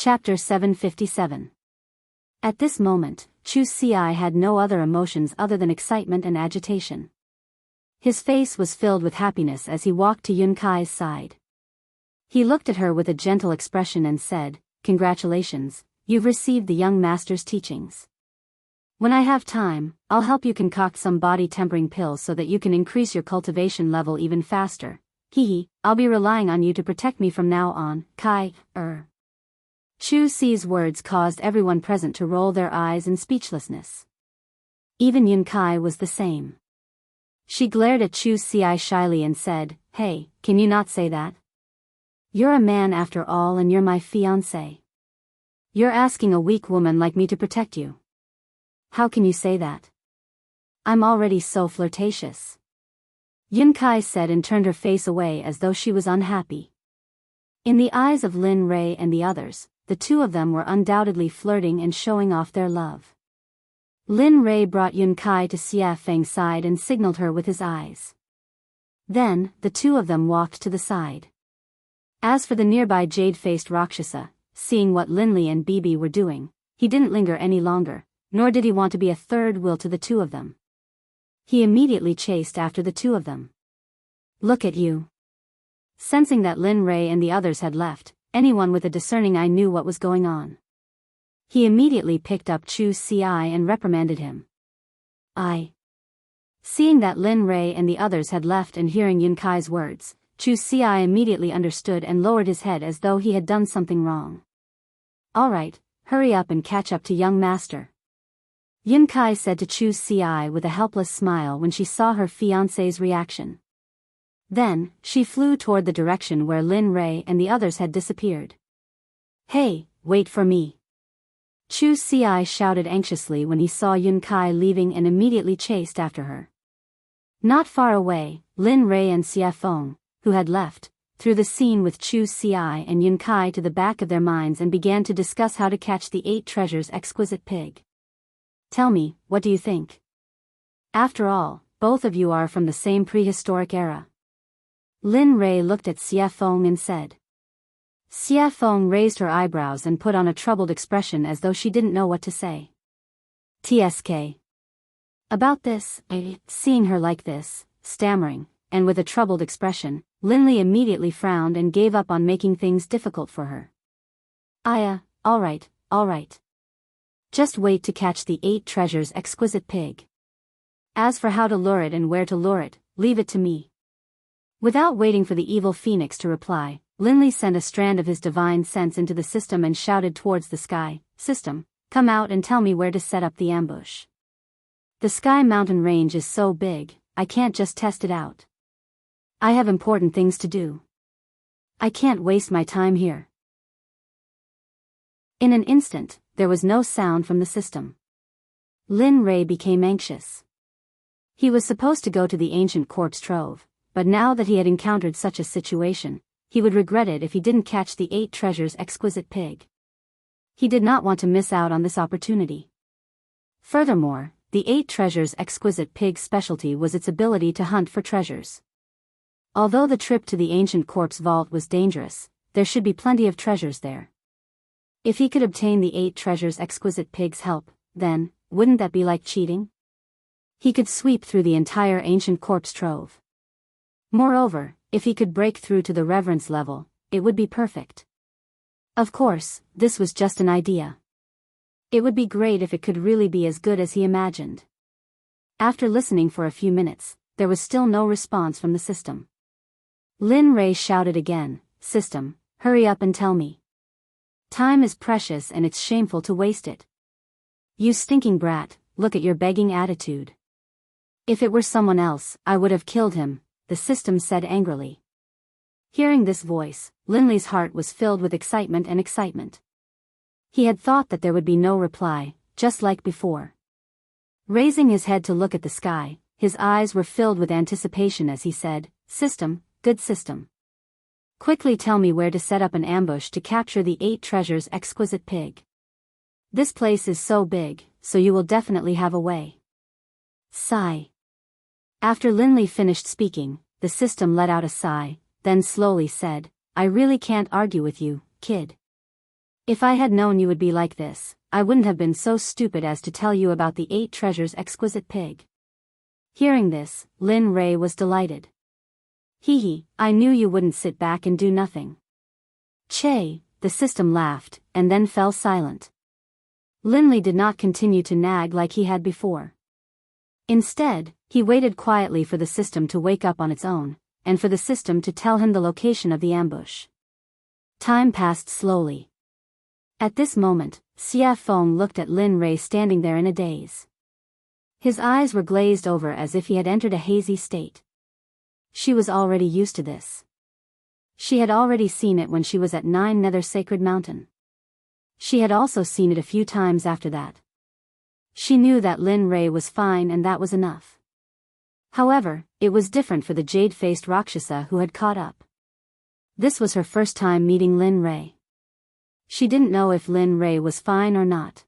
Chapter 757. At this moment, Chu Xi had no other emotions other than excitement and agitation. His face was filled with happiness as he walked to Yun Kai's side. He looked at her with a gentle expression and said, "Congratulations, you've received the young master's teachings. When I have time, I'll help you concoct some body-tempering pills so that you can increase your cultivation level even faster. I'll be relying on you to protect me from now on, Kai. Chu Xi's words caused everyone present to roll their eyes in speechlessness. Even Yun Kai was the same. She glared at Chu Xi shyly and said, "Hey, can you not say that? You're a man after all and you're my fiancé. You're asking a weak woman like me to protect you. How can you say that? I'm already so flirtatious." Yun Kai said and turned her face away as though she was unhappy. In the eyes of Lin Rei and the others, the two of them were undoubtedly flirting and showing off their love. Lin Rei brought Yun Kai to Xia Feng's side and signaled her with his eyes. Then, the two of them walked to the side. As for the nearby jade-faced Rakshasa, seeing what Linli and Bibi were doing, he didn't linger any longer, nor did he want to be a third wheel to the two of them. He immediately chased after the two of them. "Look at you." Sensing that Lin Rei and the others had left, anyone with a discerning eye knew what was going on. He immediately picked up Chu Xi and reprimanded him. Seeing that Lin Rei and the others had left and hearing Yun Kai's words, Chu Xi immediately understood and lowered his head as though he had done something wrong. "All right, hurry up and catch up to young master," Yun Kai said to Chu Xi with a helpless smile when she saw her fiancé's reaction. Then, she flew toward the direction where Lin Rei and the others had disappeared. "Hey, wait for me!" Chu Xi shouted anxiously when he saw Yun Kai leaving and immediately chased after her. Not far away, Lin Rei and Xia Feng, who had left, threw the scene with Chu Xi and Yun Kai to the back of their minds and began to discuss how to catch the 8 treasures exquisite pig. "Tell me, what do you think? After all, both of you are from the same prehistoric era." Lin Rei looked at Xia Feng and said. Xia Feng raised her eyebrows and put on a troubled expression as though she didn't know what to say. "TSK. About this, seeing her like this, stammering, and with a troubled expression, Linli immediately frowned and gave up on making things difficult for her. All right. Just wait to catch the 8 treasures exquisite pig. As for how to lure it and where to lure it, leave it to me." Without waiting for the evil phoenix to reply, Linli sent a strand of his divine sense into the system and shouted towards the sky, "System, come out and tell me where to set up the ambush. The Sky Mountain range is so big, I can't just test it out. I have important things to do. I can't waste my time here." In an instant, there was no sound from the system. Lin Rei became anxious. He was supposed to go to the ancient corpse trove, but now that he had encountered such a situation, he would regret it if he didn't catch the 8 treasures exquisite pig. He did not want to miss out on this opportunity. Furthermore, the 8 treasures exquisite pig's specialty was its ability to hunt for treasures. Although the trip to the ancient corpse vault was dangerous, there should be plenty of treasures there. If he could obtain the 8 treasures exquisite pig's help, then, wouldn't that be like cheating? He could sweep through the entire ancient corpse trove. Moreover, if he could break through to the reverence level, it would be perfect. Of course, this was just an idea. It would be great if it could really be as good as he imagined. After listening for a few minutes, there was still no response from the system. Lin Rei shouted again, "System, hurry up and tell me. Time is precious and it's shameful to waste it. You stinking brat, look at your begging attitude. If it were someone else, I would have killed him," the system said angrily. Hearing this voice, Linli's heart was filled with excitement. He had thought that there would be no reply, just like before. Raising his head to look at the sky, his eyes were filled with anticipation as he said, "System, good system. Quickly tell me where to set up an ambush to capture the 8 treasures exquisite pig. This place is so big, so you will definitely have a way." Sigh. After Linli finished speaking, the system let out a sigh, then slowly said, "I really can't argue with you, kid. If I had known you would be like this, I wouldn't have been so stupid as to tell you about the 8 treasures exquisite pig. Hearing this, Lin Rei was delighted. Hee, I knew you wouldn't sit back and do nothing. Che, the system laughed, and then fell silent. Linley did not continue to nag like he had before. Instead, he waited quietly for the system to wake up on its own, and for the system to tell him the location of the ambush. Time passed slowly. At this moment, Xia Feng looked at Lin Rei standing there in a daze. His eyes were glazed over as if he had entered a hazy state. She was already used to this. She had already seen it when she was at 9 Nether Sacred Mountain. She had also seen it a few times after that. She knew that Lin Rei was fine and that was enough. However, it was different for the jade-faced Rakshasa who had caught up. This was her first time meeting Lin Rei. She didn't know if Lin Rei was fine or not.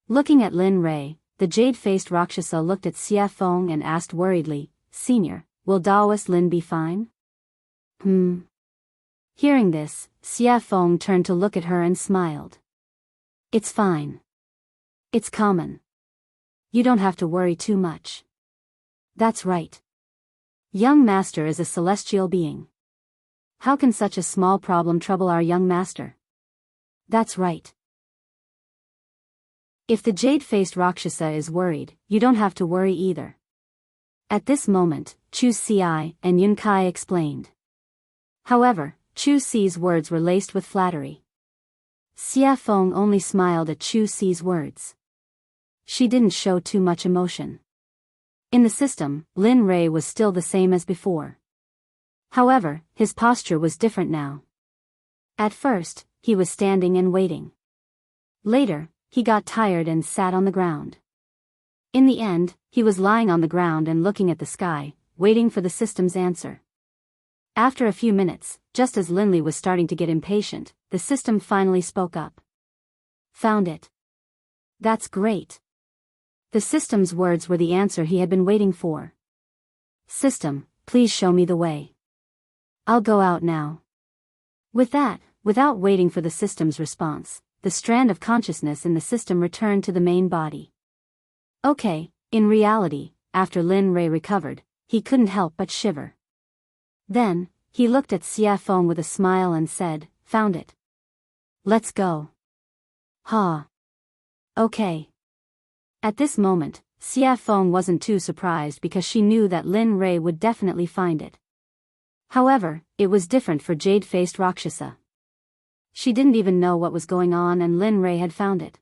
Looking at Lin Rei, the jade-faced Rakshasa looked at Xia Feng and asked worriedly, Senior, will Daoist Lin be fine? Hearing this, Xia Feng turned to look at her and smiled. It's fine. It's common. You don't have to worry too much. That's right. Young master is a celestial being. How can such a small problem trouble our young master? That's right. If the jade-faced Rakshasa is worried, you don't have to worry either. At this moment, Chu Xi and Yun Kai explained. However, Chu Xi's words were laced with flattery. Xia Feng only smiled at Chu Xi's words. She didn't show too much emotion. In the system, Lin Rei was still the same as before. However, his posture was different now. At first, he was standing and waiting. Later, he got tired and sat on the ground. In the end, he was lying on the ground and looking at the sky, waiting for the system's answer. After a few minutes, just as Linley was starting to get impatient, the system finally spoke up. Found it. That's great. The system's words were the answer he had been waiting for. System, please show me the way. I'll go out now. With that, without waiting for the system's response, the strand of consciousness in the system returned to the main body. Okay, in reality, after Lin Rei recovered, he couldn't help but shiver. Then, he looked at Xia Feng with a smile and said, Found it. Let's go. Ha. Okay. At this moment, Xia Feng wasn't too surprised because she knew that Lin Rei would definitely find it. However, it was different for jade-faced Rakshasa. She didn't even know what was going on and Lin Rei had found it.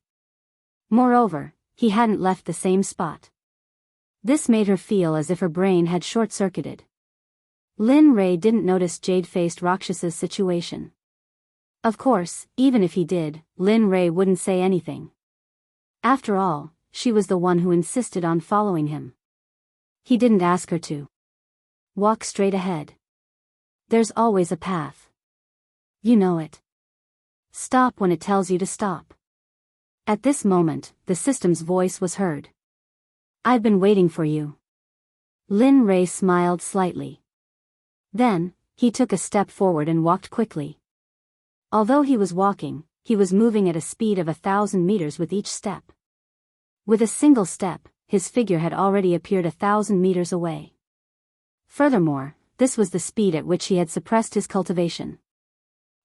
Moreover, he hadn't left the same spot. This made her feel as if her brain had short-circuited. Lin Rei didn't notice jade-faced Rakshasa's situation. Of course, even if he did, Lin Rei wouldn't say anything. After all, she was the one who insisted on following him. He didn't ask her to. Walk straight ahead. There's always a path. You know it. Stop when it tells you to stop. At this moment, the system's voice was heard. I've been waiting for you. Lin Rei smiled slightly. Then, he took a step forward and walked quickly. Although he was walking, he was moving at a speed of 1,000 meters with each step. With a single step, his figure had already appeared 1,000 meters away. Furthermore, this was the speed at which he had suppressed his cultivation.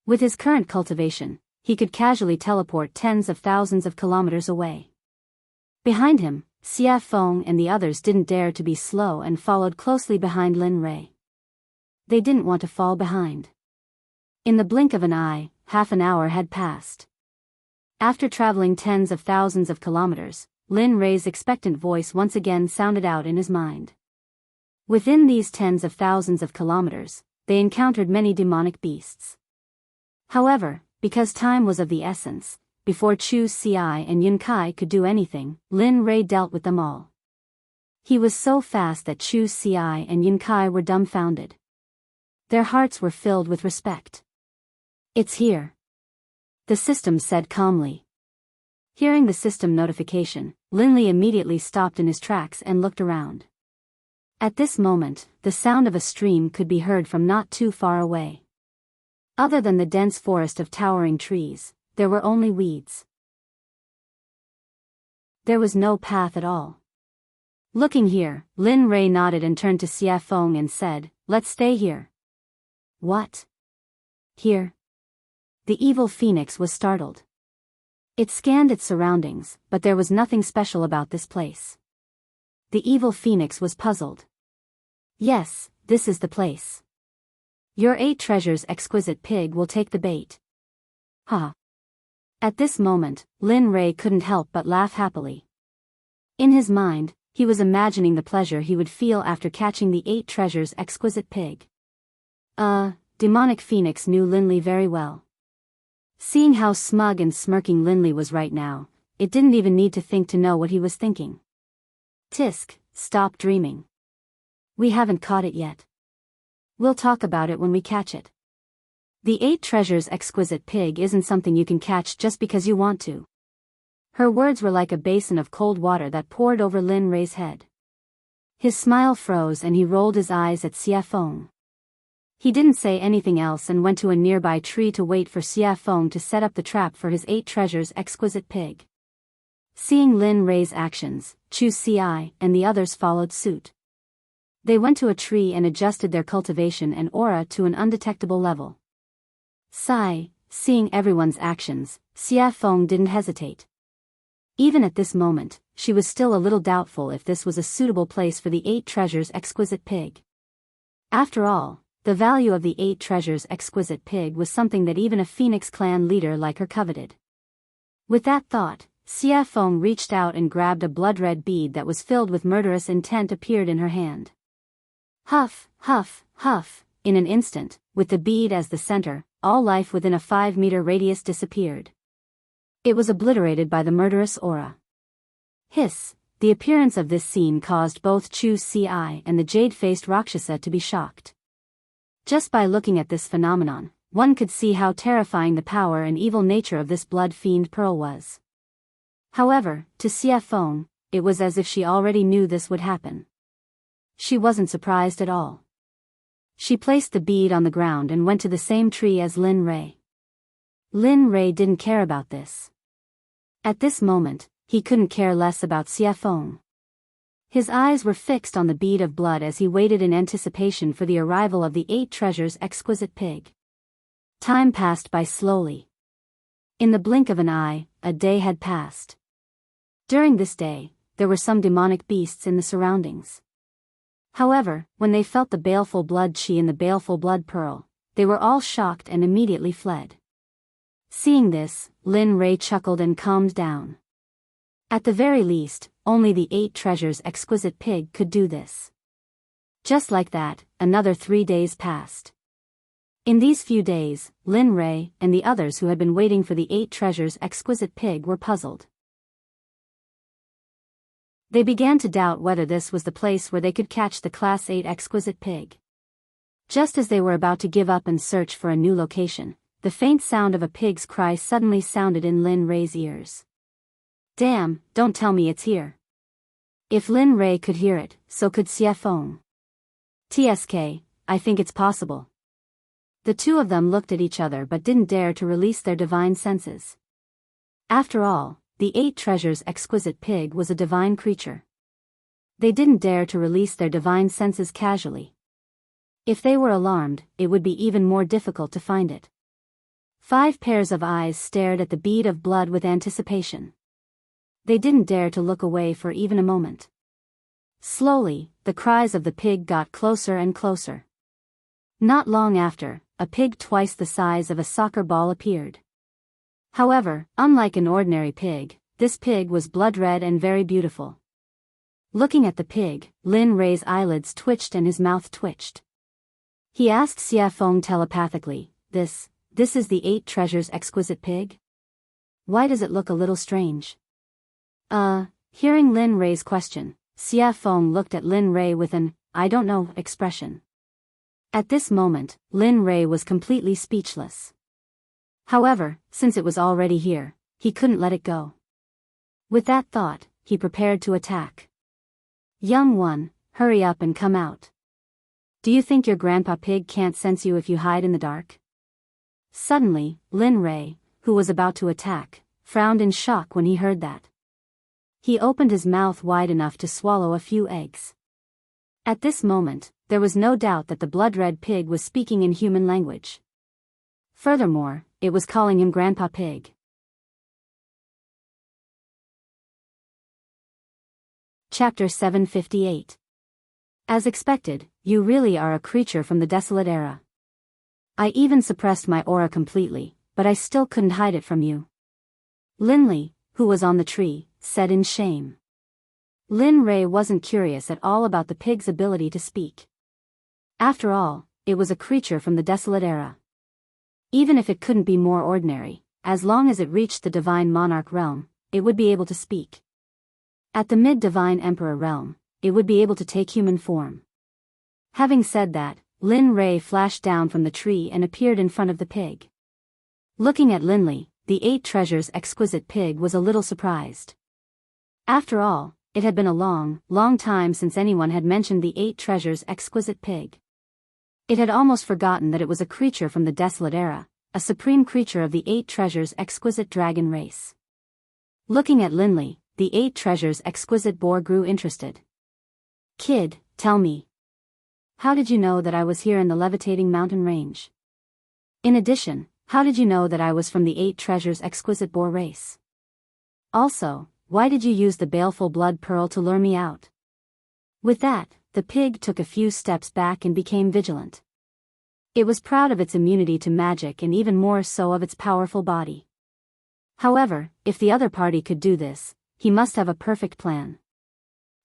With his current cultivation, he could casually teleport tens of thousands of kilometers away. Behind him, Xia Feng and the others didn't dare to be slow and followed closely behind Lin Rei. They didn't want to fall behind. In the blink of an eye, half an hour had passed. After traveling tens of thousands of kilometers, Lin Rei's expectant voice once again sounded out in his mind. Within these tens of thousands of kilometers, they encountered many demonic beasts. However, because time was of the essence, before Chu Xi and Yun Kai could do anything, Lin Rei dealt with them all. He was so fast that Chu Xi and Yun Kai were dumbfounded. Their hearts were filled with respect. It's here. The system said calmly. Hearing the system notification, Linley immediately stopped in his tracks and looked around. At this moment, the sound of a stream could be heard from not too far away. Other than the dense forest of towering trees, there were only weeds. There was no path at all. Looking here, Lin Rei nodded and turned to Xia Feng and said, "Let's stay here." "What? Here?" The evil phoenix was startled. It scanned its surroundings, but there was nothing special about this place. The evil phoenix was puzzled. "Yes, this is the place. Your 8 treasures exquisite pig will take the bait." Ha! At this moment, Lin Rei couldn't help but laugh happily. In his mind, he was imagining the pleasure he would feel after catching the 8 treasures exquisite pig. Demonic Phoenix knew Linley very well. Seeing how smug and smirking Linley was right now, it didn't even need to think to know what he was thinking. "Tisk, stop dreaming. We haven't caught it yet. We'll talk about it when we catch it. The 8 treasures exquisite pig isn't something you can catch just because you want to." Her words were like a basin of cold water that poured over Lin Rei's head. His smile froze and he rolled his eyes at Xia Feng. He didn't say anything else and went to a nearby tree to wait for Xia Feng to set up the trap for his 8 treasures exquisite pig. Seeing Lin Rei's actions, Chu Ci and the others followed suit. They went to a tree and adjusted their cultivation and aura to an undetectable level. Seeing everyone's actions, Xia Feng didn't hesitate. Even at this moment, she was still a little doubtful if this was a suitable place for the 8 treasures exquisite pig. After all, the value of the 8 treasures exquisite pig was something that even a Phoenix clan leader like her coveted. With that thought, Xia Feng reached out and grabbed a blood-red bead that was filled with murderous intent appeared in her hand. Huff, huff, huff, in an instant, with the bead as the center, all life within a 5-meter radius disappeared. It was obliterated by the murderous aura. Hiss! The appearance of this scene caused both Chu Ci and the jade-faced Rakshasa to be shocked. Just by looking at this phenomenon, one could see how terrifying the power and evil nature of this blood-fiend pearl was. However, to Xia Feng, it was as if she already knew this would happen. She wasn't surprised at all. She placed the bead on the ground and went to the same tree as Lin Rei. Lin Rei didn't care about this. At this moment, he couldn't care less about Xia Feng. His eyes were fixed on the bead of blood as he waited in anticipation for the arrival of the 8 treasures exquisite pig. Time passed by slowly. In the blink of an eye, a day had passed. During this day, there were some demonic beasts in the surroundings. However, when they felt the baleful blood chi in the baleful blood pearl, they were all shocked and immediately fled. Seeing this, Lin Rei chuckled and calmed down. At the very least, only the 8 treasures exquisite pig could do this. Just like that, another 3 days passed. In these few days, Lin Rei and the others who had been waiting for the 8 treasures exquisite pig were puzzled. They began to doubt whether this was the place where they could catch the Class 8 exquisite pig. Just as they were about to give up and search for a new location, the faint sound of a pig's cry suddenly sounded in Lin Rei's ears. Damn, don't tell me it's here. If Lin Rei could hear it, so could Xia Feng. TSK, I think it's possible. The two of them looked at each other but didn't dare to release their divine senses. After all, the 8 treasures exquisite pig was a divine creature. They didn't dare to release their divine senses casually. If they were alarmed, it would be even more difficult to find it. 5 pairs of eyes stared at the bead of blood with anticipation. They didn't dare to look away for even a moment. Slowly, the cries of the pig got closer and closer. Not long after, a pig twice the size of a soccer ball appeared. However, unlike an ordinary pig, this pig was blood-red and very beautiful. Looking at the pig, Lin Rei's eyelids twitched and his mouth twitched. He asked Xia Feng telepathically, This is the 8 treasures exquisite pig? Why does it look a little strange? Hearing Lin Rei's question, Xia Feng looked at Lin Rei with an, I don't know, expression. At this moment, Lin Rei was completely speechless. However, since it was already here, he couldn't let it go. With that thought, he prepared to attack. Young one, hurry up and come out. Do you think your grandpa pig can't sense you if you hide in the dark? Suddenly, Lin Rei, who was about to attack, frowned in shock when he heard that. He opened his mouth wide enough to swallow a few eggs. At this moment, there was no doubt that the blood-red pig was speaking in human language. Furthermore, it was calling him Grandpa Pig. Chapter 758. As expected, you really are a creature from the desolate era. I even suppressed my aura completely, but I still couldn't hide it from you. Linley, who was on the tree, said in shame. Lin Ray wasn't curious at all about the pig's ability to speak. After all, it was a creature from the desolate era. Even if it couldn't be more ordinary, as long as it reached the divine monarch realm, it would be able to speak. At the mid-divine emperor realm, it would be able to take human form. Having said that, Lin Ray flashed down from the tree and appeared in front of the pig. Looking at Linley, the 8 treasures exquisite pig was a little surprised. After all, it had been a long, long time since anyone had mentioned the 8 treasures exquisite pig. It had almost forgotten that it was a creature from the desolate era, a supreme creature of the 8 treasures exquisite dragon race. Looking at Linley, the 8 treasures exquisite boar grew interested. Kid, tell me. How did you know that I was here in the levitating mountain range? In addition, how did you know that I was from the 8 treasures exquisite boar race? Also, why did you use the baleful blood pearl to lure me out? With that, the pig took a few steps back and became vigilant. It was proud of its immunity to magic and even more so of its powerful body. However, if the other party could do this, he must have a perfect plan.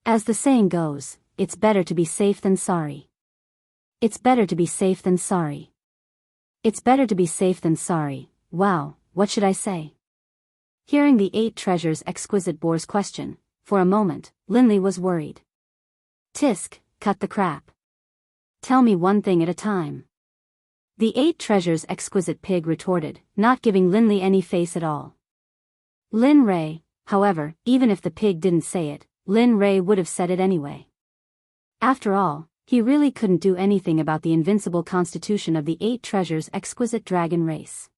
As the saying goes, it's better to be safe than sorry. It's better to be safe than sorry. It's better to be safe than sorry. Wow, what should I say? Hearing the 8 treasures exquisite boar's question, for a moment, Linley was worried. Tisk, cut the crap. Tell me one thing at a time. The 8 treasures exquisite pig retorted, not giving Linley any face at all. Lin Ray, however, even if the pig didn't say it, Lin Ray would have said it anyway. After all, he really couldn't do anything about the invincible constitution of the 8 treasures exquisite dragon race.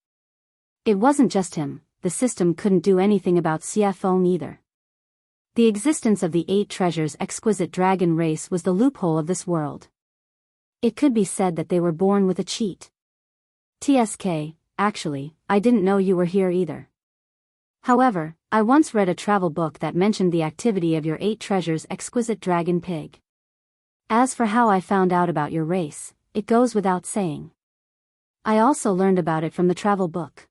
It wasn't just him, the system couldn't do anything about Xiafeng either. The existence of the 8 treasures exquisite dragon race was the loophole of this world. It could be said that they were born with a cheat. TSK, actually, I didn't know you were here either. However, I once read a travel book that mentioned the activity of your 8 treasures exquisite dragon pig. As for how I found out about your race, it goes without saying. I also learned about it from the travel book.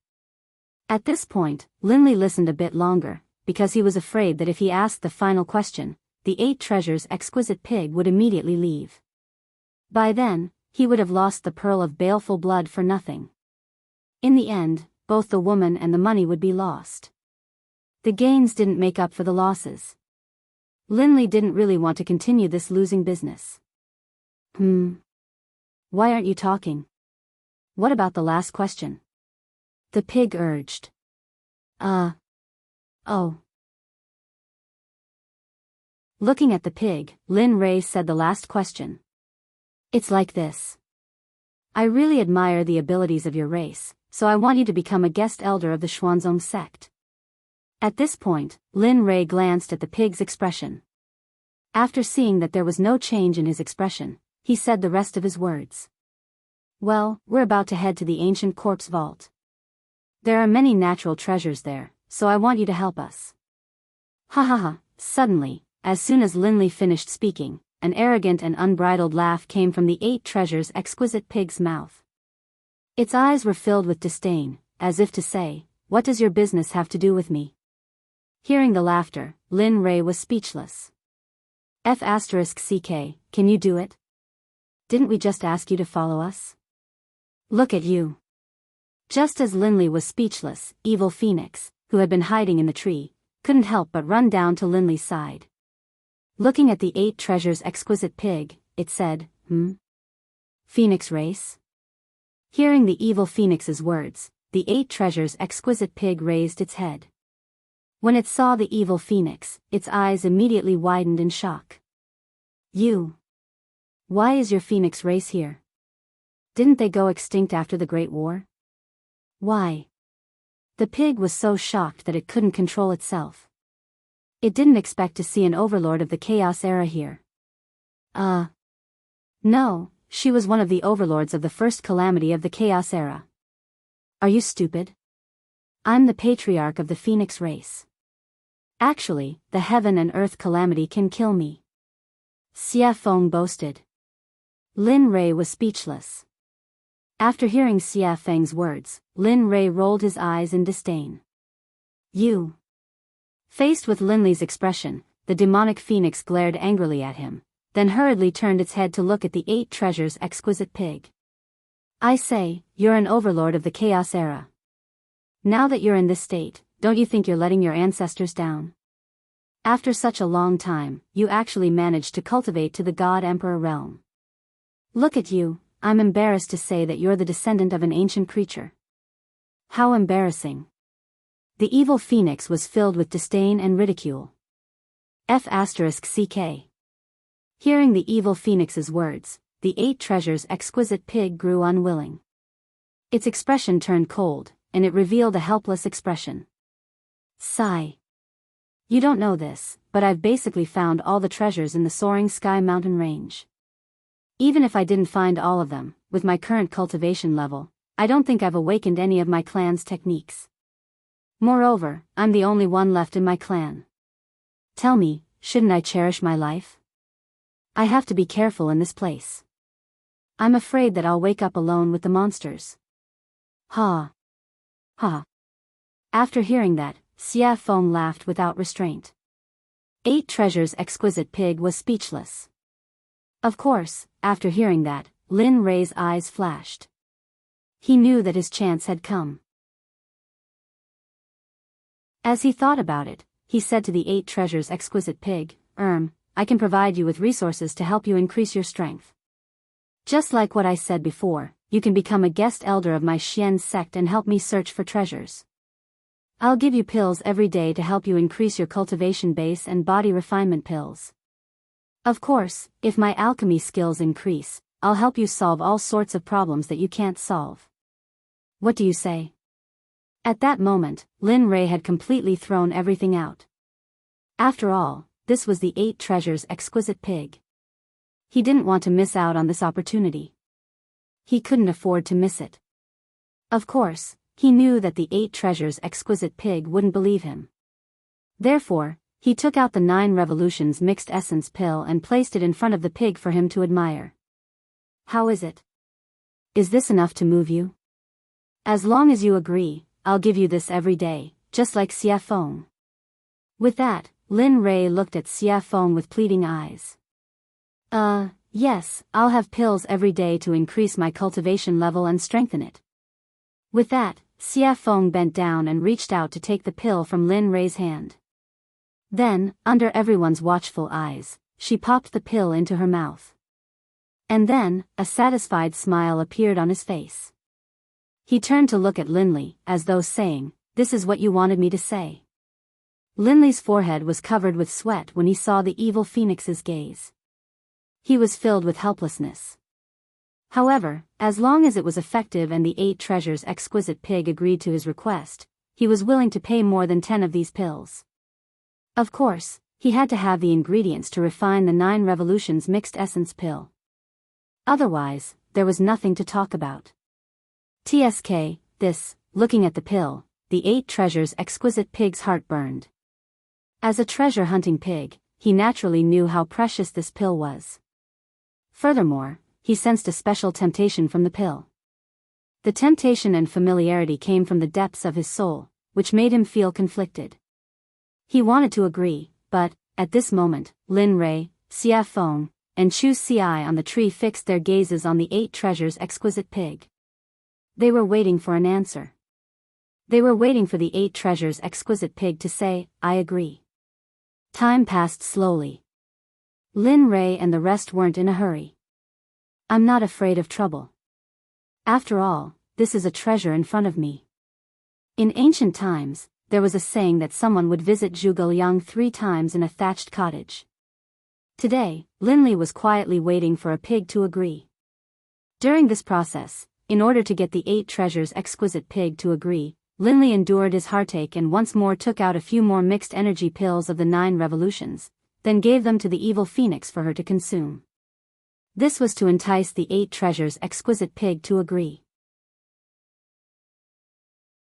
At this point, Linley listened a bit longer, because he was afraid that if he asked the final question, the 8 treasures exquisite pig would immediately leave. By then, he would have lost the pearl of baleful blood for nothing. In the end, both the woman and the money would be lost. The gains didn't make up for the losses. Linley didn't really want to continue this losing business. Why aren't you talking? What about the last question? The pig urged. Oh. Looking at the pig, Lin Ray said the last question. It's like this. I really admire the abilities of your race, so I want you to become a guest elder of the Xuanzong Sect. At this point, Lin Ray glanced at the pig's expression. After seeing that there was no change in his expression, he said the rest of his words. Well, we're about to head to the ancient corpse vault. There are many natural treasures there, so I want you to help us. Ha ha ha. Suddenly, as soon as Linley finished speaking, an arrogant and unbridled laugh came from the 8 treasures exquisite pig's mouth. Its eyes were filled with disdain, as if to say, what does your business have to do with me? Hearing the laughter, Lin Ray was speechless. F***CK, can you do it? Didn't we just ask you to follow us? Look at you. Just as Linley was speechless, Evil Phoenix, who had been hiding in the tree, couldn't help but run down to Linley's side. Looking at the 8 treasures exquisite pig, it said, Phoenix race? Hearing the Evil Phoenix's words, the 8 treasures exquisite pig raised its head. When it saw the Evil Phoenix, its eyes immediately widened in shock. You. Why is your Phoenix race here? Didn't they go extinct after the Great War? Why? The pig was so shocked that it couldn't control itself. It didn't expect to see an overlord of the Chaos Era here. No, she was one of the overlords of the first calamity of the Chaos Era. Are you stupid? I'm the patriarch of the Phoenix race. Actually, the heaven and earth calamity can kill me. Xia Feng boasted. Lin Rei was speechless. After hearing Xia Feng's words, Lin Rei rolled his eyes in disdain. You. Faced with Lin Li's expression, the demonic phoenix glared angrily at him, then hurriedly turned its head to look at the 8 treasures exquisite pig. I say, you're an overlord of the Chaos Era. Now that you're in this state, don't you think you're letting your ancestors down? After such a long time, you actually managed to cultivate to the God Emperor realm. Look at you, I'm embarrassed to say that you're the descendant of an ancient creature. How embarrassing. The evil phoenix was filled with disdain and ridicule. F***ck. Hearing the evil phoenix's words, the 8 treasures exquisite pig grew unwilling. Its expression turned cold, and it revealed a helpless expression. Sigh. You don't know this, but I've basically found all the treasures in the soaring sky mountain range. Even if I didn't find all of them, with my current cultivation level, I don't think I've awakened any of my clan's techniques. Moreover, I'm the only one left in my clan. Tell me, shouldn't I cherish my life? I have to be careful in this place. I'm afraid that I'll wake up alone with the monsters. Ha. Ha. After hearing that, Xia Feng laughed without restraint. 8 treasures exquisite pig was speechless. Of course, after hearing that, Lin Rei's eyes flashed. He knew that his chance had come. As he thought about it, he said to the 8 treasures exquisite pig, I can provide you with resources to help you increase your strength. Just like what I said before, you can become a guest elder of my Xian sect and help me search for treasures. I'll give you pills every day to help you increase your cultivation base and body refinement pills. Of course, if my alchemy skills increase, I'll help you solve all sorts of problems that you can't solve. What do you say? At that moment, Lin Rei had completely thrown everything out. After all, this was the 8 treasures exquisite pig. He didn't want to miss out on this opportunity. He couldn't afford to miss it. Of course, he knew that the 8 treasures exquisite pig wouldn't believe him. Therefore, he took out the 9 revolutions mixed essence pill and placed it in front of the pig for him to admire. How is it? Is this enough to move you? As long as you agree, I'll give you this every day, just like Xia Feng. With that, Lin Rei looked at Xia Feng with pleading eyes. Yes, I'll have pills every day to increase my cultivation level and strengthen it. With that, Xia Feng bent down and reached out to take the pill from Lin Rei's hand. Then, under everyone's watchful eyes, she popped the pill into her mouth. And then, a satisfied smile appeared on his face. He turned to look at Linli, as though saying, "This is what you wanted me to say." Linli's forehead was covered with sweat when he saw the evil phoenix's gaze. He was filled with helplessness. However, as long as it was effective and the 8 treasures exquisite pig agreed to his request, he was willing to pay more than 10 of these pills. Of course, he had to have the ingredients to refine the 9 revolutions mixed essence pill. Otherwise, there was nothing to talk about. Looking at the pill, the 8 treasures exquisite pig's heart burned. As a treasure hunting pig, he naturally knew how precious this pill was. Furthermore, he sensed a special temptation from the pill. The temptation and familiarity came from the depths of his soul, which made him feel conflicted. He wanted to agree, but, at this moment, Lin Rei, Xia Feng, and Chu Xi on the tree fixed their gazes on the 8 treasures exquisite pig. They were waiting for an answer. They were waiting for the 8 treasures exquisite pig to say, "I agree." Time passed slowly. Lin Rei and the rest weren't in a hurry. "I'm not afraid of trouble. After all, this is a treasure in front of me." In ancient times, there was a saying that someone would visit Zhuge 3 times in a thatched cottage. Today, Linli was quietly waiting for a pig to agree. During this process, in order to get the 8 treasures exquisite pig to agree, Linley endured his heartache and once more took out a few more mixed energy pills of the 9 revolutions, then gave them to the evil phoenix for her to consume. This was to entice the 8 treasures exquisite pig to agree.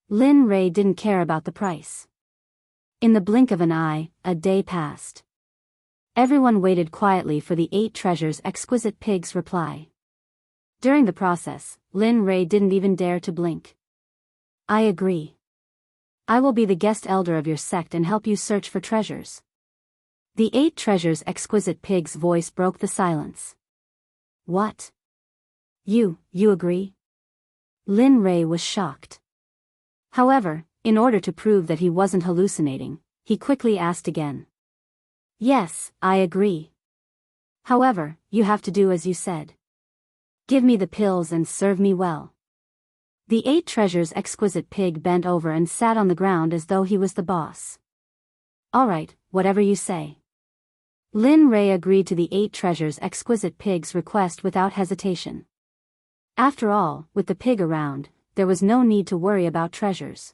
Lin Ray didn't care about the price. In the blink of an eye, a day passed. Everyone waited quietly for the 8 treasures exquisite pig's reply. During the process, Lin Ray didn't even dare to blink. I agree. I will be the guest elder of your sect and help you search for treasures. The 8 treasures exquisite pig's voice broke the silence. What? You agree? Lin Ray was shocked. However, in order to prove that he wasn't hallucinating, he quickly asked again. Yes, I agree. However, you have to do as you said. Give me the pills and serve me well. The 8 treasures exquisite pig bent over and sat on the ground as though he was the boss. All right, whatever you say. Lin Ray agreed to the 8 treasures exquisite pig's request without hesitation. After all, with the pig around, there was no need to worry about treasures.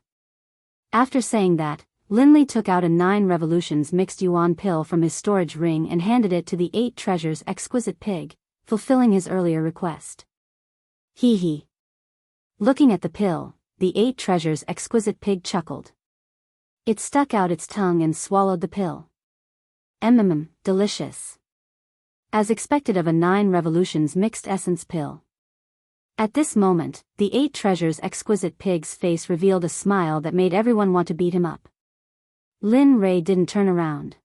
After saying that, Linley took out a 9 revolutions mixed yuan pill from his storage ring and handed it to the 8 treasures exquisite pig, fulfilling his earlier request. Hee hee. Looking at the pill, the 8 treasures exquisite pig chuckled. It stuck out its tongue and swallowed the pill. Delicious. As expected of a 9 revolutions mixed essence pill. At this moment, the 8 treasures exquisite pig's face revealed a smile that made everyone want to beat him up. Lin Ray didn't turn around.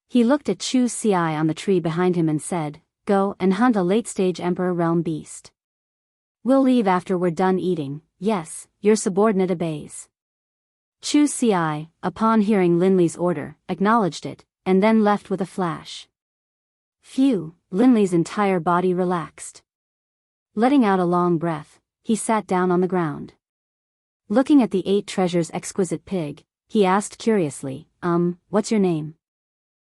He looked at Chu Xiai on the tree behind him and said, Go and hunt a late-stage Emperor Realm beast. We'll leave after we're done eating. Yes, your subordinate obeys. Chu Xiai, upon hearing Linley's order, acknowledged it, and then left with a flash. Phew, Linley's entire body relaxed. Letting out a long breath, he sat down on the ground. Looking at the 8 treasures exquisite pig, he asked curiously, what's your name?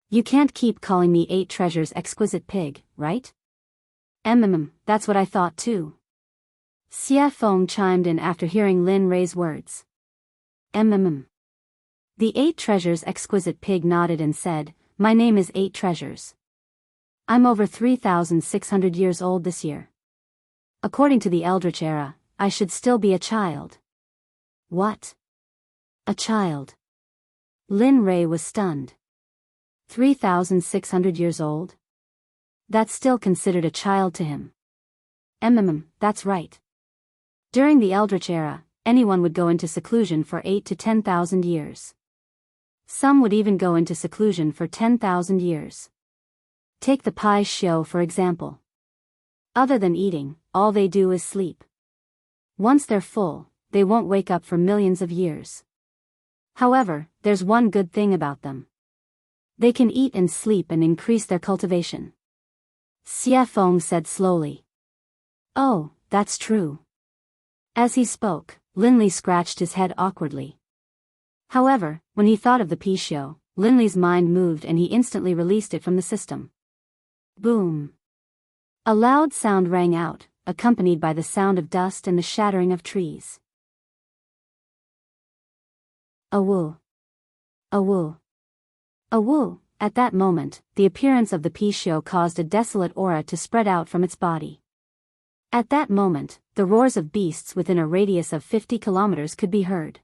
You can't keep calling me 8 treasures exquisite pig, right? That's what I thought too. Xie Feng chimed in after hearing Lin Ray's words. The 8 treasures exquisite pig nodded and said, My name is 8 treasures. I'm over 3,600 years old this year. According to the Eldritch era, I should still be a child. What? A child? Lin Ray was stunned. 3,600 years old? That's still considered a child to him. That's right. During the Eldritch era, anyone would go into seclusion for 8 to 10,000 years. Some would even go into seclusion for 10,000 years. Take the Pai Xiao for example. Other than eating, all they do is sleep. Once they're full, they won't wake up for millions of years. However, there's one good thing about them. They can eat and sleep and increase their cultivation. Xie Feng said slowly. Oh, that's true. As he spoke, Linley scratched his head awkwardly. However, when he thought of the Pai Xiao, Linley's mind moved and he instantly released it from the system. Boom. A loud sound rang out, accompanied by the sound of dust and the shattering of trees. Awoo. Awoo. Awoo. At that moment, the appearance of the Pai Xiao caused a desolate aura to spread out from its body. At that moment, the roars of beasts within a radius of 50 kilometers could be heard.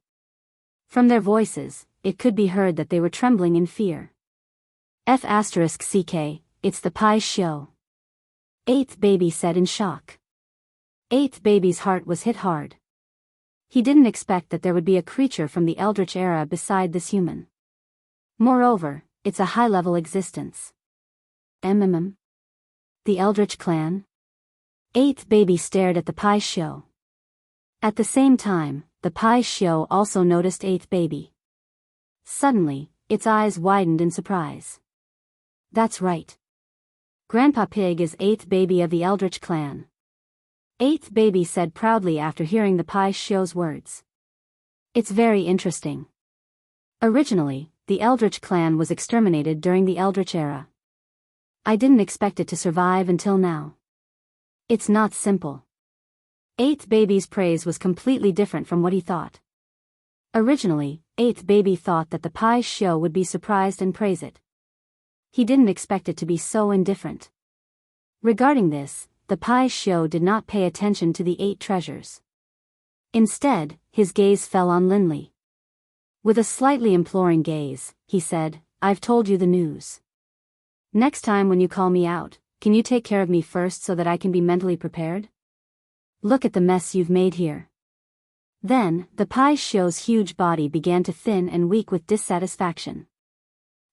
From their voices, it could be heard that they were trembling in fear. *CK, it's the Pai Xiao. 8th baby said in shock. 8th baby's heart was hit hard. He didn't expect that there would be a creature from the Eldritch era beside this human. Moreover, it's a high-level existence. The Eldritch clan? 8th baby stared at the Pai Xiao. At the same time, the Pai Xiao also noticed 8th baby. Suddenly, its eyes widened in surprise. That's right. Grandpa Pig is 8th baby of the Eldritch clan. 8th baby said proudly after hearing the Pai Xiao's words. It's very interesting. Originally, the Eldritch clan was exterminated during the Eldritch era. I didn't expect it to survive until now. It's not simple. 8th baby's praise was completely different from what he thought. Originally, 8th baby thought that the Pai Shio would be surprised and praise it. He didn't expect it to be so indifferent. Regarding this, the Pai Shio did not pay attention to the 8 treasures. Instead, his gaze fell on Linley. With a slightly imploring gaze, he said, "I've told you the news. Next time when you call me out, can you take care of me first so that I can be mentally prepared? Look at the mess you've made here." Then, the Pai Shio's huge body began to thin and weak with dissatisfaction.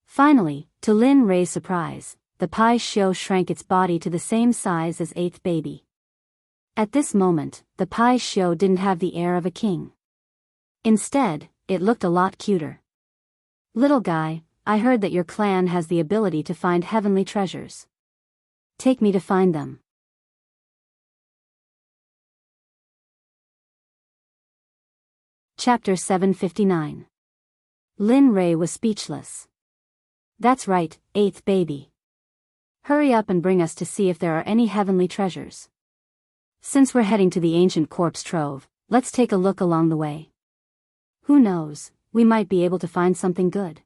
Finally, to Lin Rei's surprise, the Pai Shio shrank its body to the same size as 8th baby. At this moment, the Pai Shio didn't have the air of a king. Instead, it looked a lot cuter. "Little guy, I heard that your clan has the ability to find heavenly treasures. Take me to find them." Chapter 759. Lin Rei was speechless. "That's right, 8th baby. Hurry up and bring us to see if there are any heavenly treasures. Since we're heading to the ancient corpse trove, let's take a look along the way. Who knows, we might be able to find something good."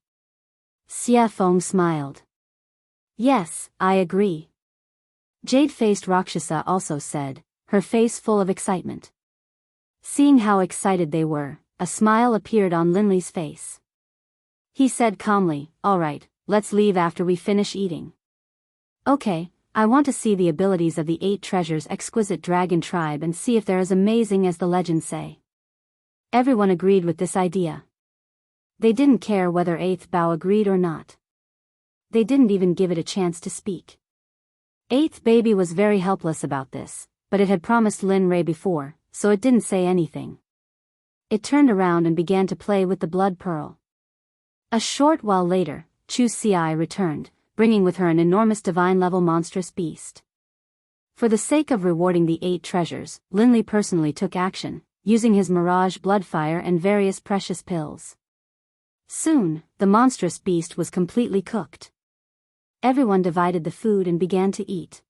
Xie Feng smiled. "Yes, I agree." Jade-faced Rakshasa also said, her face full of excitement. Seeing how excited they were, a smile appeared on Linley's face. He said calmly, "All right, let's leave after we finish eating." "Okay, I want to see the abilities of the 8 treasures exquisite dragon tribe and see if they're as amazing as the legends say." Everyone agreed with this idea. They didn't care whether 8th Bao agreed or not. They didn't even give it a chance to speak. 8th baby was very helpless about this, but it had promised Lin Rei before, so it didn't say anything. It turned around and began to play with the blood pearl. A short while later, Chu Xi returned, bringing with her an enormous divine-level monstrous beast. For the sake of rewarding the 8 treasures, Linley personally took action, using his mirage bloodfire and various precious pills. Soon, the monstrous beast was completely cooked. Everyone divided the food and began to eat.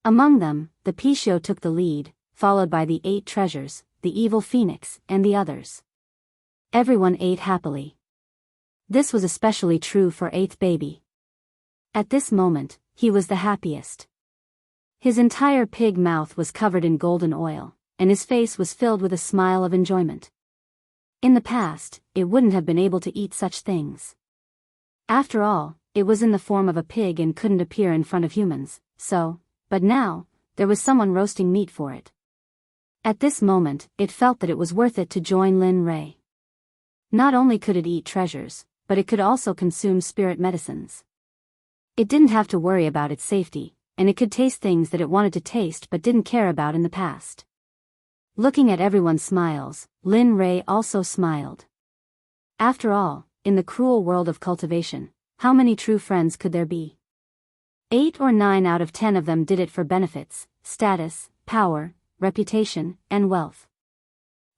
Among them, the Pishio took the lead, followed by the 8 treasures, the evil phoenix, and the others. Everyone ate happily. This was especially true for 8th baby. At this moment, he was the happiest. His entire pig mouth was covered in golden oil, and his face was filled with a smile of enjoyment. In the past, it wouldn't have been able to eat such things. After all, it was in the form of a pig and couldn't appear in front of humans, but now, there was someone roasting meat for it. At this moment, it felt that it was worth it to join Lin Rei. Not only could it eat treasures, but it could also consume spirit medicines. It didn't have to worry about its safety, and it could taste things that it wanted to taste but didn't care about in the past. Looking at everyone's smiles, Lin Rei also smiled. After all, in the cruel world of cultivation, how many true friends could there be? 8 or 9 out of 10 of them did it for benefits, status, power, reputation, and wealth.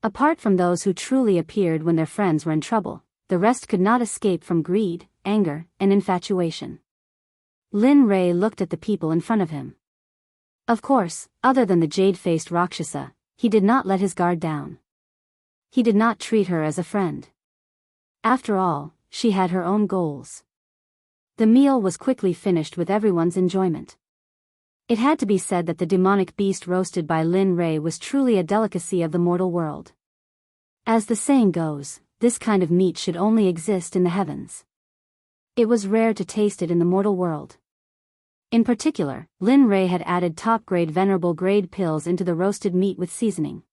Apart from those who truly appeared when their friends were in trouble, the rest could not escape from greed, anger, and infatuation. Lin Rei looked at the people in front of him. Of course, other than the jade-faced Rakshasa, he did not let his guard down. He did not treat her as a friend. After all, she had her own goals. The meal was quickly finished with everyone's enjoyment. It had to be said that the demonic beast roasted by Lin Rei was truly a delicacy of the mortal world. As the saying goes, this kind of meat should only exist in the heavens. It was rare to taste it in the mortal world. In particular, Lin Rei had added top-grade venerable grade pills into the roasted meat with seasoning.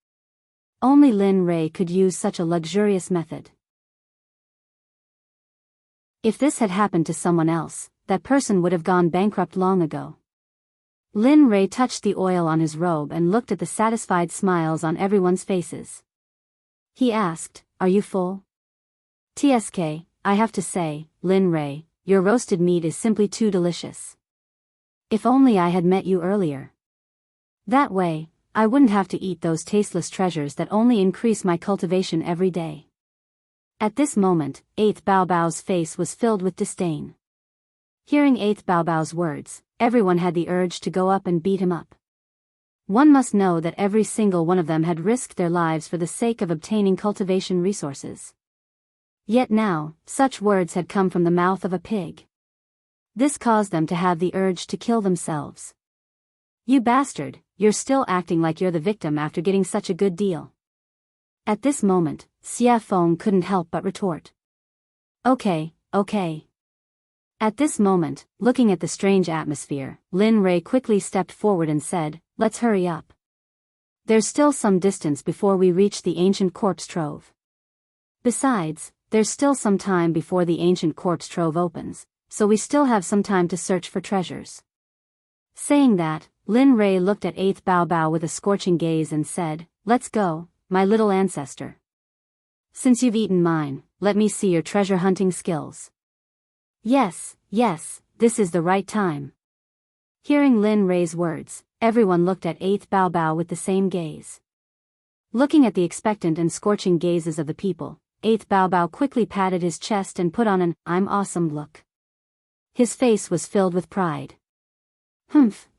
Only Lin Rei could use such a luxurious method. If this had happened to someone else, that person would have gone bankrupt long ago. Lin Rei touched the oil on his robe and looked at the satisfied smiles on everyone's faces. He asked, "Are you full?" "TSK, I have to say, Lin Rei, your roasted meat is simply too delicious. If only I had met you earlier. That way, I wouldn't have to eat those tasteless treasures that only increase my cultivation every day." At this moment, 8th Baobao's face was filled with disdain. Hearing 8th Baobao's words, everyone had the urge to go up and beat him up. One must know that every single one of them had risked their lives for the sake of obtaining cultivation resources. Yet now, such words had come from the mouth of a pig. This caused them to have the urge to kill themselves. You bastard, you're still acting like you're the victim after getting such a good deal. At this moment, Xia Feng couldn't help but retort. Okay. At this moment, looking at the strange atmosphere, Lin Rei quickly stepped forward and said, let's hurry up. There's still some distance before we reach the ancient corpse trove. Besides, there's still some time before the ancient corpse trove opens, so we still have some time to search for treasures. Saying that, Lin Rei looked at 8th Bao Bao with a scorching gaze and said, let's go, my little ancestor. Since you've eaten mine, let me see your treasure hunting skills. Yes, this is the right time. Hearing Lin Rei's words, everyone looked at 8th Bao Bao with the same gaze. Looking at the expectant and scorching gazes of the people, 8th Bao Bao quickly patted his chest and put on an I'm awesome look. His face was filled with pride.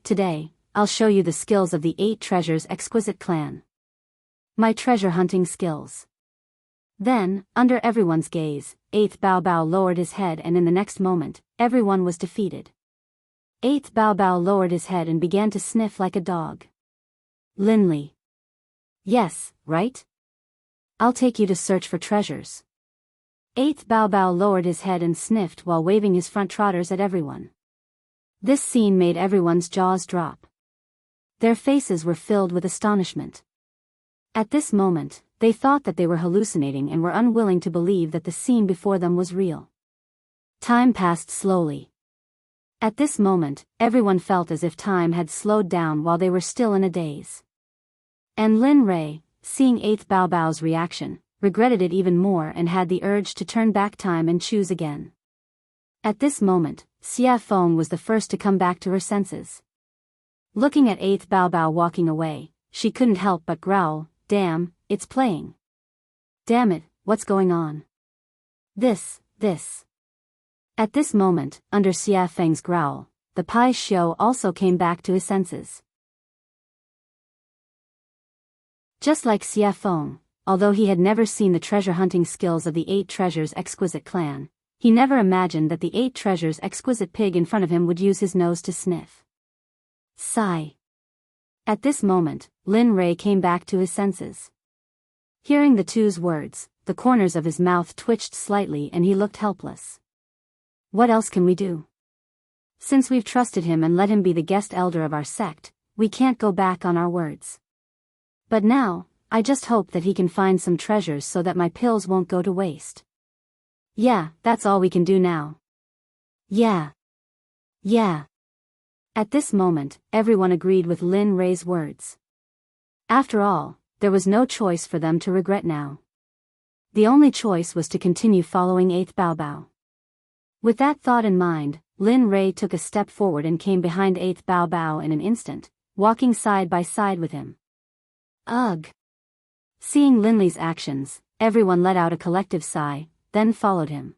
Today, I'll show you the skills of the 8 treasures exquisite clan. My treasure hunting skills. Then, under everyone's gaze, 8th Bao Bao lowered his head and in the next moment, everyone was defeated. 8th Bao Bao lowered his head and began to sniff like a dog. Linley. Yes, right? I'll take you to search for treasures. 8th Bao Bao lowered his head and sniffed while waving his front trotters at everyone. This scene made everyone's jaws drop. Their faces were filled with astonishment. At this moment, they thought that they were hallucinating and were unwilling to believe that the scene before them was real. Time passed slowly. At this moment, everyone felt as if time had slowed down while they were still in a daze. And Lin Rei, seeing 8th Bao Bao's reaction, regretted it even more and had the urge to turn back time and choose again. At this moment, Xia Feng was the first to come back to her senses. Looking at 8th Bao Bao walking away, she couldn't help but growl, damn, it's playing. Damn it, what's going on? This. At this moment, under Xia Feng's growl, the Pai Xiu also came back to his senses. Just like Xia Feng, although he had never seen the treasure hunting skills of the 8 treasures exquisite clan, he never imagined that the 8 treasures exquisite pig in front of him would use his nose to sniff. Sigh. At this moment, Lin Rei came back to his senses. Hearing the two's words, the corners of his mouth twitched slightly and he looked helpless. What else can we do? Since we've trusted him and let him be the guest elder of our sect, we can't go back on our words. But now, I just hope that he can find some treasures so that my pills won't go to waste. Yeah, that's all we can do now. Yeah. At this moment, everyone agreed with Lin Rei's words. After all, there was no choice for them to regret now. The only choice was to continue following 8th Bao Bao. With that thought in mind, Lin Rei took a step forward and came behind 8th Bao Bao in an instant, walking side by side with him. Ugh! Seeing Linley's actions, everyone let out a collective sigh, then followed him.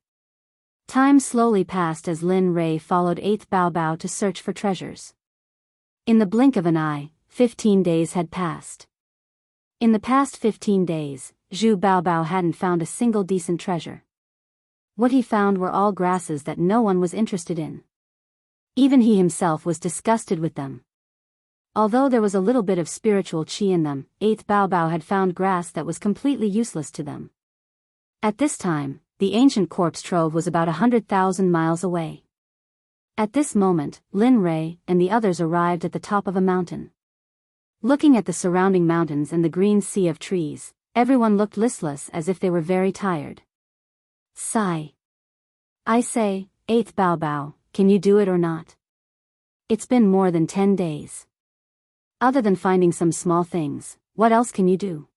Time slowly passed as Lin Rei followed 8th Bao Bao to search for treasures. In the blink of an eye, 15 days had passed. In the past 15 days, Zhu Bao Bao hadn't found a single decent treasure. What he found were all grasses that no one was interested in. Even he himself was disgusted with them. Although there was a little bit of spiritual qi in them, 8th Bao Bao had found grass that was completely useless to them. At this time, the ancient corpse trove was about 100,000 miles away. At this moment, Lin Rei and the others arrived at the top of a mountain. Looking at the surrounding mountains and the green sea of trees, everyone looked listless as if they were very tired. Sigh. I say, 8th Bao Bao, can you do it or not? It's been more than 10 days. Other than finding some small things, what else can you do?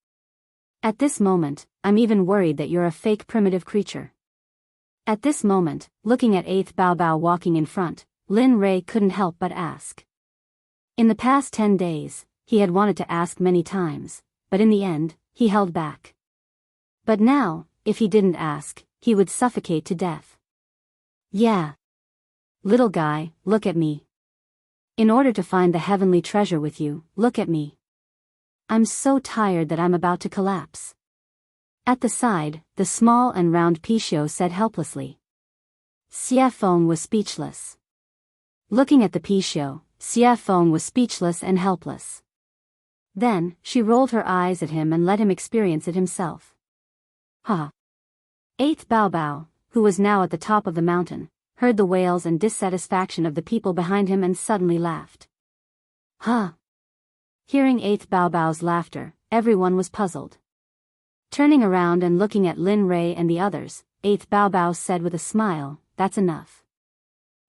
At this moment, I'm even worried that you're a fake primitive creature. At this moment, looking at 8th Bao Bao walking in front, Lin Rei couldn't help but ask. In the past 10 days, he had wanted to ask many times, but in the end, he held back. But now, if he didn't ask, he would suffocate to death. Yeah. Little guy, look at me. In order to find the heavenly treasure with you, look at me. I'm so tired that I'm about to collapse. At the side, the small and round Biyao said helplessly. Xie Feng was speechless. Looking at the Biyao, Xie Feng was speechless and helpless. Then, she rolled her eyes at him and let him experience it himself. Ha! 8th Bao, who was now at the top of the mountain, heard the wails and dissatisfaction of the people behind him and suddenly laughed. Ha! Hearing 8th Bao's laughter, everyone was puzzled. Turning around and looking at Lin Rei and the others, 8th Bao said with a smile, "That's enough.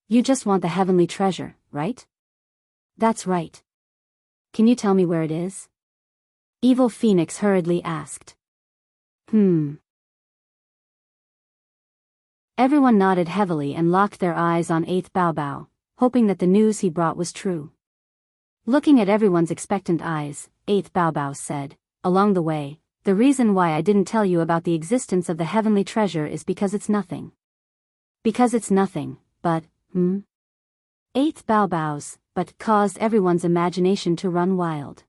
You just want the heavenly treasure, right?" "That's right. Can you tell me where it is?" Evil Phoenix hurriedly asked. Everyone nodded heavily and locked their eyes on 8th Bao, hoping that the news he brought was true. Looking at everyone's expectant eyes, 8th Bao said, "Along the way, the reason why I didn't tell you about the existence of the heavenly treasure is because it's nothing. Because it's nothing, but, 8th Bao's, but caused everyone's imagination to run wild.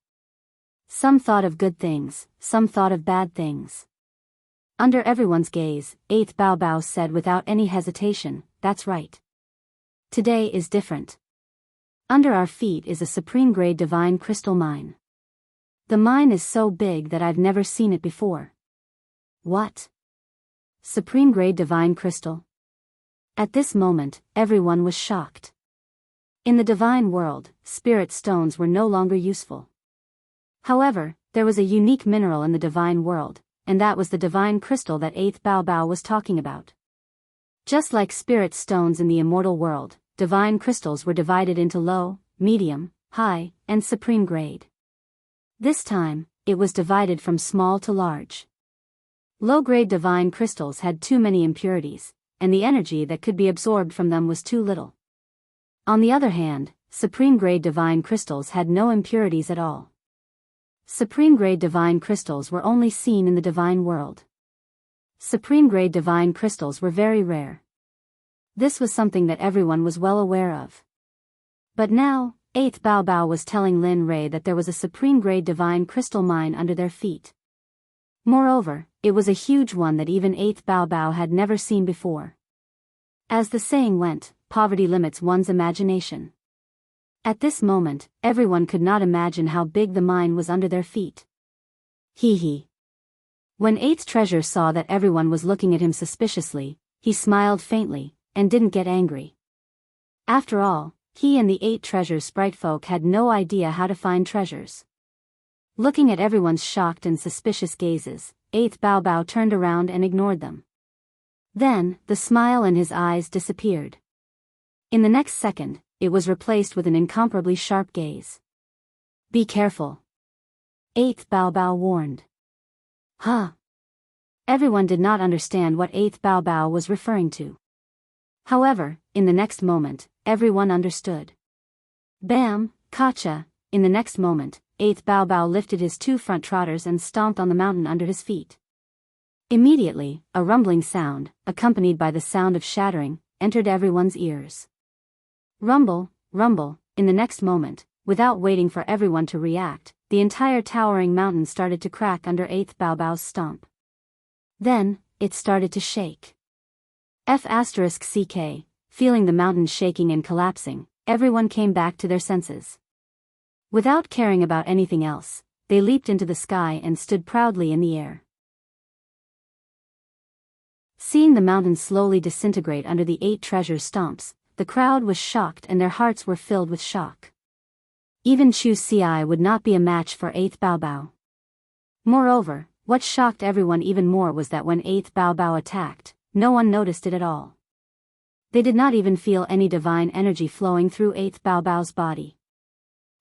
Some thought of good things, some thought of bad things. Under everyone's gaze, 8th Bao said without any hesitation, "That's right. Today is different. Under our feet is a supreme-grade divine crystal mine. The mine is so big that I've never seen it before." "What? Supreme-grade divine crystal?" At this moment, everyone was shocked. In the divine world, spirit stones were no longer useful. However, there was a unique mineral in the divine world, and that was the divine crystal that 8th Bao was talking about. Just like spirit stones in the immortal world, divine crystals were divided into low, medium, high, and supreme grade. This time, it was divided from small to large. Low-grade divine crystals had too many impurities, and the energy that could be absorbed from them was too little. On the other hand, supreme-grade divine crystals had no impurities at all. Supreme-grade divine crystals were only seen in the divine world. Supreme-grade divine crystals were very rare. This was something that everyone was well aware of. But now, 8th Bao was telling Lin Rei that there was a supreme-grade divine crystal mine under their feet. Moreover, it was a huge one that even 8th Bao had never seen before. As the saying went, poverty limits one's imagination. At this moment, everyone could not imagine how big the mine was under their feet. Hee. When 8th Treasure saw that everyone was looking at him suspiciously, he smiled faintly, and didn't get angry. After all, he and the 8 Treasures sprite folk had no idea how to find treasures. Looking at everyone's shocked and suspicious gazes, 8th Bao turned around and ignored them. Then, the smile in his eyes disappeared. In the next second, it was replaced with an incomparably sharp gaze. "Be careful," 8th Bao warned. Huh? Everyone did not understand what 8th Bao was referring to. However, in the next moment, everyone understood. Bam, Kacha, in the next moment, 8th Bao lifted his 2 front trotters and stomped on the mountain under his feet. Immediately, a rumbling sound, accompanied by the sound of shattering, entered everyone's ears. Rumble, rumble, in the next moment, without waiting for everyone to react, the entire towering mountain started to crack under 8th Bao's stomp. Then, it started to shake. F***ck, feeling the mountain shaking and collapsing, everyone came back to their senses. Without caring about anything else, they leaped into the sky and stood proudly in the air. Seeing the mountain slowly disintegrate under the 8 Treasures' stomps, the crowd was shocked and their hearts were filled with shock. Even Chu Ci would not be a match for 8th Bao. Moreover, what shocked everyone even more was that when 8th Bao attacked, no one noticed it at all. They did not even feel any divine energy flowing through 8th Bao's body.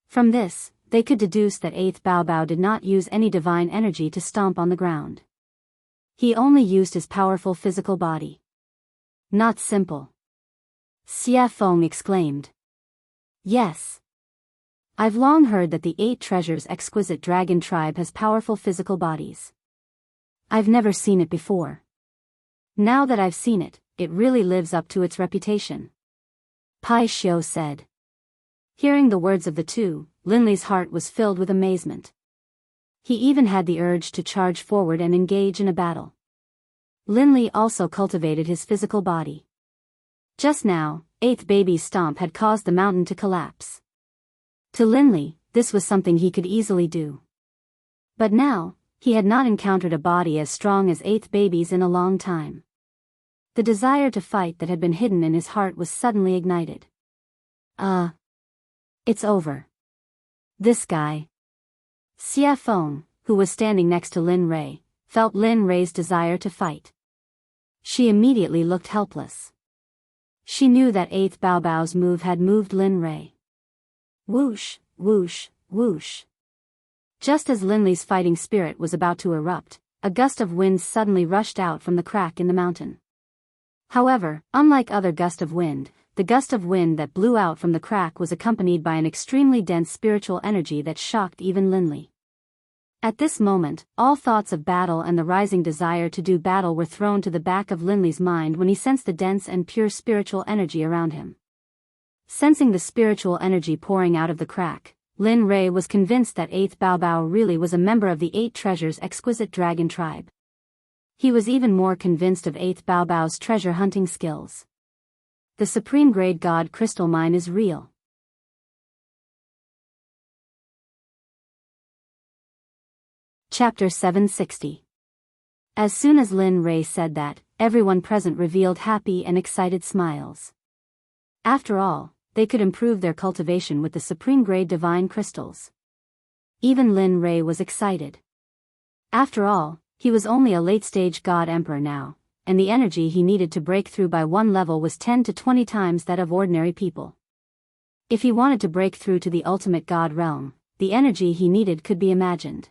From this, they could deduce that 8th Bao did not use any divine energy to stomp on the ground. He only used his powerful physical body. Not simple. Xie Feng exclaimed. Yes. I've long heard that the 8 Treasures' exquisite dragon tribe has powerful physical bodies. I've never seen it before. Now that I've seen it, it really lives up to its reputation. Biyao said. Hearing the words of the two, Linley's heart was filled with amazement. He even had the urge to charge forward and engage in a battle. Linley also cultivated his physical body. Just now, 8th baby's stomp had caused the mountain to collapse. To Linley, this was something he could easily do. But now, he had not encountered a body as strong as 8th baby's in a long time. The desire to fight that had been hidden in his heart was suddenly ignited. It's over. This guy. Xia Feng, who was standing next to Lin Rei, felt Lin Rei's desire to fight. She immediately looked helpless. She knew that 8th Baobao's move had moved Lin Rei. Whoosh, whoosh, whoosh. Just as Linley's fighting spirit was about to erupt, a gust of wind suddenly rushed out from the crack in the mountain. However, unlike other gusts of wind, the gust of wind that blew out from the crack was accompanied by an extremely dense spiritual energy that shocked even Linley. At this moment, all thoughts of battle and the rising desire to do battle were thrown to the back of Linley's mind when he sensed the dense and pure spiritual energy around him. Sensing the spiritual energy pouring out of the crack, Lin Rei was convinced that 8th Baobao really was a member of the 8 Treasures' exquisite dragon tribe. He was even more convinced of 8th Baobao's treasure hunting skills. The Supreme Grade God Crystal Mine is real. Chapter 760. As soon as Lin Rei said that, everyone present revealed happy and excited smiles. After all, they could improve their cultivation with the Supreme Grade Divine Crystals. Even Lin Rei was excited. After all, he was only a late-stage God Emperor now, and the energy he needed to break through by one level was 10 to 20 times that of ordinary people. If he wanted to break through to the ultimate God realm, the energy he needed could be imagined.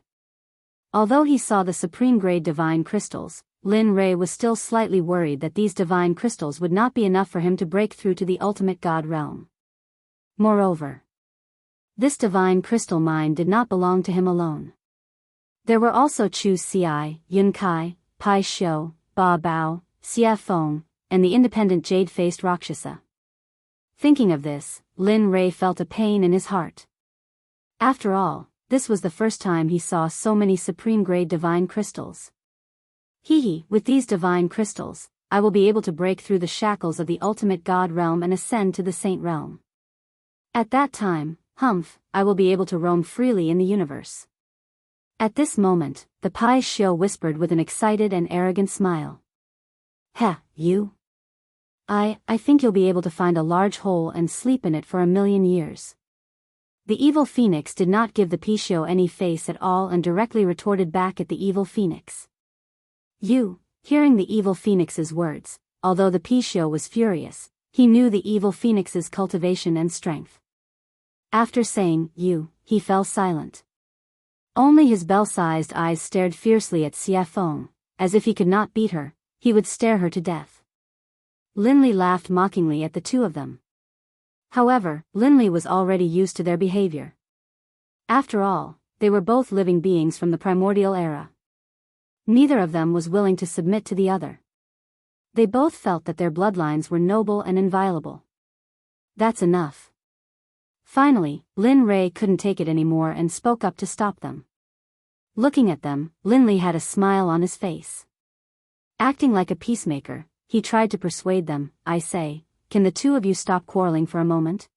Although he saw the Supreme Grade Divine Crystals, Lin Rei was still slightly worried that these divine crystals would not be enough for him to break through to the ultimate God realm. Moreover, this divine crystal mine did not belong to him alone. There were also Chu Xi, Yun Kai, Pai Xiu, Ba Bao, Xia Feng, and the independent jade-faced Rakshasa. Thinking of this, Lin Rei felt a pain in his heart. After all, this was the first time he saw so many supreme-grade divine crystals. With these divine crystals, I will be able to break through the shackles of the ultimate God realm and ascend to the Saint realm. At that time, I will be able to roam freely in the universe. At this moment, the Pai Xiu whispered with an excited and arrogant smile. You? I think you'll be able to find a large hole and sleep in it for 1,000,000 years. The evil phoenix did not give the Pai Xiu any face at all and directly retorted back at the evil phoenix. Hearing the evil phoenix's words, although the Pai Xiu was furious, he knew the evil phoenix's cultivation and strength. After saying, he fell silent. Only his bell-sized eyes stared fiercely at Xia Feng, as if he could not beat her, he would stare her to death. Linley laughed mockingly at the two of them. However, Linley was already used to their behavior. After all, they were both living beings from the primordial era. Neither of them was willing to submit to the other. They both felt that their bloodlines were noble and inviolable. That's enough. Finally, Lin Rei couldn't take it anymore and spoke up to stop them. Looking at them, Linley had a smile on his face. Acting like a peacemaker, he tried to persuade them. I say, can the two of you stop quarreling for a moment?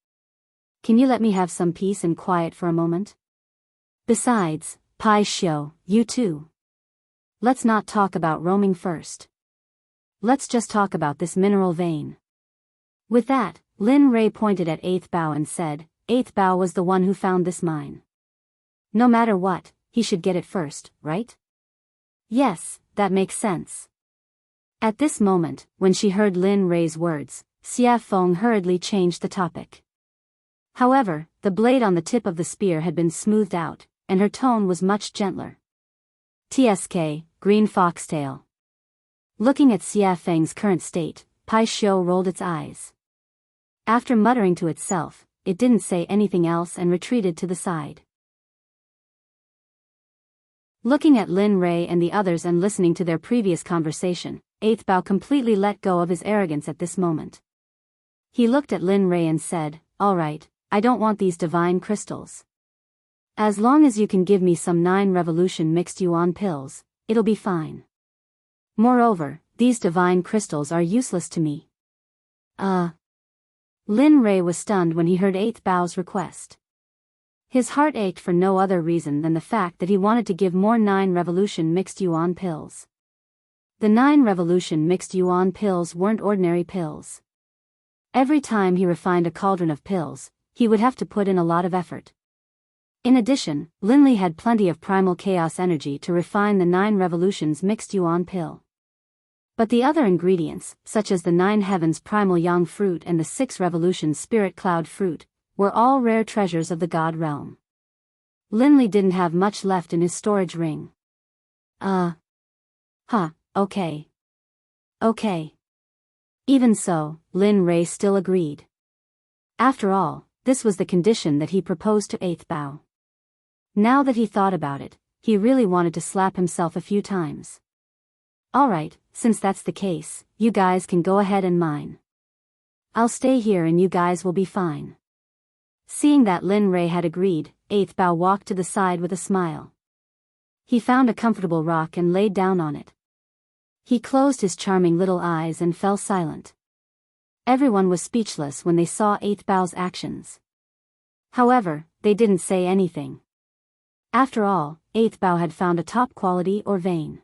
Can you let me have some peace and quiet for a moment? Besides, Pai Xiu, you too. Let's not talk about roaming first. Let's just talk about this mineral vein. With that, Lin Rei pointed at 8th Bao and said, 8th Bao was the one who found this mine. No matter what, he should get it first, right? Yes, that makes sense. At this moment, when she heard Lin Rei's words, Xia Feng hurriedly changed the topic. However, the blade on the tip of the spear had been smoothed out, and her tone was much gentler. TSK, green foxtail. Looking at Xia Feng's current state, Pai Xiu rolled its eyes. After muttering to itself, it didn't say anything else and retreated to the side. Looking at Lin Rei and the others and listening to their previous conversation, 8th Bao completely let go of his arrogance at this moment. He looked at Lin Rei and said, all right, I don't want these divine crystals. As long as you can give me some 9 revolution mixed yuan pills, it'll be fine. Moreover, these divine crystals are useless to me. Lin Rei was stunned when he heard 8th Bao's request. His heart ached for no other reason than the fact that he wanted to give more 9 revolution mixed yuan pills. The 9 revolution mixed yuan pills weren't ordinary pills. Every time he refined a cauldron of pills, he would have to put in a lot of effort. In addition, Linli had plenty of primal chaos energy to refine the 9 revolutions mixed yuan pill. But the other ingredients, such as the 9 heavens primal yang fruit and the 6 revolutions spirit cloud fruit, were all rare treasures of the god realm. Linli didn't have much left in his storage ring. Okay. Even so, Lin Rei still agreed. After all, this was the condition that he proposed to 8th Bao. Now that he thought about it, he really wanted to slap himself a few times. Alright, since that's the case, you guys can go ahead and mine. I'll stay here and you guys will be fine. Seeing that Lin Rei had agreed, 8th Bao walked to the side with a smile. He found a comfortable rock and laid down on it. He closed his charming little eyes and fell silent. Everyone was speechless when they saw 8th Bao's actions. However, they didn't say anything. After all, 8th Bao had found a top quality or vein.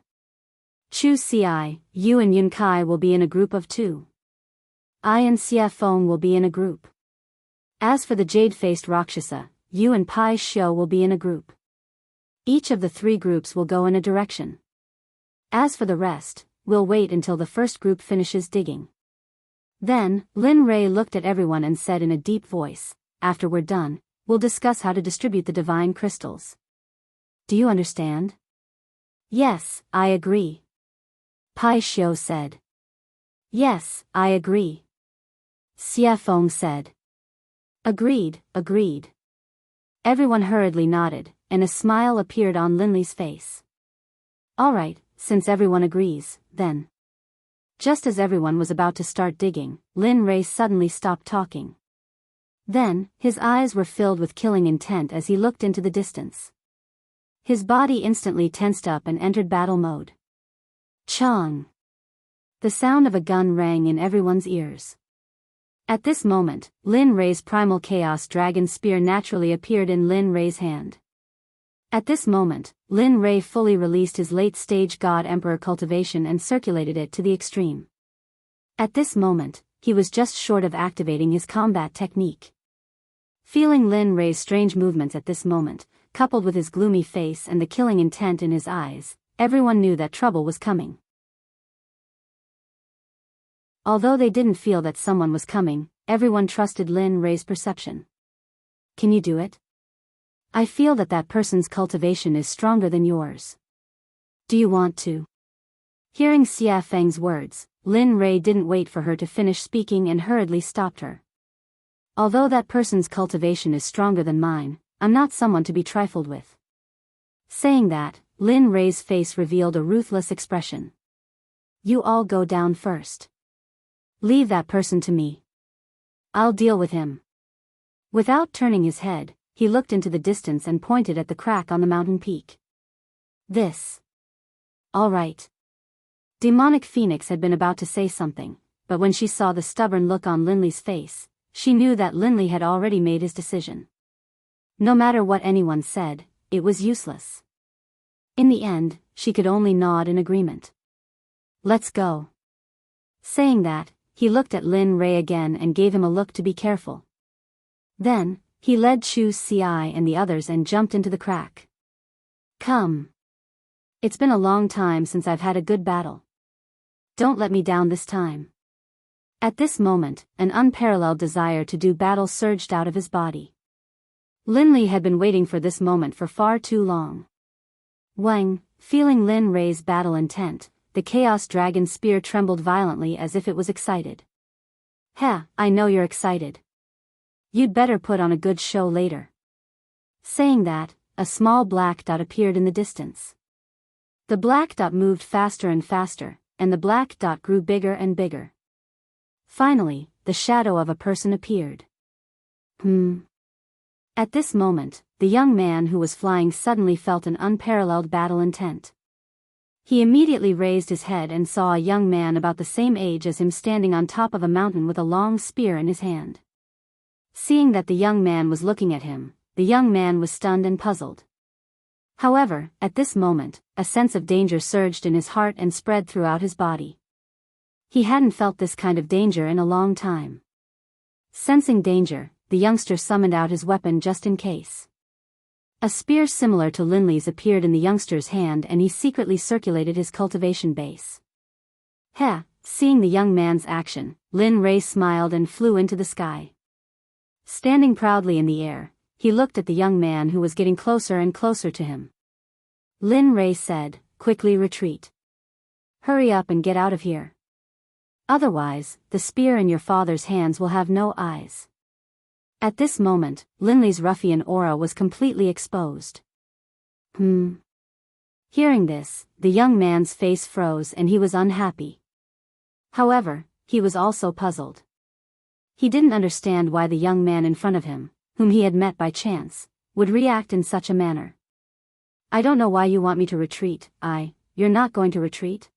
Choose CI, you and Yun Kai will be in a group of 2. I and Xie Feng will be in a group. As for the jade-faced Rakshasa, you and Pai Xiu will be in a group. Each of the 3 groups will go in a direction. As for the rest, we'll wait until the first group finishes digging. Then, Lin Rei looked at everyone and said in a deep voice, after we're done, we'll discuss how to distribute the divine crystals. Do you understand? Yes, I agree. Pai Xiu said. Yes, I agree. Xie Feng said. Agreed. Everyone hurriedly nodded, and a smile appeared on Linli's face. Alright, since everyone agrees, then. Just as everyone was about to start digging, Lin Rei suddenly stopped talking. Then, his eyes were filled with killing intent as he looked into the distance. His body instantly tensed up and entered battle mode. Chong! The sound of a gun rang in everyone's ears. At this moment, Lin Rei's primal chaos dragon spear naturally appeared in Lin Rei's hand. At this moment, Lin Rei fully released his late-stage God Emperor cultivation and circulated it to the extreme. At this moment, he was just short of activating his combat technique. Feeling Lin Rei's strange movements at this moment, coupled with his gloomy face and the killing intent in his eyes, everyone knew that trouble was coming. Although they didn't feel that someone was coming, everyone trusted Lin Rei's perception. Can you do it? I feel that that person's cultivation is stronger than yours. Do you want to? Hearing Xie Feng's words, Lin Rei didn't wait for her to finish speaking and hurriedly stopped her. Although that person's cultivation is stronger than mine, I'm not someone to be trifled with. Saying that, Lin Rei's face revealed a ruthless expression. You all go down first. Leave that person to me. I'll deal with him. Without turning his head, he looked into the distance and pointed at the crack on the mountain peak. This. All right. Demonic Phoenix had been about to say something, but when she saw the stubborn look on Linli's face, she knew that Linli had already made his decision. No matter what anyone said, it was useless. In the end, she could only nod in agreement. Let's go. Saying that, he looked at Lin Rei again and gave him a look to be careful. Then, he led Chu Ci and the others and jumped into the crack. Come. It's been a long time since I've had a good battle. Don't let me down this time. At this moment, an unparalleled desire to do battle surged out of his body. Linli had been waiting for this moment for far too long. Wang, feeling Lin Rei's battle intent, the Chaos Dragon spear trembled violently as if it was excited. Heh, I know you're excited. You'd better put on a good show later. Saying that, a small black dot appeared in the distance. The black dot moved faster and faster, and the black dot grew bigger and bigger. Finally, the shadow of a person appeared. At this moment, the young man who was flying suddenly felt an unparalleled battle intent. He immediately raised his head and saw a young man about the same age as him standing on top of a mountain with a long spear in his hand. Seeing that the young man was looking at him, the young man was stunned and puzzled. However, at this moment, a sense of danger surged in his heart and spread throughout his body. He hadn't felt this kind of danger in a long time. Sensing danger, the youngster summoned out his weapon just in case. A spear similar to Linley's appeared in the youngster's hand and he secretly circulated his cultivation base. Heh, seeing the young man's action, Lin Ray smiled and flew into the sky. Standing proudly in the air, he looked at the young man who was getting closer and closer to him. Lin Ray said, "Quickly retreat. Hurry up and get out of here. Otherwise, the spear in your father's hands will have no eyes." At this moment, Linley's ruffian aura was completely exposed. Hearing this, the young man's face froze and he was unhappy. However, he was also puzzled. He didn't understand why the young man in front of him, whom he had met by chance, would react in such a manner. "I don't know why you want me to retreat. You're not going to retreat?"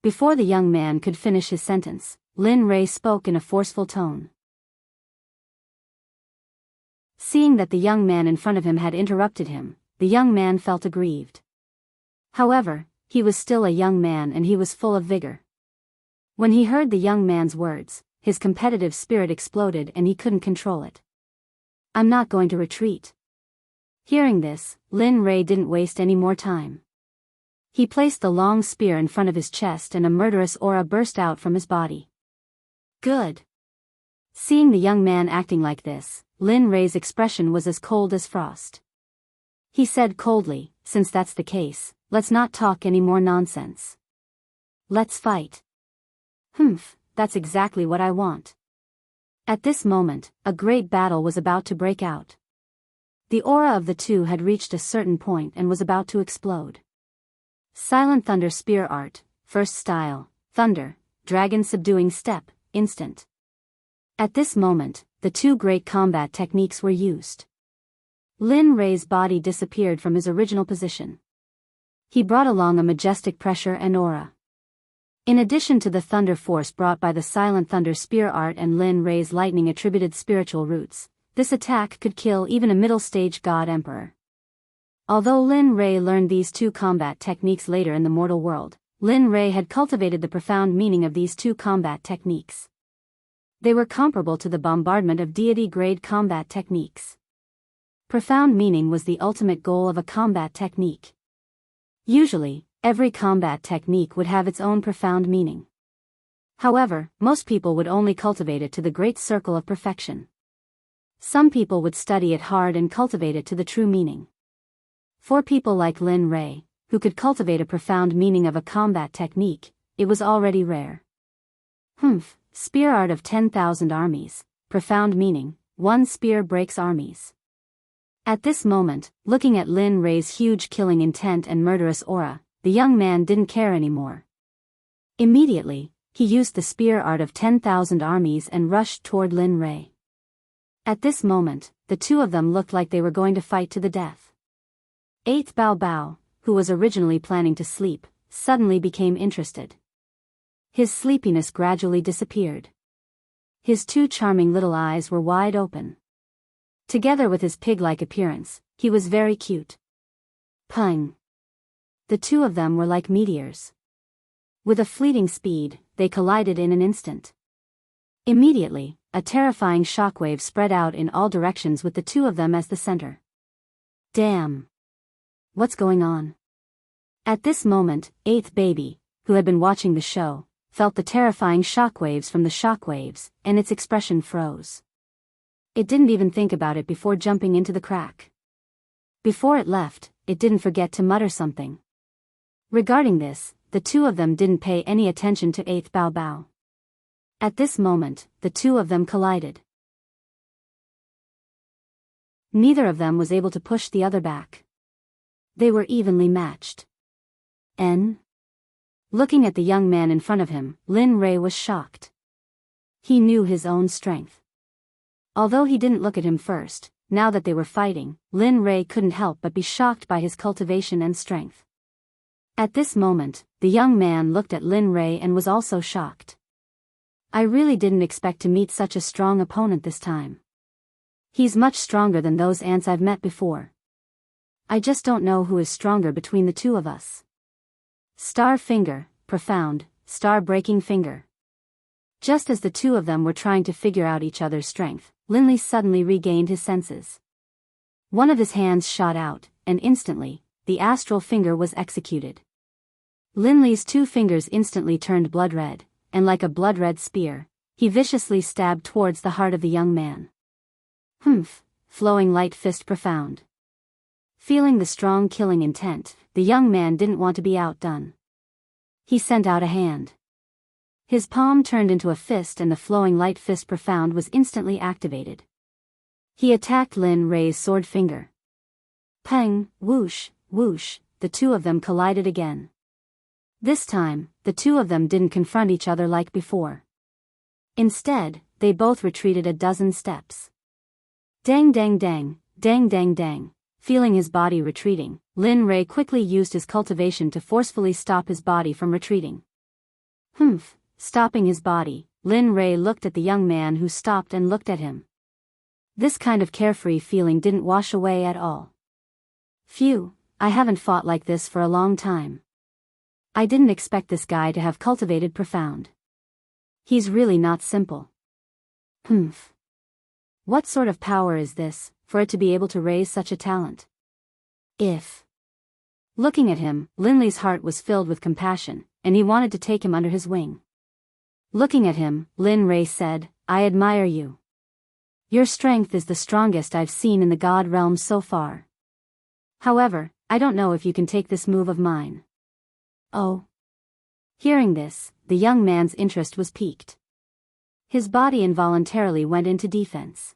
Before the young man could finish his sentence, Lin Ray spoke in a forceful tone. Seeing that the young man in front of him had interrupted him, the young man felt aggrieved. However, he was still a young man and he was full of vigor. When he heard the young man's words, his competitive spirit exploded and he couldn't control it. "I'm not going to retreat." Hearing this, Lin Ray didn't waste any more time. He placed the long spear in front of his chest and a murderous aura burst out from his body. "Good." Seeing the young man acting like this, Lin Ray's expression was as cold as frost. He said coldly, "Since that's the case, let's not talk any more nonsense. Let's fight." That's exactly what I want." At this moment, a great battle was about to break out. The aura of the two had reached a certain point and was about to explode. Silent Thunder Spear Art, First Style, Thunder, Dragon Subduing Step, Instant. At this moment, the two great combat techniques were used. Lin Ray's body disappeared from his original position. He brought along a majestic pressure and aura. In addition to the thunder force brought by the Silent Thunder Spear Art and Lin Ray's lightning attributed spiritual roots, this attack could kill even a middle-stage god emperor. Although Lin Ray learned these two combat techniques later in the mortal world, Lin Ray had cultivated the profound meaning of these two combat techniques. They were comparable to the bombardment of deity-grade combat techniques. Profound meaning was the ultimate goal of a combat technique. Usually, every combat technique would have its own profound meaning. However, most people would only cultivate it to the great circle of perfection. Some people would study it hard and cultivate it to the true meaning. For people like Lin Ray, who could cultivate a profound meaning of a combat technique, it was already rare. Spear Art of 10,000 Armies, Profound Meaning, One Spear Breaks Armies. At this moment, looking at Lin Ray's huge killing intent and murderous aura, the young man didn't care anymore. Immediately, he used the Spear Art of 10,000 Armies and rushed toward Lin Ray. At this moment, the two of them looked like they were going to fight to the death. 8th Bao, who was originally planning to sleep, suddenly became interested. His sleepiness gradually disappeared. His two charming little eyes were wide open. Together with his pig-like appearance, he was very cute. Pung! The two of them were like meteors. With a fleeting speed, they collided in an instant. Immediately, a terrifying shockwave spread out in all directions with the two of them as the center. Damn! What's going on? At this moment, 8th Baby, who had been watching the show, felt the terrifying shockwaves from the shockwaves, and its expression froze. It didn't even think about it before jumping into the crack. Before it left, it didn't forget to mutter something. Regarding this, the two of them didn't pay any attention to 8th Bao. At this moment, the two of them collided. Neither of them was able to push the other back. They were evenly matched. Looking at the young man in front of him, Lin Ray was shocked. He knew his own strength. Although he didn't look at him first, now that they were fighting, Lin Rei couldn't help but be shocked by his cultivation and strength. At this moment, the young man looked at Lin Rei and was also shocked. I really didn't expect to meet such a strong opponent this time. He's much stronger than those ants I've met before. I just don't know who is stronger between the two of us. Star finger, profound, star-breaking finger. Just as the two of them were trying to figure out each other's strength, Linley suddenly regained his senses. One of his hands shot out, and instantly, the astral finger was executed. Linley's two fingers instantly turned blood-red, and like a blood-red spear, he viciously stabbed towards the heart of the young man. Humph, flowing light fist profound. Feeling the strong killing intent, the young man didn't want to be outdone. He sent out a hand. His palm turned into a fist and the flowing light fist profound was instantly activated. He attacked Lin Rei's sword finger. Peng, whoosh, whoosh, the two of them collided again. This time, the two of them didn't confront each other like before. Instead, they both retreated a dozen steps. Dang dang dang, dang dang dang. Feeling his body retreating, Lin Rei quickly used his cultivation to forcefully stop his body from retreating. Humph, stopping his body, Lin Rei looked at the young man who stopped and looked at him. This kind of carefree feeling didn't wash away at all. Phew, I haven't fought like this for a long time. I didn't expect this guy to have cultivated profound. He's really not simple. Humph. What sort of power is this, for it to be able to raise such a talent? Looking at him, Linley's heart was filled with compassion, and he wanted to take him under his wing. Looking at him, Lin Rei said, I admire you. Your strength is the strongest I've seen in the God realm so far. However, I don't know if you can take this move of mine. Oh. Hearing this, the young man's interest was piqued. His body involuntarily went into defense.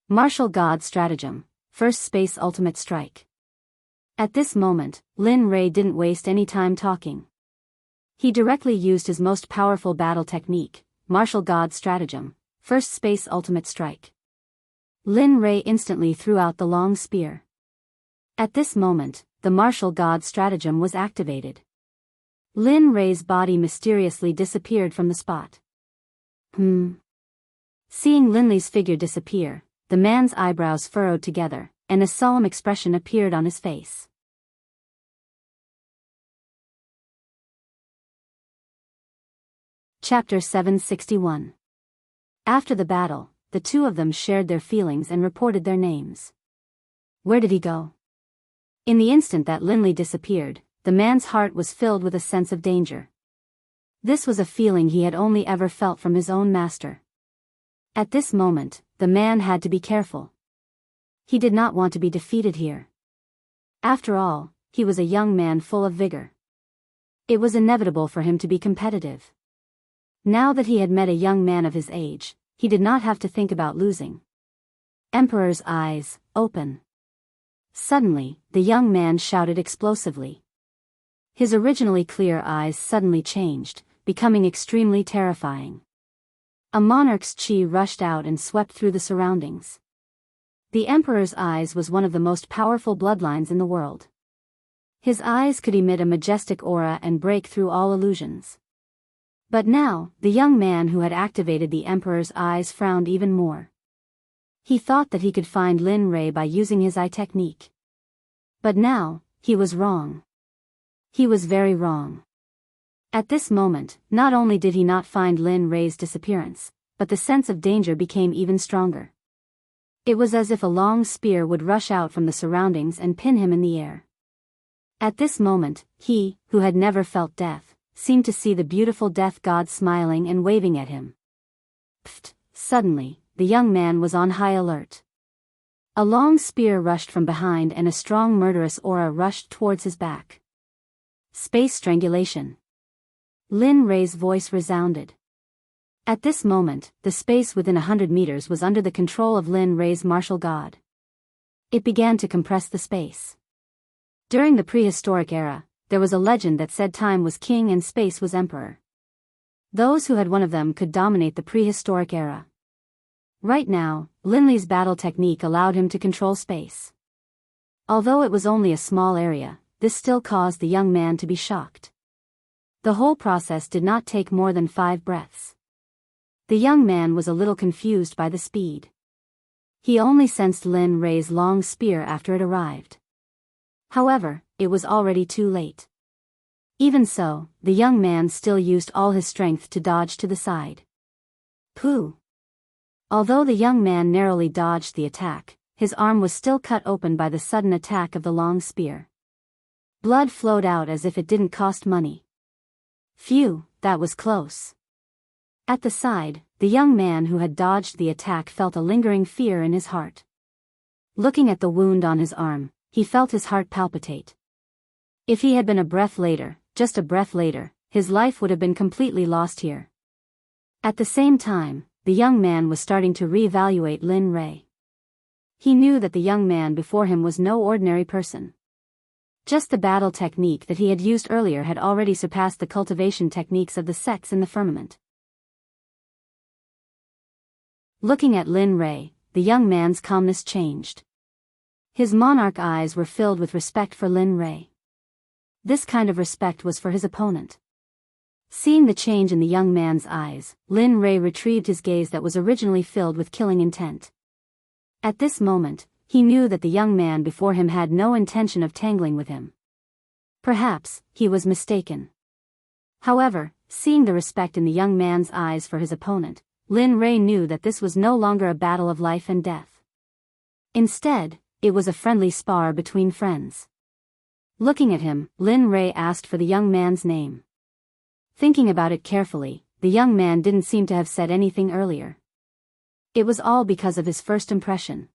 Martial God Stratagem, First Space Ultimate Strike. At this moment, Lin Rei didn't waste any time talking. He directly used his most powerful battle technique, Martial God Stratagem, First Space Ultimate Strike. Lin Rei instantly threw out the long spear. At this moment, the Martial God Stratagem was activated. Lin Rei's body mysteriously disappeared from the spot. Seeing Linley's figure disappear, the man's eyebrows furrowed together, and a solemn expression appeared on his face. Chapter 761. After the battle, the two of them shared their feelings and reported their names. Where did he go? In the instant that Linley disappeared, the man's heart was filled with a sense of danger. This was a feeling he had only ever felt from his own master. At this moment, the man had to be careful. He did not want to be defeated here. After all, he was a young man full of vigor. It was inevitable for him to be competitive. Now that he had met a young man of his age, he did not have to think about losing. Emperor's eyes, open. Suddenly, the young man shouted explosively. His originally clear eyes suddenly changed, becoming extremely terrifying. A monarch's chi rushed out and swept through the surroundings. The Emperor's eyes was one of the most powerful bloodlines in the world. His eyes could emit a majestic aura and break through all illusions. But now, the young man who had activated the Emperor's eyes frowned even more. He thought that he could find Lin Rei by using his eye technique. But now, he was wrong. He was very wrong. At this moment, not only did he not find Lin Rei's disappearance, but the sense of danger became even stronger. It was as if a long spear would rush out from the surroundings and pin him in the air. At this moment, he, who had never felt death, seemed to see the beautiful death god smiling and waving at him. Pfft! Suddenly, the young man was on high alert. A long spear rushed from behind and a strong murderous aura rushed towards his back. Space strangulation. Lin Rei's voice resounded. At this moment, the space within 100 meters was under the control of Lin Rei's martial god. It began to compress the space. During the prehistoric era, there was a legend that said time was king and space was emperor. Those who had one of them could dominate the prehistoric era. Right now, Linley's battle technique allowed him to control space. Although it was only a small area, this still caused the young man to be shocked. The whole process did not take more than 5 breaths. The young man was a little confused by the speed. He only sensed Lin Rei's long spear after it arrived. However, it was already too late. Even so, the young man still used all his strength to dodge to the side. Pooh! Although the young man narrowly dodged the attack, his arm was still cut open by the sudden attack of the long spear. Blood flowed out as if it didn't cost money. Phew, that was close. At the side, the young man who had dodged the attack felt a lingering fear in his heart. Looking at the wound on his arm, he felt his heart palpitate. If he had been a breath later, just a breath later, his life would have been completely lost here. At the same time, the young man was starting to reevaluate Lin Rei. He knew that the young man before him was no ordinary person. Just the battle technique that he had used earlier had already surpassed the cultivation techniques of the sects in the firmament. Looking at Lin Rei, the young man's calmness changed. His monarch eyes were filled with respect for Lin Rei. This kind of respect was for his opponent. Seeing the change in the young man's eyes, Lin Rei retrieved his gaze that was originally filled with killing intent. At this moment, he knew that the young man before him had no intention of tangling with him. Perhaps, he was mistaken. However, seeing the respect in the young man's eyes for his opponent, Lin Rei knew that this was no longer a battle of life and death. Instead, it was a friendly spar between friends. Looking at him, Lin Rei asked for the young man's name. Thinking about it carefully, the young man didn't seem to have said anything earlier. It was all because of his first impression.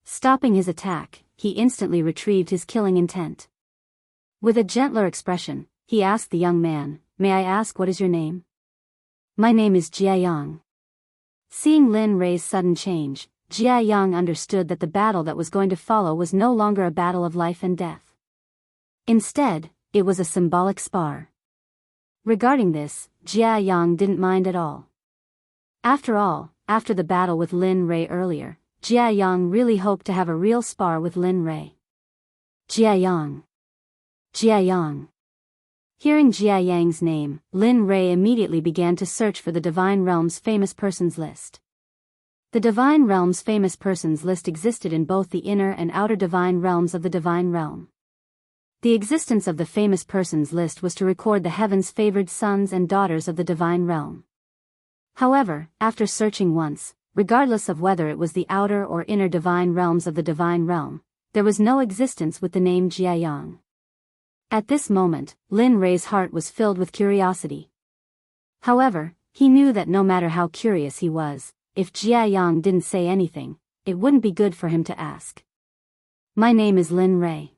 Stopping his attack, he instantly retrieved his killing intent. With a gentler expression, he asked the young man, "May I ask what is your name?" "My name is Jianghu." Seeing Lin Rei's sudden change, Jianghu understood that the battle that was going to follow was no longer a battle of life and death. Instead, it was a symbolic spar. Regarding this, Jianghu didn't mind at all. After all, after the battle with Lin Rei earlier, Jianghu really hoped to have a real spar with Lin Rei. Jianghu. Jianghu. Hearing Jianghu's name, Lin Rei immediately began to search for the Divine Realm's famous persons list. The Divine Realm's famous persons list existed in both the inner and outer Divine Realms of the Divine Realm. The existence of the famous persons list was to record the heavens' favored sons and daughters of the Divine Realm. However, after searching once, regardless of whether it was the outer or inner Divine Realms of the Divine Realm, there was no existence with the name Jianghu. At this moment, Lin Rei's heart was filled with curiosity. However, he knew that no matter how curious he was, if Jianghu didn't say anything, it wouldn't be good for him to ask. "My name is Lin Rei.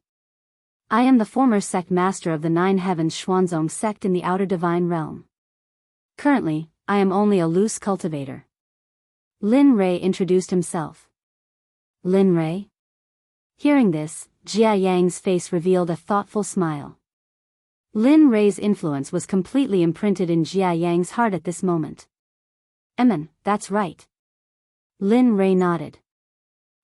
I am the former sect master of the Nine Heavens Xuanzong sect in the outer Divine Realm. Currently, I am only a loose cultivator." Lin Rei introduced himself. "Lin Rei?" Hearing this, Jianghu's face revealed a thoughtful smile. Lin Rei's influence was completely imprinted in Jianghu's heart at this moment. That's right." Lin Rei nodded.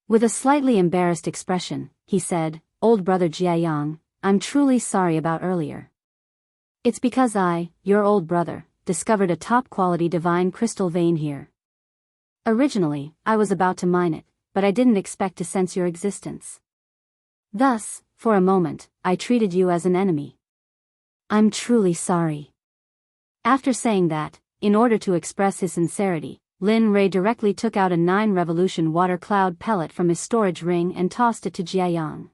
With a slightly embarrassed expression, he said, "Old brother Jianghu, I'm truly sorry about earlier. It's because I, your old brother, discovered a top-quality divine crystal vein here. Originally, I was about to mine it, but I didn't expect to sense your existence. Thus, for a moment, I treated you as an enemy. I'm truly sorry." After saying that, in order to express his sincerity, Lin Rei directly took out a 9-revolution water cloud pellet from his storage ring and tossed it to Jianghu.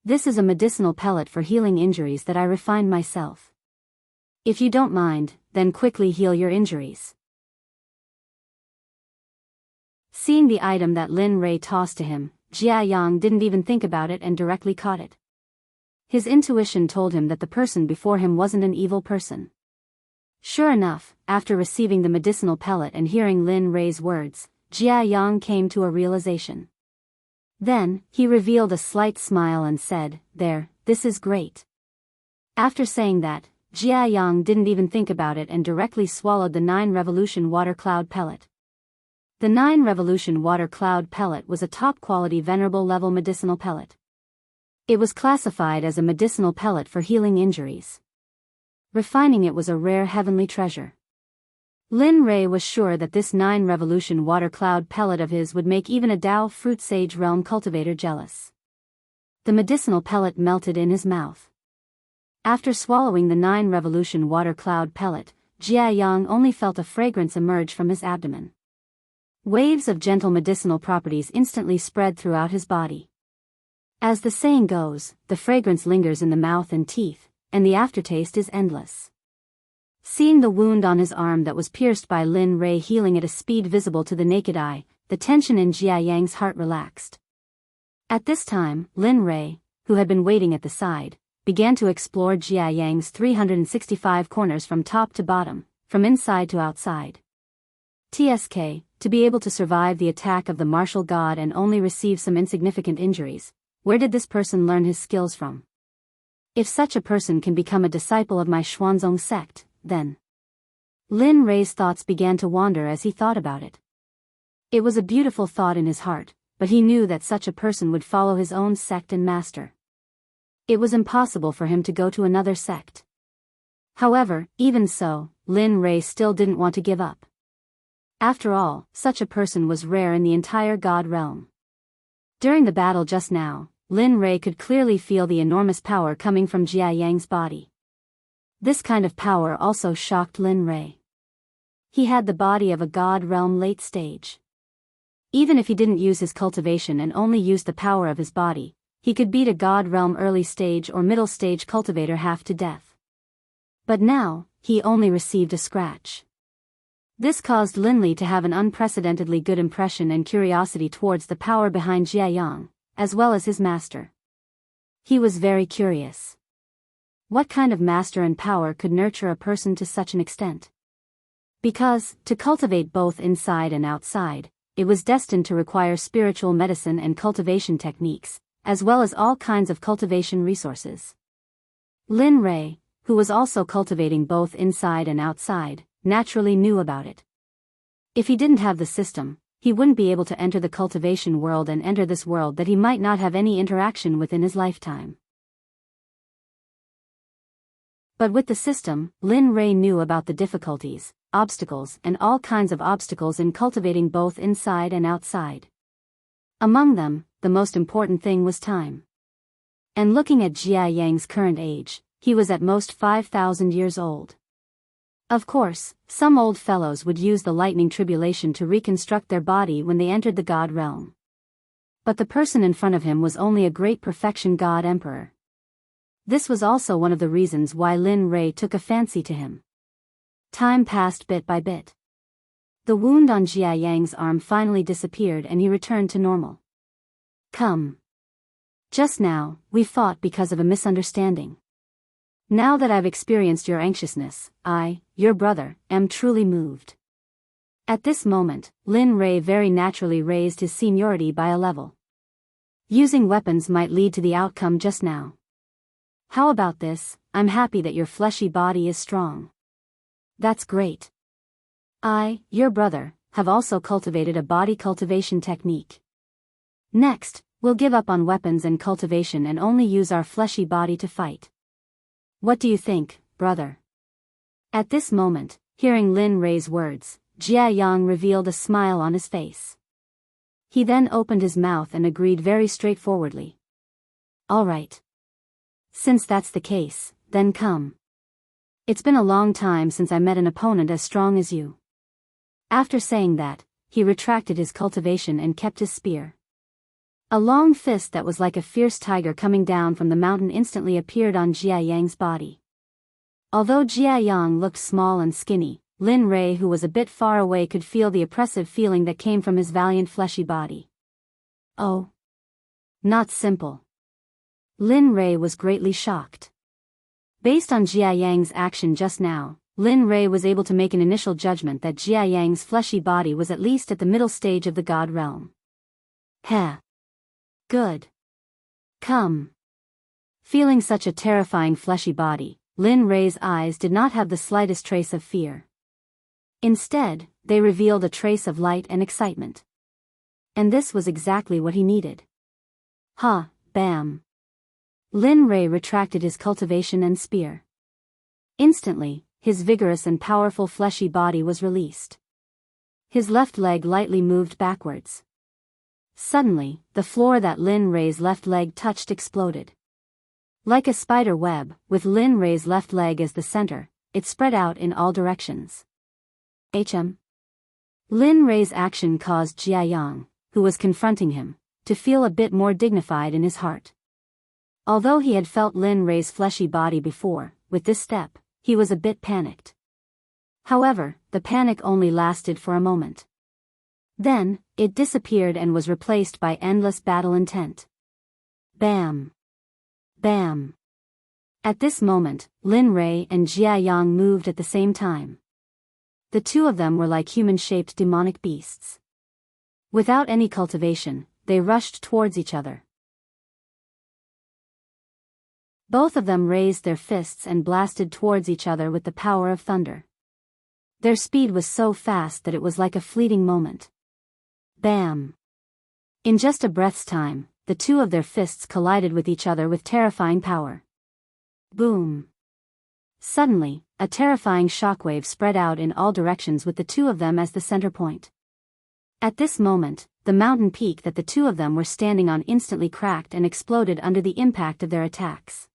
"This is a medicinal pellet for healing injuries that I refined myself. If you don't mind, then quickly heal your injuries." Seeing the item that Lin Rei tossed to him, Jianghu didn't even think about it and directly caught it. His intuition told him that the person before him wasn't an evil person. Sure enough, after receiving the medicinal pellet and hearing Lin Rei's words, Jianghu came to a realization. Then, he revealed a slight smile and said, "There, this is great." After saying that, Jianghu didn't even think about it and directly swallowed the 9-revolution water cloud pellet. The 9 Revolution Water Cloud Pellet was a top-quality venerable level medicinal pellet. It was classified as a medicinal pellet for healing injuries. Refining it was a rare heavenly treasure. Lin Rei was sure that this 9 Revolution Water Cloud Pellet of his would make even a Dao Fruit Sage Realm cultivator jealous. The medicinal pellet melted in his mouth. After swallowing the 9 Revolution Water Cloud Pellet, Jiayang only felt a fragrance emerge from his abdomen. Waves of gentle medicinal properties instantly spread throughout his body. As the saying goes, the fragrance lingers in the mouth and teeth, and the aftertaste is endless. Seeing the wound on his arm that was pierced by Lin Rei healing at a speed visible to the naked eye, the tension in Jiayang's heart relaxed. At this time, Lin Rei, who had been waiting at the side, began to explore Jiayang's 365 corners from top to bottom, from inside to outside. TSK, to be able to survive the attack of the martial god and only receive some insignificant injuries, where did this person learn his skills from? If such a person can become a disciple of my Xuanzong sect, then... Lin Rei's thoughts began to wander as he thought about it. It was a beautiful thought in his heart, but he knew that such a person would follow his own sect and master. It was impossible for him to go to another sect. However, even so, Lin Rei still didn't want to give up. After all, such a person was rare in the entire God realm. During the battle just now, Lin Rei could clearly feel the enormous power coming from Jiayang's body. This kind of power also shocked Lin Rei. He had the body of a God realm late stage. Even if he didn't use his cultivation and only used the power of his body, he could beat a God realm early stage or middle stage cultivator half to death. But now, he only received a scratch. This caused Lin Li to have an unprecedentedly good impression and curiosity towards the power behind Jiayang, as well as his master. He was very curious. What kind of master and power could nurture a person to such an extent? Because, to cultivate both inside and outside, it was destined to require spiritual medicine and cultivation techniques, as well as all kinds of cultivation resources. Lin Rei, who was also cultivating both inside and outside, naturally knew about it. If he didn't have the system, he wouldn't be able to enter the cultivation world and enter this world that he might not have any interaction with in his lifetime. But with the system, Lin Rei knew about the difficulties, obstacles and all kinds of obstacles in cultivating both inside and outside. Among them, the most important thing was time. And looking at Jiayang's current age, he was at most 5,000 years old. Of course, some old fellows would use the lightning tribulation to reconstruct their body when they entered the God realm. But the person in front of him was only a great perfection God Emperor. This was also one of the reasons why Lin Rei took a fancy to him. Time passed bit by bit. The wound on Jiayang's arm finally disappeared and he returned to normal. Come. Just now, we fought because of a misunderstanding. Now that I've experienced your anxiousness, I, your brother, am truly moved. At this moment, Lin Rei very naturally raised his seniority by a level. Using weapons might lead to the outcome just now. How about this? I'm happy that your fleshy body is strong. That's great. I, your brother, have also cultivated a body cultivation technique. Next, we'll give up on weapons and cultivation and only use our fleshy body to fight. What do you think, brother? At this moment, hearing Lin Rei's words, Jiayang revealed a smile on his face. He then opened his mouth and agreed very straightforwardly. All right. Since that's the case, then come. It's been a long time since I met an opponent as strong as you. After saying that, he retracted his cultivation and kept his spear. A long fist that was like a fierce tiger coming down from the mountain instantly appeared on Jiayang's body. Although Jiayang looked small and skinny, Lin Rei, who was a bit far away, could feel the oppressive feeling that came from his valiant fleshy body. Oh. Not simple. Lin Rei was greatly shocked. Based on Jiayang's action just now, Lin Rei was able to make an initial judgment that Jiayang's fleshy body was at least at the middle stage of the God realm. Heh. Good. Come. Feeling such a terrifying fleshy body, Lin Rei's eyes did not have the slightest trace of fear. Instead, they revealed a trace of light and excitement. And this was exactly what he needed. Ha, bam. Lin Rei retracted his cultivation and spear. Instantly, his vigorous and powerful fleshy body was released. His left leg lightly moved backwards. Suddenly, the floor that Lin Rei's left leg touched exploded. Like a spider web, with Lin Rei's left leg as the center, it spread out in all directions. Lin Rei's action caused Jiayang, who was confronting him, to feel a bit more dignified in his heart. Although he had felt Lin Rei's fleshy body before, with this step, he was a bit panicked. However, the panic only lasted for a moment. Then, it disappeared and was replaced by endless battle intent. Bam! Bam! At this moment, Lin Rei and Jiayang moved at the same time. The two of them were like human-shaped demonic beasts. Without any cultivation, they rushed towards each other. Both of them raised their fists and blasted towards each other with the power of thunder. Their speed was so fast that it was like a fleeting moment. Bam! In just a breath's time, the two of their fists collided with each other with terrifying power. Boom! Suddenly, a terrifying shockwave spread out in all directions with the two of them as the center point. At this moment, the mountain peak that the two of them were standing on instantly cracked and exploded under the impact of their attacks.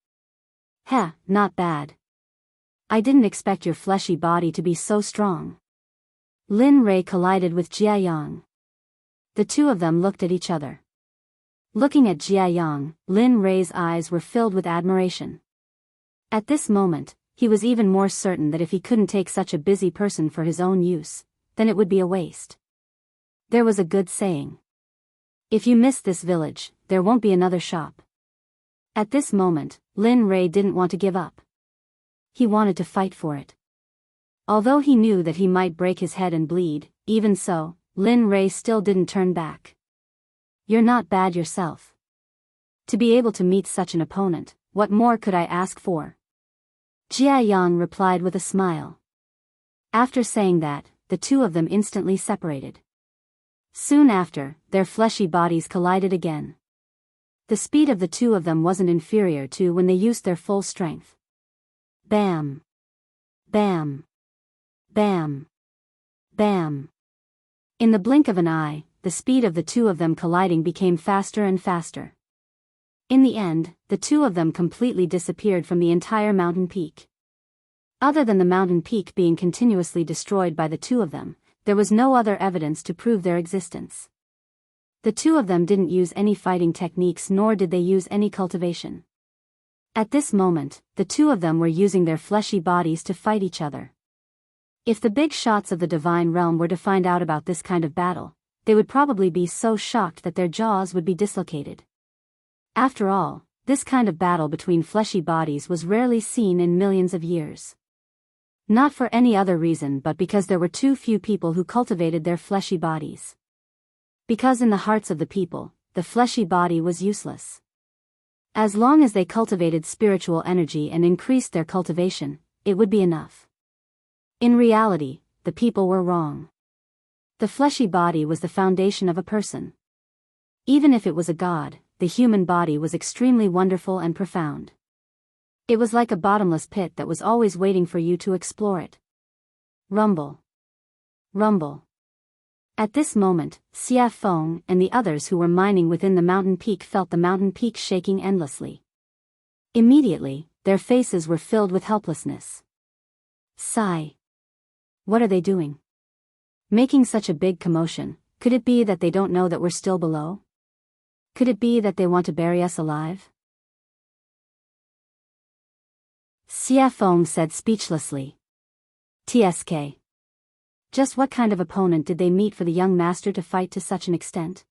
Heh, not bad. I didn't expect your fleshy body to be so strong. Lin Rei collided with Jiayang. The two of them looked at each other. Looking at Jiayang, Lin Rei's eyes were filled with admiration. At this moment, he was even more certain that if he couldn't take such a busy person for his own use, then it would be a waste. There was a good saying. If you miss this village, there won't be another shop. At this moment, Lin Rei didn't want to give up. He wanted to fight for it. Although he knew that he might break his head and bleed, even so, Lin Rei still didn't turn back. You're not bad yourself. To be able to meet such an opponent, what more could I ask for? Jiayang replied with a smile. After saying that, the two of them instantly separated. Soon after, their fleshy bodies collided again. The speed of the two of them wasn't inferior to when they used their full strength. Bam! Bam! Bam! Bam! In the blink of an eye, the speed of the two of them colliding became faster and faster. In the end, the two of them completely disappeared from the entire mountain peak. Other than the mountain peak being continuously destroyed by the two of them, there was no other evidence to prove their existence. The two of them didn't use any fighting techniques nor did they use any cultivation. At this moment, the two of them were using their fleshy bodies to fight each other. If the big shots of the divine realm were to find out about this kind of battle, they would probably be so shocked that their jaws would be dislocated. After all, this kind of battle between fleshy bodies was rarely seen in millions of years. Not for any other reason but because there were too few people who cultivated their fleshy bodies. Because in the hearts of the people, the fleshy body was useless. As long as they cultivated spiritual energy and increased their cultivation, it would be enough. In reality, the people were wrong. The fleshy body was the foundation of a person. Even if it was a god, the human body was extremely wonderful and profound. It was like a bottomless pit that was always waiting for you to explore it. Rumble. Rumble. At this moment, Xia Feng and the others who were mining within the mountain peak felt the mountain peak shaking endlessly. Immediately, their faces were filled with helplessness. Sigh. What are they doing? Making such a big commotion, could it be that they don't know that we're still below? Could it be that they want to bury us alive? Xia Feng said speechlessly. TSK. Just what kind of opponent did they meet for the young master to fight to such an extent?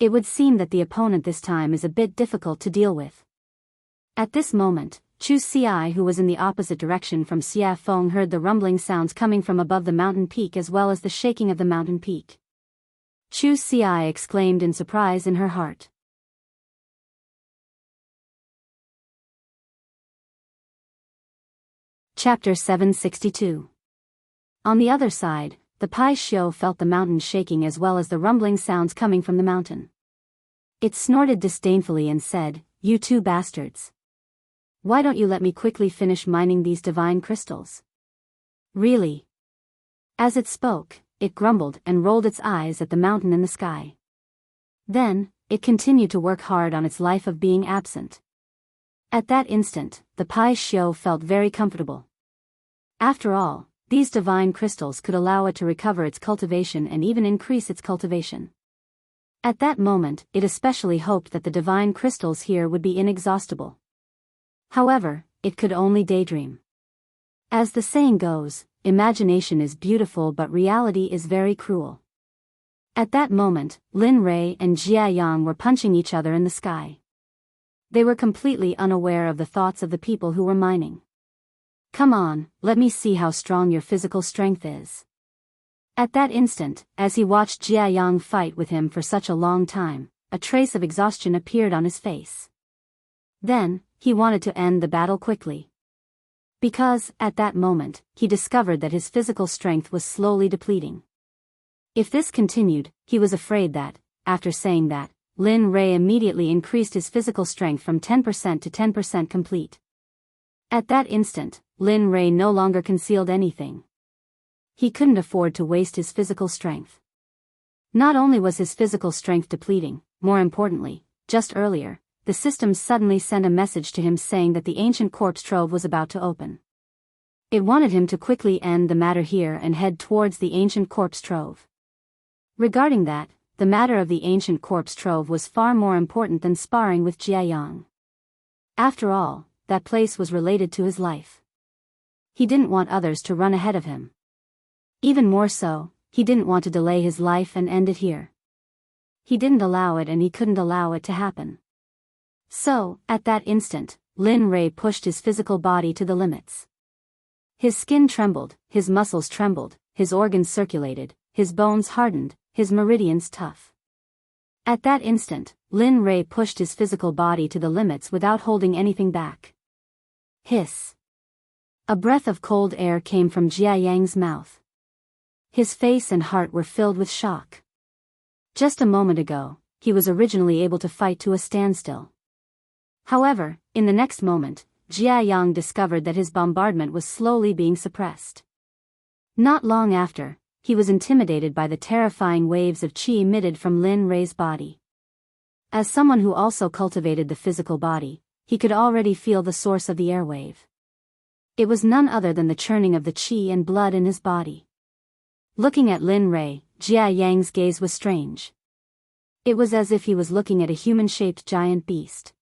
It would seem that the opponent this time is a bit difficult to deal with. At this moment, Chu Ci, who was in the opposite direction from Xia Feng, heard the rumbling sounds coming from above the mountain peak as well as the shaking of the mountain peak. Chu Ci exclaimed in surprise in her heart. Chapter 762. On the other side, the Pai Xiu felt the mountain shaking as well as the rumbling sounds coming from the mountain. It snorted disdainfully and said, "You two bastards. Why don't you let me quickly finish mining these divine crystals? Really?" As it spoke, it grumbled and rolled its eyes at the mountain in the sky. Then, it continued to work hard on its life of being absent. At that instant, the Pai Xiu felt very comfortable. After all, these divine crystals could allow it to recover its cultivation and even increase its cultivation. At that moment, it especially hoped that the divine crystals here would be inexhaustible. However, it could only daydream. As the saying goes, imagination is beautiful but reality is very cruel. At that moment, Lin Rei and Jia Yang were punching each other in the sky. They were completely unaware of the thoughts of the people who were mining. "Come on, let me see how strong your physical strength is." At that instant, as he watched Jia Yang fight with him for such a long time, a trace of exhaustion appeared on his face. Then, he wanted to end the battle quickly. Because, at that moment, he discovered that his physical strength was slowly depleting. If this continued, he was afraid that, after saying that, Lin Rei immediately increased his physical strength from 10% to 10% complete. At that instant, Lin Rei no longer concealed anything. He couldn't afford to waste his physical strength. Not only was his physical strength depleting, more importantly, just earlier, the system suddenly sent a message to him saying that the ancient corpse trove was about to open. It wanted him to quickly end the matter here and head towards the ancient corpse trove. Regarding that, the matter of the ancient corpse trove was far more important than sparring with Jia Yang. After all, that place was related to his life. He didn't want others to run ahead of him. Even more so, he didn't want to delay his life and end it here. He didn't allow it and he couldn't allow it to happen. So, at that instant, Lin Rei pushed his physical body to the limits. His skin trembled, his muscles trembled, his organs circulated, his bones hardened, his meridians tough. At that instant, Lin Rei pushed his physical body to the limits without holding anything back. Hiss. A breath of cold air came from Jia Yang's mouth. His face and heart were filled with shock. Just a moment ago, he was originally able to fight to a standstill. However, in the next moment, Jia Yang discovered that his bombardment was slowly being suppressed. Not long after, he was intimidated by the terrifying waves of qi emitted from Lin Rei's body. As someone who also cultivated the physical body, he could already feel the source of the airwave. It was none other than the churning of the qi and blood in his body. Looking at Lin Rei, Jia Yang's gaze was strange. It was as if he was looking at a human-shaped giant beast.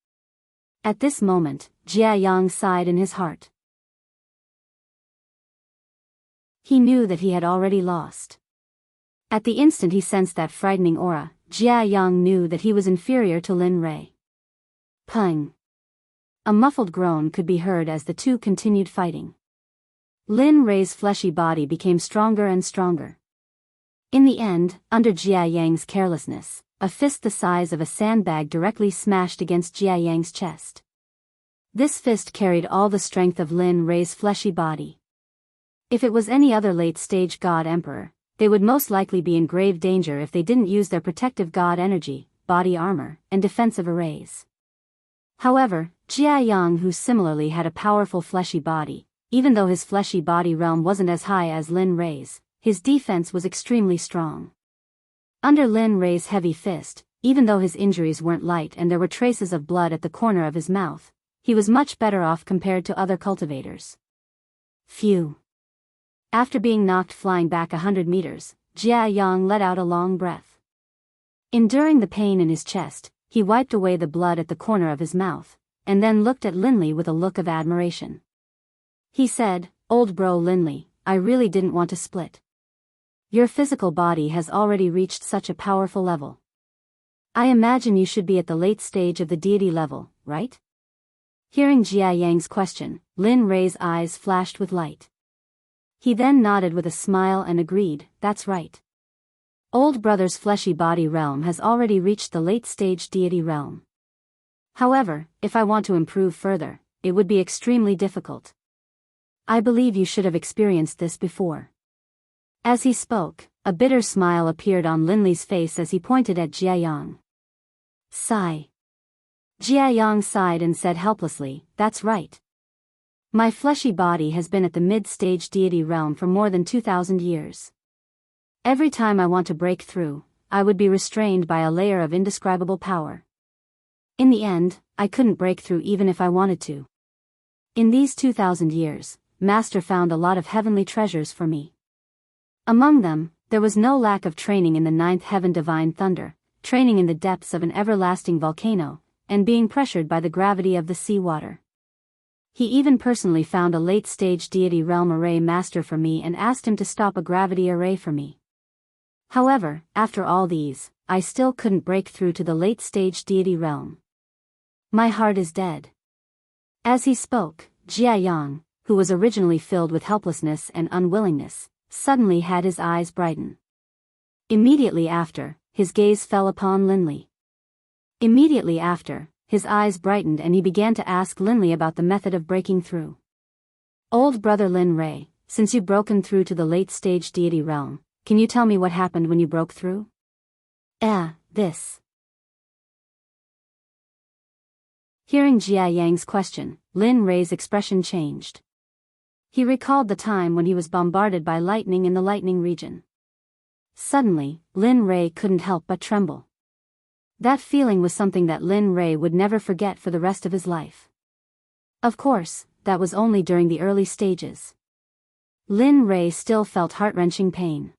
At this moment, Jia Yang sighed in his heart. He knew that he had already lost. At the instant he sensed that frightening aura, Jia Yang knew that he was inferior to Lin Rei. Pung! A muffled groan could be heard as the two continued fighting. Lin Rei's fleshy body became stronger and stronger. In the end, under Jia Yang's carelessness, a fist the size of a sandbag directly smashed against Jia Yang's chest. This fist carried all the strength of Lin Rei's fleshy body. If it was any other late-stage god emperor, they would most likely be in grave danger if they didn't use their protective god energy, body armor, and defensive arrays. However, Jia Yang, who similarly had a powerful fleshy body, even though his fleshy body realm wasn't as high as Lin Rei's, his defense was extremely strong. Under Lin Rei's heavy fist, even though his injuries weren't light and there were traces of blood at the corner of his mouth, he was much better off compared to other cultivators. Phew. After being knocked flying back 100 meters, Jia Yang let out a long breath. Enduring the pain in his chest, he wiped away the blood at the corner of his mouth, and then looked at Linley with a look of admiration. He said, "Old bro Linley, I really didn't want to split. Your physical body has already reached such a powerful level. I imagine you should be at the late stage of the deity level, right?" Hearing Jia Yang's question, Lin Rei's eyes flashed with light. He then nodded with a smile and agreed, "That's right. Old brother's fleshy body realm has already reached the late stage deity realm. However, if I want to improve further, it would be extremely difficult. I believe you should have experienced this before. As he spoke, a bitter smile appeared on Linley's face as he pointed at Jiayang. Sigh. Jiayang sighed and said helplessly, "That's right. My fleshy body has been at the mid-stage deity realm for more than 2,000 years. Every time I want to break through, I would be restrained by a layer of indescribable power. In the end, I couldn't break through even if I wanted to. In these 2,000 years, Master found a lot of heavenly treasures for me. Among them, there was no lack of training in the ninth heaven divine thunder, training in the depths of an everlasting volcano, and being pressured by the gravity of the seawater. He even personally found a late-stage deity realm array master for me and asked him to stop a gravity array for me. However, after all these, I still couldn't break through to the late-stage deity realm. My heart is dead." As he spoke, Jiayang, who was originally filled with helplessness and unwillingness, suddenly had his eyes brighten. Immediately after, his gaze fell upon Linley. Immediately after, his eyes brightened and he began to ask Linley about the method of breaking through. "Old brother Lin Ray, since you've broken through to the late-stage deity realm, can you tell me what happened when you broke through?" This. Hearing Jia Yang's question, Lin Ray's expression changed. He recalled the time when he was bombarded by lightning in the lightning region. Suddenly, Lin Ray couldn't help but tremble. That feeling was something that Lin Ray would never forget for the rest of his life. Of course, that was only during the early stages. Lin Ray still felt heart-wrenching pain.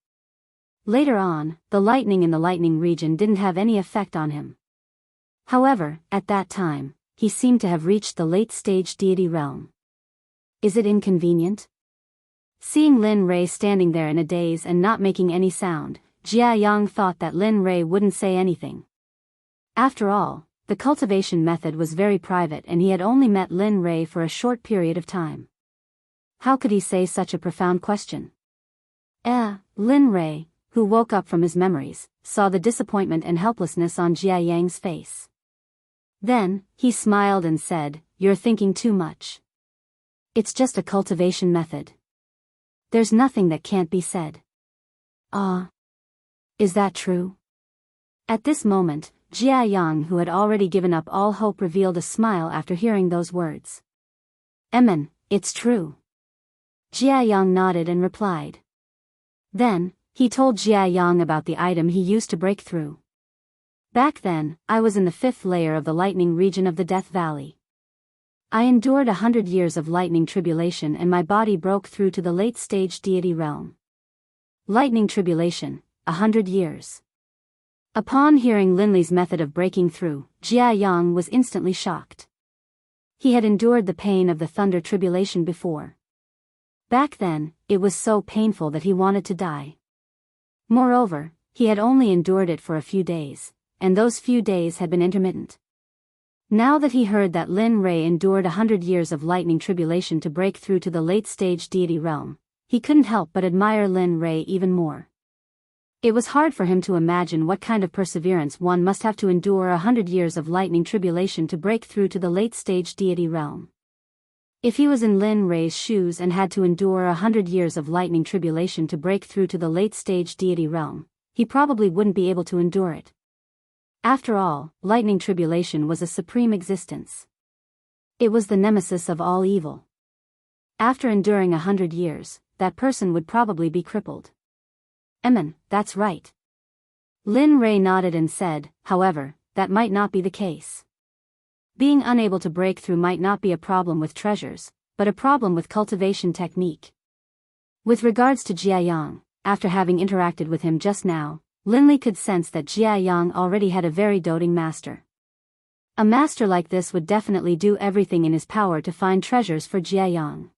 Later on, the lightning in the lightning region didn't have any effect on him. However, at that time, he seemed to have reached the late-stage deity realm. Is it inconvenient? Seeing Lin Ray standing there in a daze and not making any sound, Jia Yang thought that Lin Ray wouldn't say anything. After all, the cultivation method was very private and he had only met Lin Ray for a short period of time. How could he say such a profound question? Lin Ray, who woke up from his memories, saw the disappointment and helplessness on Jia Yang's face. Then, he smiled and said, "You're thinking too much. It's just a cultivation method. There's nothing that can't be said." Is that true? At this moment, Jia Yang, who had already given up all hope, revealed a smile after hearing those words. It's true." Jia Yang nodded and replied. Then, he told Jia Yang about the item he used to break through. "Back then, I was in the 5th layer of the lightning region of the Death Valley. I endured 100 years of lightning tribulation and my body broke through to the late-stage deity realm. Lightning tribulation, 100 years. Upon hearing Linley's method of breaking through, Jia Yang was instantly shocked. He had endured the pain of the thunder tribulation before. Back then, it was so painful that he wanted to die. Moreover, he had only endured it for a few days, and those few days had been intermittent. Now that he heard that Lin Ray endured 100 years of lightning tribulation to break through to the late-stage deity realm, he couldn't help but admire Lin Ray even more. It was hard for him to imagine what kind of perseverance one must have to endure 100 years of lightning tribulation to break through to the late-stage deity realm. If he was in Lin Ray's shoes and had to endure 100 years of lightning tribulation to break through to the late-stage deity realm, he probably wouldn't be able to endure it. After all, lightning tribulation was a supreme existence. It was the nemesis of all evil. After enduring 100 years, that person would probably be crippled. That's right. Lin Ray nodded and said, "However, that might not be the case. Being unable to break through might not be a problem with treasures, but a problem with cultivation technique." With regards to Jia Yang, after having interacted with him just now, Linley could sense that Jia Yang already had a very doting master. A master like this would definitely do everything in his power to find treasures for Jia Yang.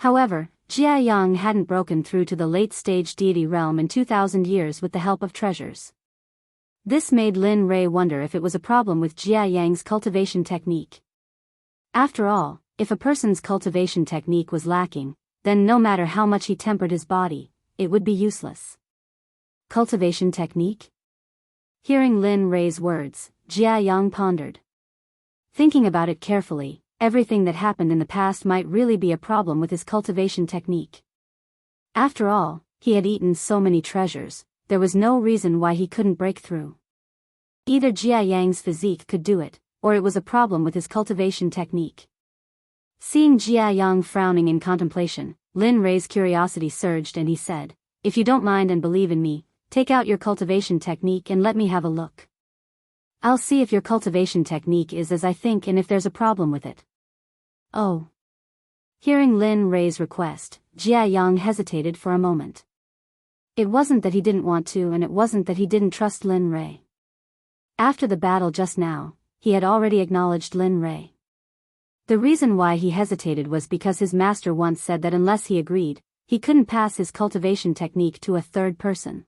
However, Jia Yang hadn't broken through to the late-stage deity realm in 2,000 years with the help of treasures. This made Lin Ray wonder if it was a problem with Jia Yang's cultivation technique. After all, if a person's cultivation technique was lacking, then no matter how much he tempered his body, it would be useless. Cultivation technique? Hearing Lin Ray's words, Jia Yang pondered. Thinking about it carefully, everything that happened in the past might really be a problem with his cultivation technique. After all, he had eaten so many treasures, there was no reason why he couldn't break through. Either Jia Yang's physique could do it, or it was a problem with his cultivation technique. Seeing Jia Yang frowning in contemplation, Lin Rei's curiosity surged and he said, "If you don't mind and believe in me, take out your cultivation technique and let me have a look. I'll see if your cultivation technique is as I think and if there's a problem with it." Oh. Hearing Lin Rei's request, Jia Yang hesitated for a moment. It wasn't that he didn't want to and it wasn't that he didn't trust Lin Rei. After the battle just now, he had already acknowledged Lin Rei. The reason why he hesitated was because his master once said that unless he agreed, he couldn't pass his cultivation technique to a third person.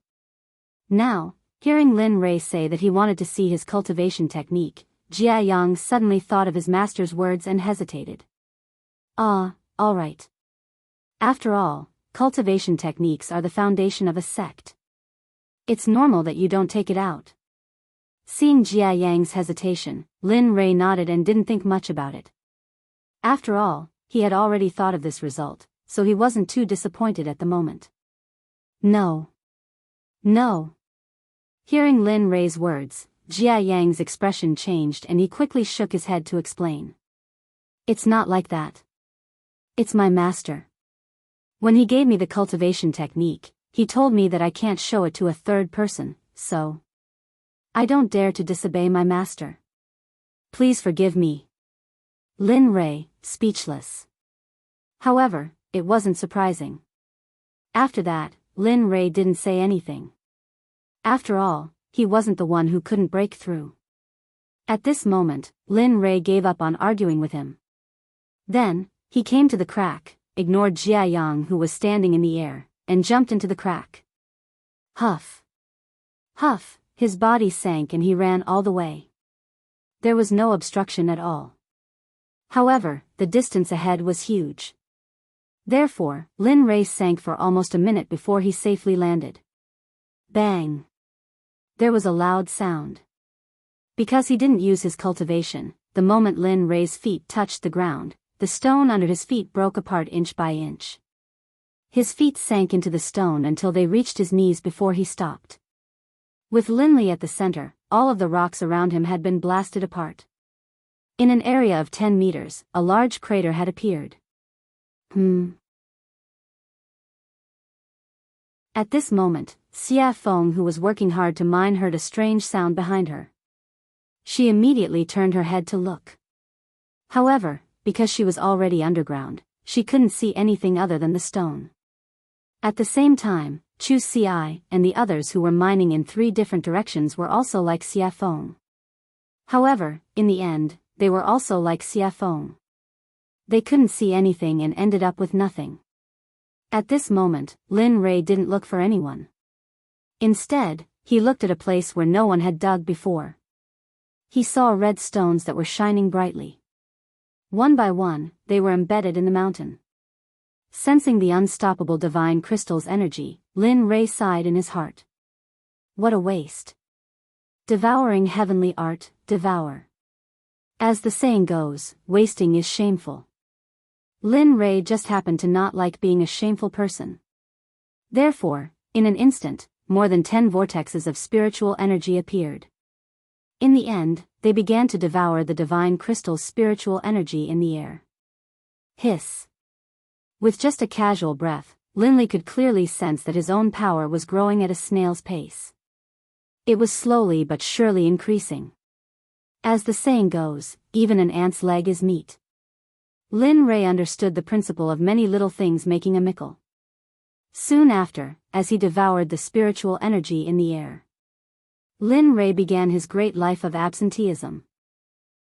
Now, hearing Lin Rei say that he wanted to see his cultivation technique, Jia Yang suddenly thought of his master's words and hesitated. All right. After all, cultivation techniques are the foundation of a sect. It's normal that you don't take it out. Seeing Jia Yang's hesitation, Lin Rei nodded and didn't think much about it. After all, he had already thought of this result, so he wasn't too disappointed at the moment. No. No. Hearing Lin Rei's words, Jia Yang's expression changed and he quickly shook his head to explain. It's not like that. It's my master. When he gave me the cultivation technique, he told me that I can't show it to a third person, so I don't dare to disobey my master. Please forgive me. Lin Rei, speechless. However, it wasn't surprising. After that, Lin Rei didn't say anything. After all, he wasn't the one who couldn't break through. At this moment, Lin Rei gave up on arguing with him. Then, he came to the crack, ignored Jia Yang who was standing in the air, and jumped into the crack. Huff. Huff, his body sank and he ran all the way. There was no obstruction at all. However, the distance ahead was huge. Therefore, Lin Rei sank for almost a minute before he safely landed. Bang! There was a loud sound. Because he didn't use his cultivation, the moment Lin Rei's feet touched the ground, the stone under his feet broke apart inch by inch. His feet sank into the stone until they reached his knees before he stopped. With Lin Li at the center, all of the rocks around him had been blasted apart. In an area of 10 meters, a large crater had appeared. At this moment, Xia Feng who was working hard to mine heard a strange sound behind her. She immediately turned her head to look. However, because she was already underground, she couldn't see anything other than the stone. At the same time, Chu Xi and the others who were mining in 3 different directions were also like Xia Feng. However, in the end, they were also like Xia Feng. They couldn't see anything and ended up with nothing. At this moment, Lin Rei didn't look for anyone. Instead, he looked at a place where no one had dug before. He saw red stones that were shining brightly. One by one, they were embedded in the mountain. Sensing the unstoppable divine crystal's energy, Lin Rei sighed in his heart. What a waste. Devouring heavenly art, devour. As the saying goes, wasting is shameful. Lin Rei just happened to not like being a shameful person. Therefore, in an instant, more than 10 vortexes of spiritual energy appeared. In the end, they began to devour the divine crystal's spiritual energy in the air. Hiss. With just a casual breath, Lin Li could clearly sense that his own power was growing at a snail's pace. It was slowly but surely increasing. As the saying goes, even an ant's leg is meat. Lin Rei understood the principle of many little things making a mickle. Soon after, as he devoured the spiritual energy in the air, Lin Rei began his great life of absenteeism.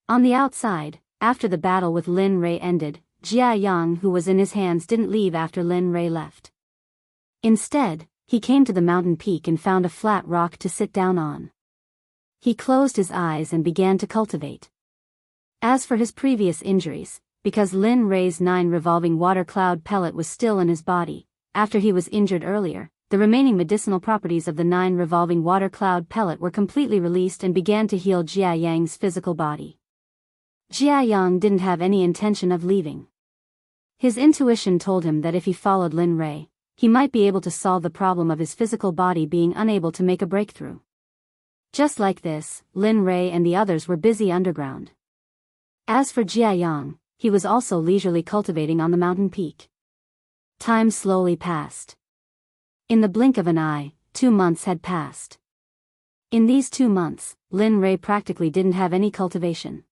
On the outside, after the battle with Lin Rei ended, Jia Yang who was in his hands didn't leave after Lin Rei left. Instead, he came to the mountain peak and found a flat rock to sit down on. He closed his eyes and began to cultivate. As for his previous injuries, because Lin Rei's 9 revolving water cloud pellet was still in his body, after he was injured earlier, the remaining medicinal properties of the 9 revolving water cloud pellet were completely released and began to heal Jia Yang's physical body. Jianghu didn't have any intention of leaving. His intuition told him that if he followed Lin Rei, he might be able to solve the problem of his physical body being unable to make a breakthrough. Just like this, Lin Rei and the others were busy underground. As for Jianghu, he was also leisurely cultivating on the mountain peak. Time slowly passed. In the blink of an eye, 2 months had passed. In these 2 months, Lin Rei practically didn't have any cultivation.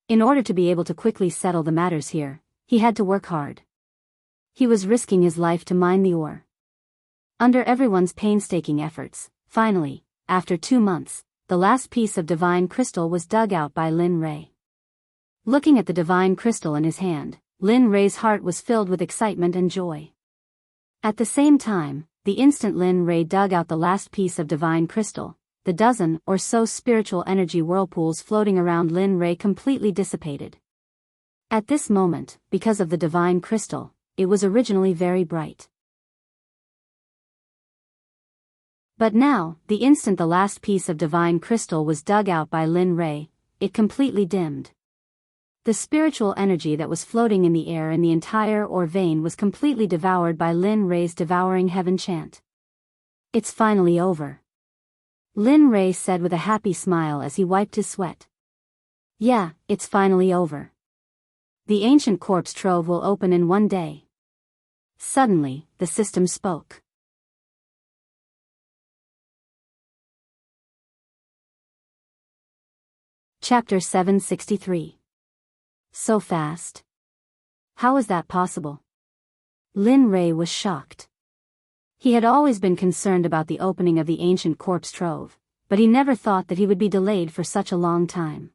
In order to be able to quickly settle the matters here, he had to work hard. He was risking his life to mine the ore. Under everyone's painstaking efforts, finally, after 2 months, the last piece of divine crystal was dug out by Lin Rei. Looking at the divine crystal in his hand, Lin Rei's heart was filled with excitement and joy. At the same time, the instant Lin Rei dug out the last piece of divine crystal, the dozen or so spiritual energy whirlpools floating around Lin Rei completely dissipated. At this moment, because of the divine crystal, it was originally very bright. But now, the instant the last piece of divine crystal was dug out by Lin Rei, it completely dimmed. The spiritual energy that was floating in the air in the entire ore vein was completely devoured by Lin Rei's devouring heaven chant. It's finally over. Lin Rei said with a happy smile as he wiped his sweat. Yeah, it's finally over. The ancient corpse trove will open in 1 day. Suddenly, the system spoke. Chapter 763. So fast. How is that possible? Lin Rei was shocked. He had always been concerned about the opening of the ancient corpse trove, but he never thought that he would be delayed for such a long time.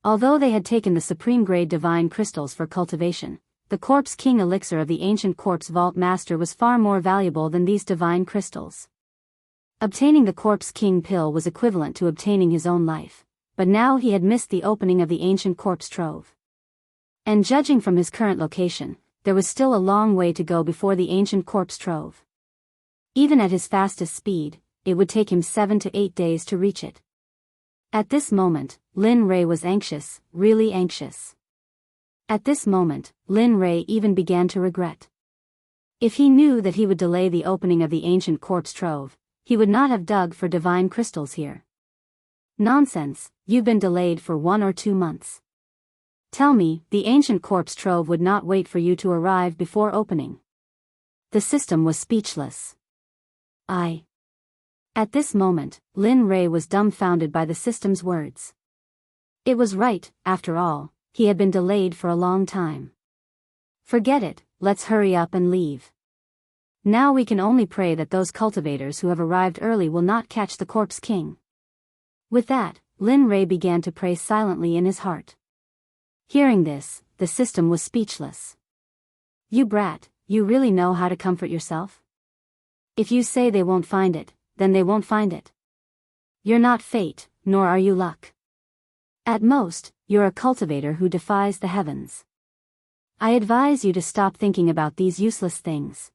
Although they had taken the supreme-grade divine crystals for cultivation, the Corpse King elixir of the ancient corpse vault master was far more valuable than these divine crystals. Obtaining the Corpse King pill was equivalent to obtaining his own life, but now he had missed the opening of the ancient corpse trove. And judging from his current location, there was still a long way to go before the ancient corpse trove. Even at his fastest speed, it would take him 7 to 8 days to reach it. At this moment, Lin Rei was anxious, really anxious. At this moment, Lin Rei even began to regret. If he knew that he would delay the opening of the ancient corpse trove, he would not have dug for divine crystals here. Nonsense, you've been delayed for 1 or 2 months. Tell me, the ancient corpse trove would not wait for you to arrive before opening. The system was speechless. At this moment, Lin Rei was dumbfounded by the system's words. It was right, after all, he had been delayed for a long time. Forget it, let's hurry up and leave. Now we can only pray that those cultivators who have arrived early will not catch the Corpse King. With that, Lin Rei began to pray silently in his heart. Hearing this, the system was speechless. You brat, you really know how to comfort yourself? If you say they won't find it, then they won't find it. You're not fate, nor are you luck. At most, you're a cultivator who defies the heavens. I advise you to stop thinking about these useless things.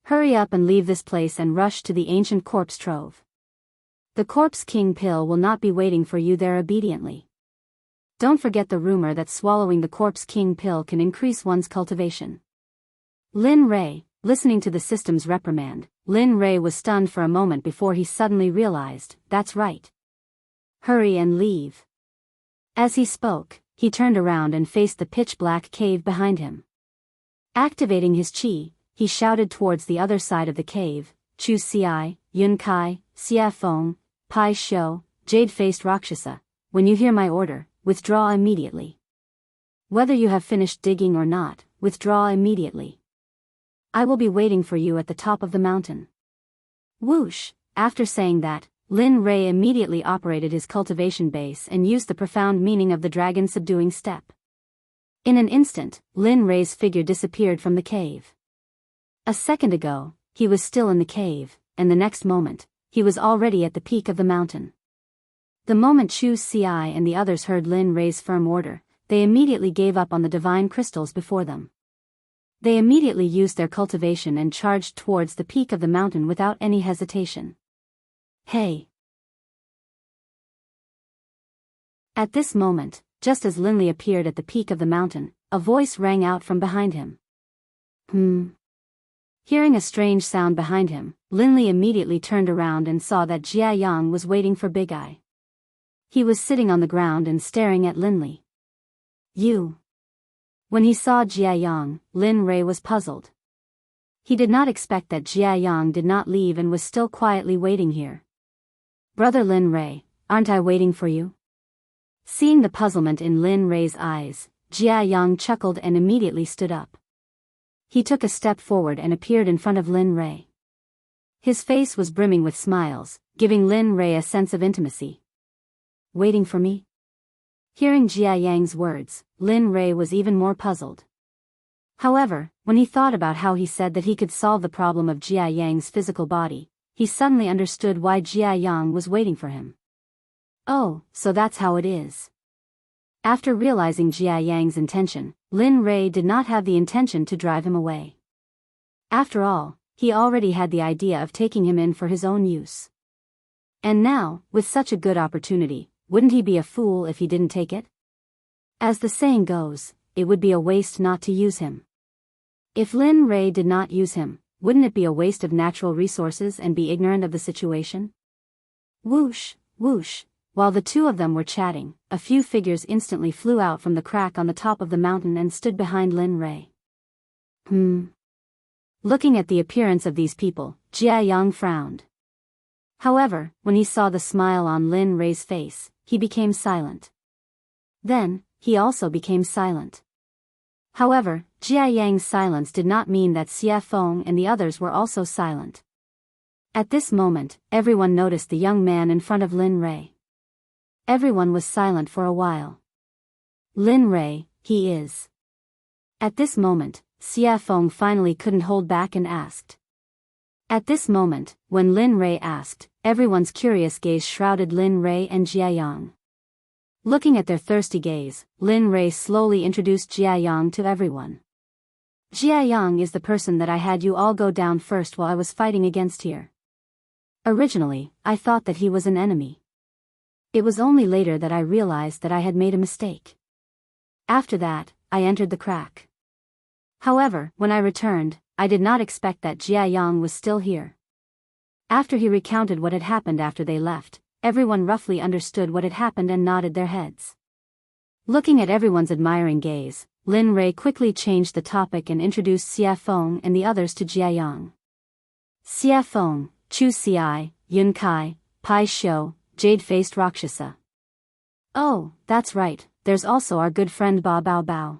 Hurry up and leave this place and rush to the ancient corpse trove. The Corpse King pill will not be waiting for you there obediently. Don't forget the rumor that swallowing the Corpse King pill can increase one's cultivation. Lin Rei, listening to the system's reprimand, Lin Rei was stunned for a moment before he suddenly realized, that's right. Hurry and leave. As he spoke, he turned around and faced the pitch-black cave behind him. Activating his qi, he shouted towards the other side of the cave, Chu Ci, Yun Kai, Xia Feng, Pai Shou, Jade-faced Rakshasa, when you hear my order, withdraw immediately. Whether you have finished digging or not, withdraw immediately. I will be waiting for you at the top of the mountain. Whoosh! After saying that, Lin Rei immediately operated his cultivation base and used the profound meaning of the dragon subduing step. In an instant, Lin Rei's figure disappeared from the cave. A second ago, he was still in the cave, and the next moment, he was already at the peak of the mountain. The moment Chu Ci and the others heard Lin Rei's firm order, they immediately gave up on the divine crystals before them. They immediately used their cultivation and charged towards the peak of the mountain without any hesitation. Hey! At this moment, just as Linley appeared at the peak of the mountain, a voice rang out from behind him. Hearing a strange sound behind him, Linley immediately turned around and saw that Jia Yang was waiting for Big Eye. He was sitting on the ground and staring at Linley. You. When he saw Jia Yang, Lin Rei was puzzled. He did not expect that Jia Yang did not leave and was still quietly waiting here. Brother Lin Rei, aren't I waiting for you? Seeing the puzzlement in Lin Rei's eyes, Jia Yang chuckled and immediately stood up. He took a step forward and appeared in front of Lin Rei. His face was brimming with smiles, giving Lin Rei a sense of intimacy. Waiting for me? Hearing Jia Yang's words, Lin Rei was even more puzzled. However, when he thought about how he said that he could solve the problem of Jia Yang's physical body, he suddenly understood why Jia Yang was waiting for him. Oh, so that's how it is. After realizing Jia Yang's intention, Lin Rei did not have the intention to drive him away. After all, he already had the idea of taking him in for his own use. And now, with such a good opportunity, wouldn't he be a fool if he didn't take it? As the saying goes, it would be a waste not to use him. If Lin Rei did not use him, wouldn't it be a waste of natural resources and be ignorant of the situation? Whoosh, whoosh. While the two of them were chatting, a few figures instantly flew out from the crack on the top of the mountain and stood behind Lin Rei. Looking at the appearance of these people, Jia Yang frowned. However, when he saw the smile on Lin Rei's face, he became silent. Then, he also became silent. However, Jia Yang's silence did not mean that Xie Feng and the others were also silent. At this moment, everyone noticed the young man in front of Lin Rei. Everyone was silent for a while. Lin Rei, he is. At this moment, Xie Feng finally couldn't hold back and asked. At this moment, when Lin Rei asked, everyone's curious gaze shrouded Lin Rei and Jia Yang. Looking at their thirsty gaze, Lin Rei slowly introduced Jia Yang to everyone. Jia Yang is the person that I had you all go down first while I was fighting against here. Originally, I thought that he was an enemy. It was only later that I realized that I had made a mistake. After that, I entered the crack. However, when I returned, I did not expect that Jia Yang was still here. After he recounted what had happened after they left, everyone roughly understood what had happened and nodded their heads. Looking at everyone's admiring gaze, Lin Rei quickly changed the topic and introduced Xie Feng and the others to Jia Yang. Xie Feng, Chu Ci, Yun Kai, Pai Xiu, Jade-faced Rakshasa. Oh, that's right, there's also our good friend Ba Bao Bao.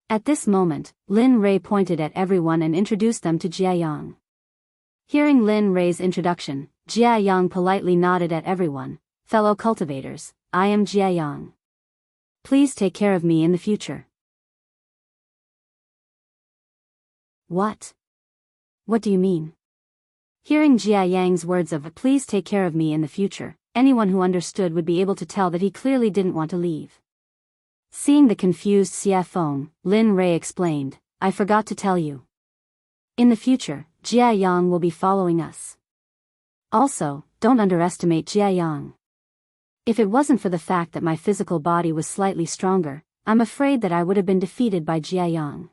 At this moment, Lin Rei pointed at everyone and introduced them to Jia Yang. Hearing Lin Rei's introduction, Jia Yang politely nodded at everyone. Fellow cultivators, I am Jia Yang. Please take care of me in the future. What? What do you mean? Hearing Jia Yang's words of please take care of me in the future, anyone who understood would be able to tell that he clearly didn't want to leave. Seeing the confused Xie Feng, Lin Rei explained, I forgot to tell you. In the future, Jia Yang will be following us. Also, don't underestimate Jia Yang. If it wasn't for the fact that my physical body was slightly stronger, I'm afraid that I would have been defeated by Jia Yang.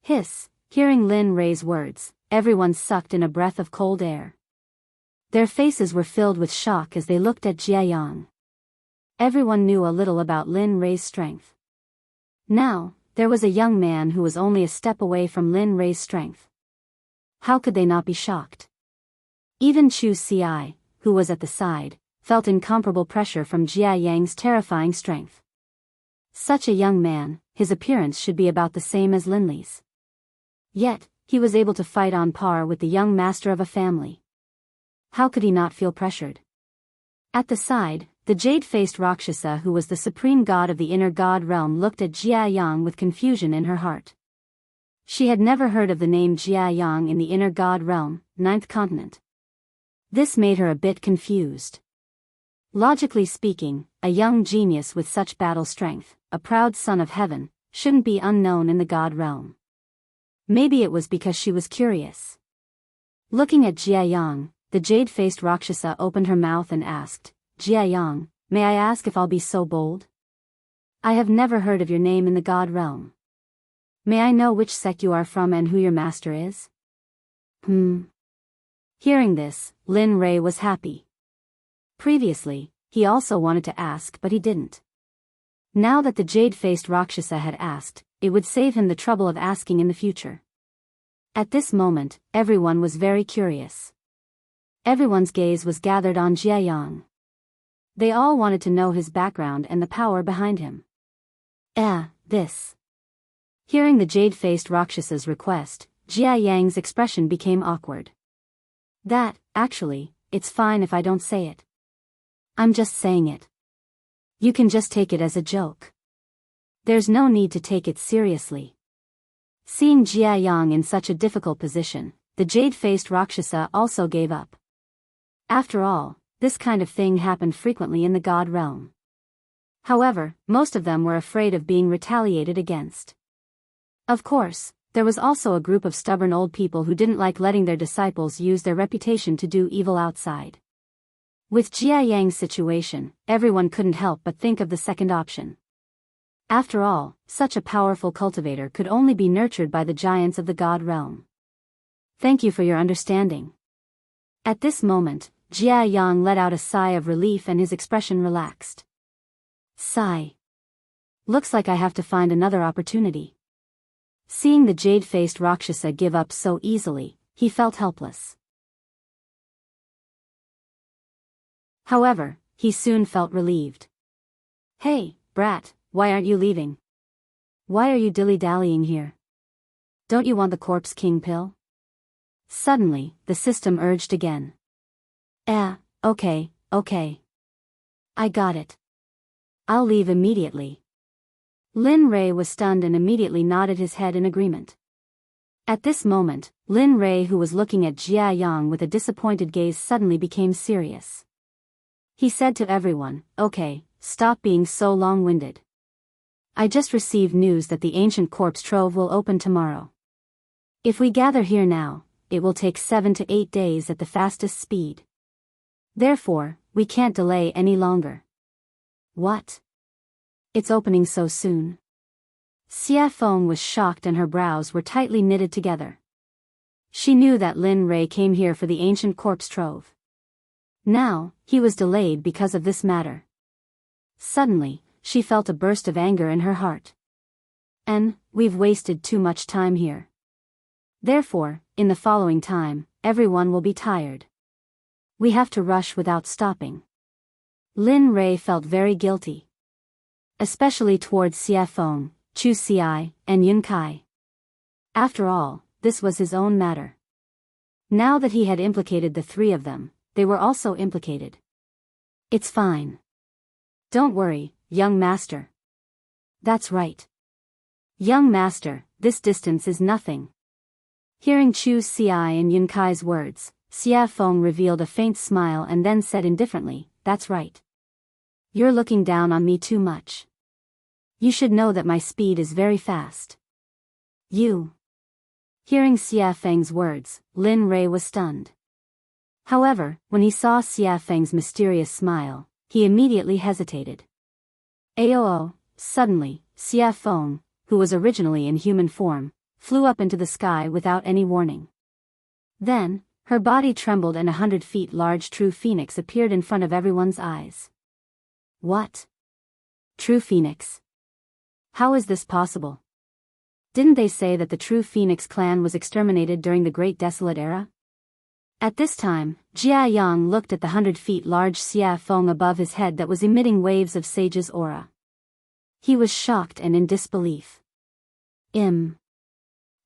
Hiss, hearing Lin Rei's words, everyone sucked in a breath of cold air. Their faces were filled with shock as they looked at Jia Yang. Everyone knew a little about Lin Rei's strength. Now, there was a young man who was only a step away from Lin Rei's strength. How could they not be shocked? Even Chu Ci, who was at the side, felt incomparable pressure from Jia Yang's terrifying strength. Such a young man, his appearance should be about the same as Linley's. Yet, he was able to fight on par with the young master of a family. How could he not feel pressured? At the side, the jade-faced Rakshasa who was the supreme god of the inner god realm looked at Jia Yang with confusion in her heart. She had never heard of the name Jia Yang in the inner god realm, 9th continent. This made her a bit confused. Logically speaking, a young genius with such battle strength, a proud son of heaven, shouldn't be unknown in the god realm. Maybe it was because she was curious. Looking at Jia Yang, the jade-faced Rakshasa opened her mouth and asked, Jia Yang, may I ask if I'll be so bold? I have never heard of your name in the God realm. May I know which sect you are from and who your master is? Hearing this, Lin Rei was happy. Previously, he also wanted to ask but he didn't. Now that the jade-faced Rakshasa had asked, it would save him the trouble of asking in the future. At this moment, everyone was very curious. Everyone's gaze was gathered on Jiayang. They all wanted to know his background and the power behind him. This. Hearing the jade-faced Rakshasa's request, Jiayang's expression became awkward. Actually, it's fine if I don't say it. I'm just saying it. You can just take it as a joke. There's no need to take it seriously. Seeing Jiayang in such a difficult position, the jade-faced Rakshasa also gave up. After all, this kind of thing happened frequently in the God realm. However, most of them were afraid of being retaliated against. Of course, there was also a group of stubborn old people who didn't like letting their disciples use their reputation to do evil outside. With Jiayang's situation, everyone couldn't help but think of the second option. After all, such a powerful cultivator could only be nurtured by the giants of the God realm. Thank you for your understanding. At this moment, Jiayang let out a sigh of relief and his expression relaxed. Sigh. Looks like I have to find another opportunity. Seeing the jade-faced Rakshasa give up so easily, he felt helpless. However, he soon felt relieved. Hey, brat, why aren't you leaving? Why are you dilly-dallying here? Don't you want the corpse king pill? Suddenly, the system urged again. Okay. I got it. I'll leave immediately. Lin Rei was stunned and immediately nodded his head in agreement. At this moment, Lin Rei, who was looking at Jiayang with a disappointed gaze, suddenly became serious. He said to everyone, Okay, stop being so long-winded. I just received news that the ancient corpse trove will open tomorrow. If we gather here now, it will take 7 to 8 days at the fastest speed. Therefore, we can't delay any longer. What? It's opening so soon? Xia Feng was shocked and her brows were tightly knitted together. She knew that Lin Rei came here for the ancient corpse trove. Now, he was delayed because of this matter. Suddenly, she felt a burst of anger in her heart. We've wasted too much time here. Therefore, in the following time, everyone will be tired. We have to rush without stopping. Lin Rei felt very guilty. Especially towards Xia Feng, Chu Xi, and Yun Kai. After all, this was his own matter. Now that he had implicated the three of them, they were also implicated. It's fine. Don't worry, young master. That's right. Young master, this distance is nothing. Hearing Chu Xi and Yun Kai's words, Xia Feng revealed a faint smile and then said indifferently, That's right. You're looking down on me too much. You should know that my speed is very fast. You. Hearing Xia Feng's words, Lin Rei was stunned. However, when he saw Xia Feng's mysterious smile, he immediately hesitated. Suddenly, Xia Feng, who was originally in human form, flew up into the sky without any warning. Then, her body trembled and 100 feet large true phoenix appeared in front of everyone's eyes. What? True phoenix? How is this possible? Didn't they say that the true phoenix clan was exterminated during the Great Desolate Era? At this time, Jiayang looked at the 100 feet large Xia Feng above his head that was emitting waves of sage's aura. He was shocked and in disbelief.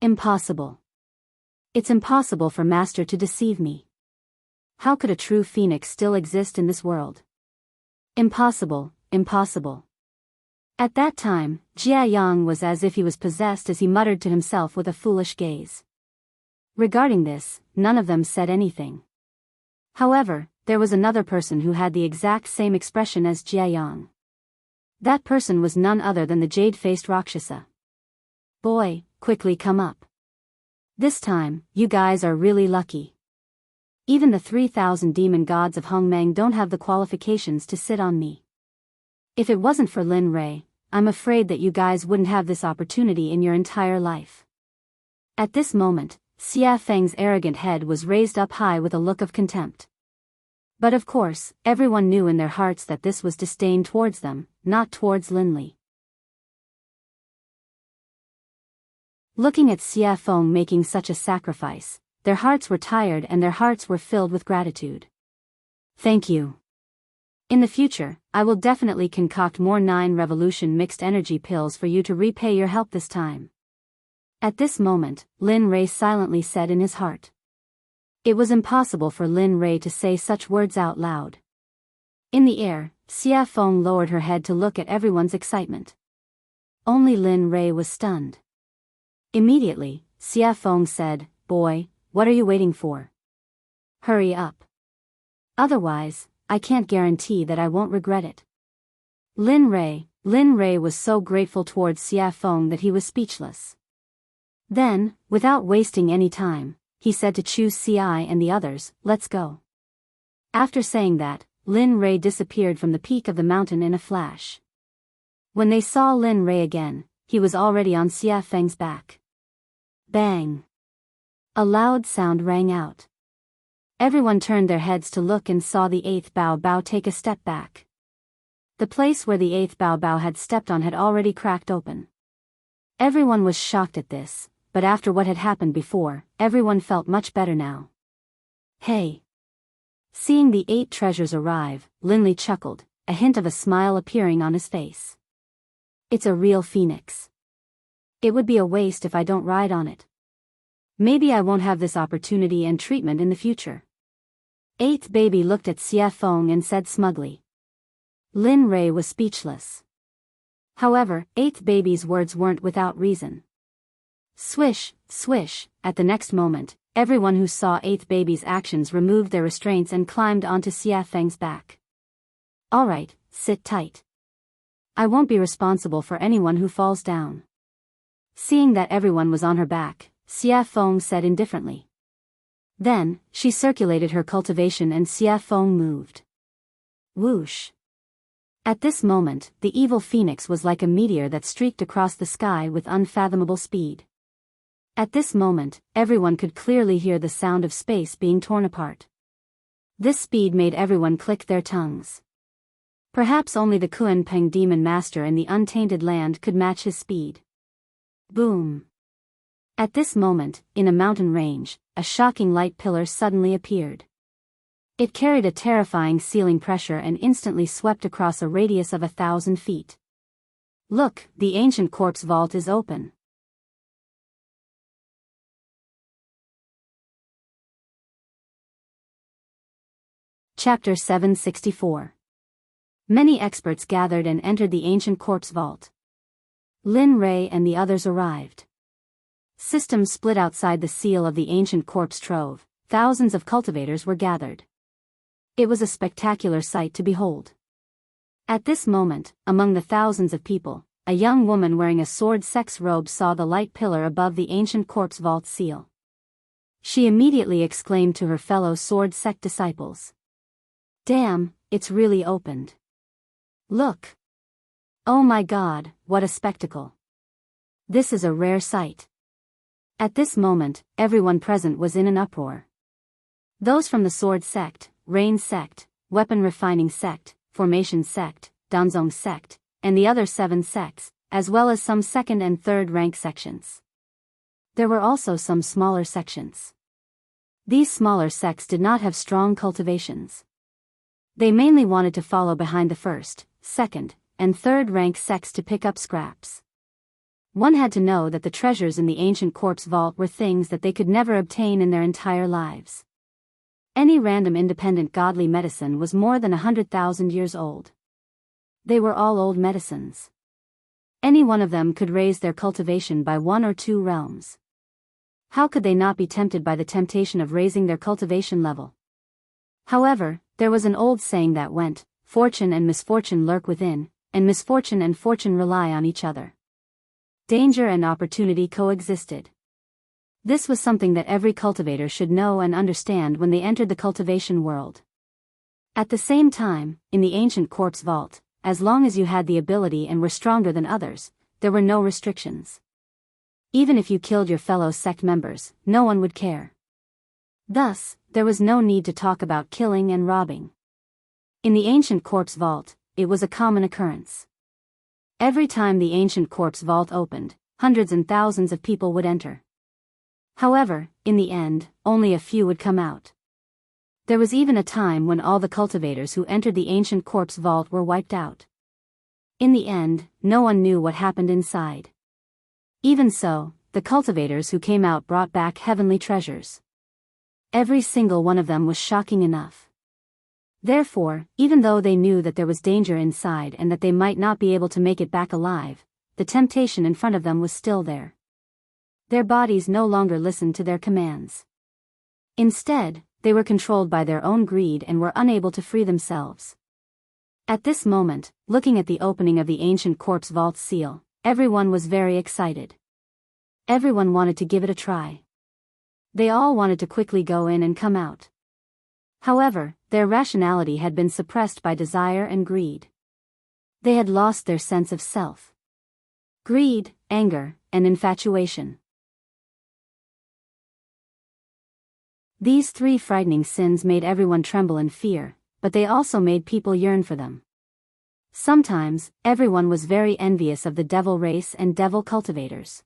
Impossible. It's impossible for Master to deceive me. How could a true phoenix still exist in this world? Impossible. At that time, Jiayang was as if he was possessed as he muttered to himself with a foolish gaze. Regarding this, none of them said anything. However, there was another person who had the exact same expression as Jiayang. That person was none other than the jade-faced Rakshasa. Boy, quickly come up. This time, you guys are really lucky. Even the 3,000 demon gods of Hongmeng don't have the qualifications to sit on me. If it wasn't for Lin Rei, I'm afraid that you guys wouldn't have this opportunity in your entire life. At this moment, Xia Feng's arrogant head was raised up high with a look of contempt. But of course, everyone knew in their hearts that this was disdain towards them, not towards Linley. Looking at Xia Feng making such a sacrifice, their hearts were tired and their hearts were filled with gratitude. Thank you. In the future, I will definitely concoct more 9 revolution mixed energy pills for you to repay your help this time. At this moment, Lin Rei silently said in his heart. It was impossible for Lin Rei to say such words out loud. In the air, Xia Feng lowered her head to look at everyone's excitement. Only Lin Rei was stunned. Immediately, Xia Feng said, "Boy, what are you waiting for? Hurry up. Otherwise, I can't guarantee that I won't regret it." Lin Rei was so grateful towards Xia Feng that he was speechless. Then, without wasting any time, he said to Chu Xi and the others, "Let's go." After saying that, Lin Rei disappeared from the peak of the mountain in a flash. When they saw Lin Rei again, he was already on Xia Feng's back. Bang! A loud sound rang out. Everyone turned their heads to look and saw the 8th Bao Bao take a step back. The place where the 8th Bao Bao had stepped on had already cracked open. Everyone was shocked at this, but after what had happened before, everyone felt much better now. Hey! Seeing the 8 treasures arrive, Linley chuckled, a hint of a smile appearing on his face. It's a real phoenix. It would be a waste if I don't ride on it. Maybe I won't have this opportunity and treatment in the future. 8th baby looked at Xia Feng and said smugly. Lin Rei was speechless. However, 8th baby's words weren't without reason. Swish, swish, at the next moment, everyone who saw 8th baby's actions removed their restraints and climbed onto Xia Feng's back. Alright, sit tight. I won't be responsible for anyone who falls down. Seeing that everyone was on her back, Xia Feng said indifferently. Then, she circulated her cultivation and Xia Feng moved. Whoosh! At this moment, the evil phoenix was like a meteor that streaked across the sky with unfathomable speed. At this moment, everyone could clearly hear the sound of space being torn apart. This speed made everyone click their tongues. Perhaps only the Kuan Peng demon master in the untainted land could match his speed. Boom! At this moment, in a mountain range, a shocking light pillar suddenly appeared. It carried a terrifying ceiling pressure and instantly swept across a radius of 1,000 feet. Look, the ancient corpse vault is open. Chapter 764. Many experts gathered and entered the ancient corpse vault. Lin Rei and the others arrived. Systems split outside the seal of the ancient corpse trove. Thousands of cultivators were gathered. It was a spectacular sight to behold. At this moment, among the thousands of people, a young woman wearing a sword Sect's robe saw the light pillar above the ancient corpse vault seal. She immediately exclaimed to her fellow sword Sect disciples. Damn, it's really opened. Look! Oh my God, what a spectacle! This is a rare sight. At this moment, everyone present was in an uproar. Those from the Sword Sect, Rain Sect, Weapon Refining Sect, Formation Sect, Danzong Sect, and the other 7 sects, as well as some second and third rank sections. There were also some smaller sections. These smaller sects did not have strong cultivations. They mainly wanted to follow behind the first, second, and third rank sects to pick up scraps. One had to know that the treasures in the ancient corpse vault were things that they could never obtain in their entire lives. Any random independent godly medicine was more than 100,000 years old. They were all old medicines. Any one of them could raise their cultivation by 1 or 2 realms. How could they not be tempted by the temptation of raising their cultivation level? However, there was an old saying that went, fortune and misfortune lurk within, and misfortune and fortune rely on each other. Danger and opportunity coexisted. This was something that every cultivator should know and understand when they entered the cultivation world. At the same time, in the ancient corpse vault, as long as you had the ability and were stronger than others, there were no restrictions. Even if you killed your fellow sect members, no one would care. Thus, there was no need to talk about killing and robbing. In the ancient corpse vault, it was a common occurrence. Every time the ancient corpse vault opened, hundreds and thousands of people would enter. However, in the end, only a few would come out. There was even a time when all the cultivators who entered the ancient corpse vault were wiped out. In the end, no one knew what happened inside. Even so, the cultivators who came out brought back heavenly treasures. Every single one of them was shocking enough. Therefore, even though they knew that there was danger inside and that they might not be able to make it back alive, the temptation in front of them was still there. Their bodies no longer listened to their commands. Instead, they were controlled by their own greed and were unable to free themselves. At this moment, looking at the opening of the ancient corpse vault's seal, everyone was very excited. Everyone wanted to give it a try. They all wanted to quickly go in and come out. However, their rationality had been suppressed by desire and greed. They had lost their sense of self. Greed, anger, and infatuation. These three frightening sins made everyone tremble in fear, but they also made people yearn for them. Sometimes, everyone was very envious of the devil race and devil cultivators.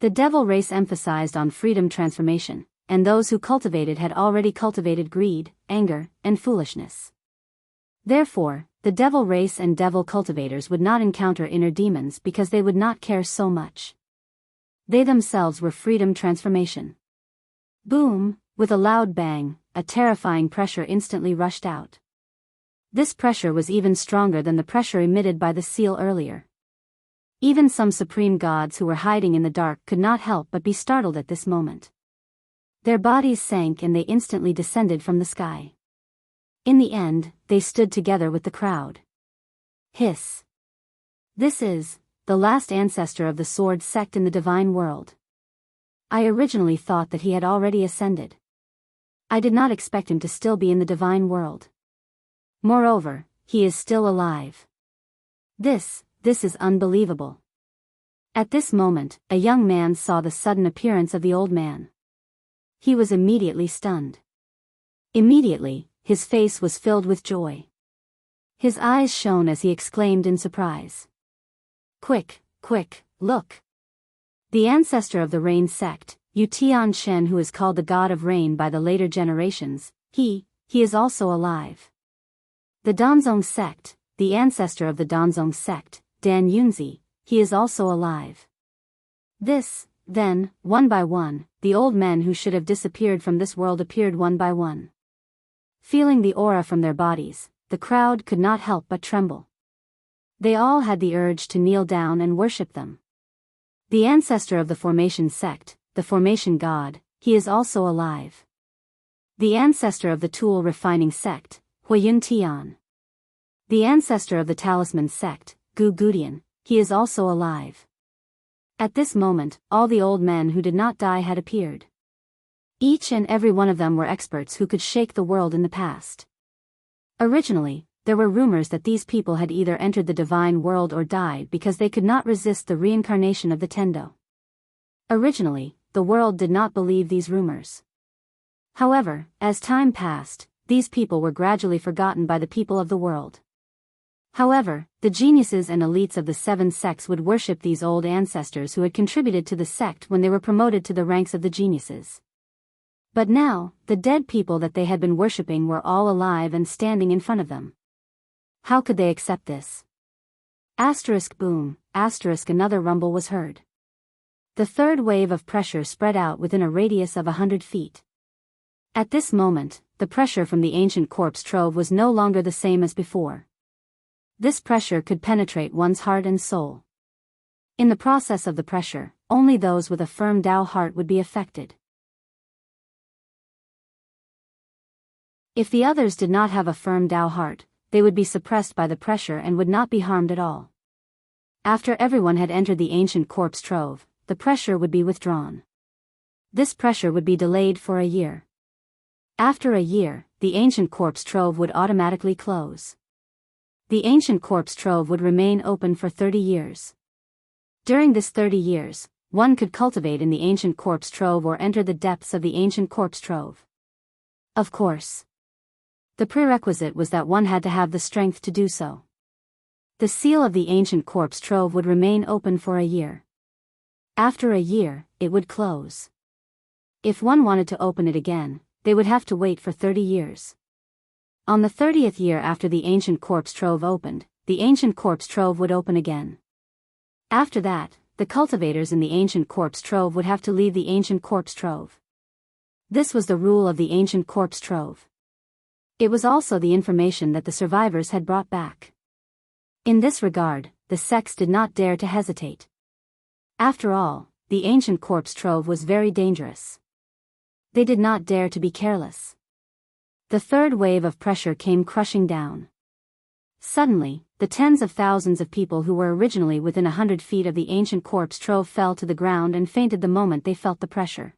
The devil race emphasized on freedom transformation, and those who cultivated had already cultivated greed, anger, and foolishness. Therefore, the devil race and devil cultivators would not encounter inner demons because they would not care so much. They themselves were freedom transformation. Boom! With a loud bang, a terrifying pressure instantly rushed out. This pressure was even stronger than the pressure emitted by the seal earlier. Even some supreme gods who were hiding in the dark could not help but be startled at this moment. Their bodies sank and they instantly descended from the sky. In the end, they stood together with the crowd. Hiss. This is the last ancestor of the sword sect in the divine world. I originally thought that he had already ascended. I did not expect him to still be in the divine world. Moreover, he is still alive. This is unbelievable. At this moment, a young man saw the sudden appearance of the old man. He was immediately stunned. Immediately, his face was filled with joy. His eyes shone as he exclaimed in surprise. Quick, look! The ancestor of the Rain sect, Yu Tian-shen, who is called the god of rain by the later generations, he is also alive. The Danzong sect, the ancestor of the Danzong sect, Dan Yunzi, he is also alive. Then, one by one, the old men who should have disappeared from this world appeared one by one. Feeling the aura from their bodies, the crowd could not help but tremble. They all had the urge to kneel down and worship them. The ancestor of the Formation sect, the Formation god, he is also alive. The ancestor of the Tool Refining sect, Huiyun Tian. The ancestor of the Talisman sect, Gu Gudian, he is also alive. At this moment, all the old men who did not die had appeared. Each and every one of them were experts who could shake the world in the past. Originally, there were rumors that these people had either entered the divine world or died because they could not resist the reincarnation of the Tendo. Originally, the world did not believe these rumors. However, as time passed, these people were gradually forgotten by the people of the world. However, the geniuses and elites of the 7 sects would worship these old ancestors who had contributed to the sect when they were promoted to the ranks of the geniuses. But now, the dead people that they had been worshipping were all alive and standing in front of them. How could they accept this? Boom, another rumble was heard. The third wave of pressure spread out within a radius of 100 feet. At this moment, the pressure from the ancient corpse trove was no longer the same as before. This pressure could penetrate one's heart and soul. In the process of the pressure, only those with a firm Tao heart would be affected. If the others did not have a firm Tao heart, they would be suppressed by the pressure and would not be harmed at all. After everyone had entered the ancient corpse trove, the pressure would be withdrawn. This pressure would be delayed for a year. After a year, the ancient corpse trove would automatically close. The ancient corpse trove would remain open for 30 years. During this 30 years, one could cultivate in the ancient corpse trove or enter the depths of the ancient corpse trove. Of course. The prerequisite was that one had to have the strength to do so. The seal of the ancient corpse trove would remain open for a year. After a year, it would close. If one wanted to open it again, they would have to wait for 30 years. On the 30th year after the ancient corpse trove opened, the ancient corpse trove would open again. After that, the cultivators in the ancient corpse trove would have to leave the ancient corpse trove. This was the rule of the ancient corpse trove. It was also the information that the survivors had brought back. In this regard, the sects did not dare to hesitate. After all, the ancient corpse trove was very dangerous. They did not dare to be careless. The third wave of pressure came crushing down. Suddenly, the tens of thousands of people who were originally within 100 feet of the ancient corpse trove fell to the ground and fainted the moment they felt the pressure.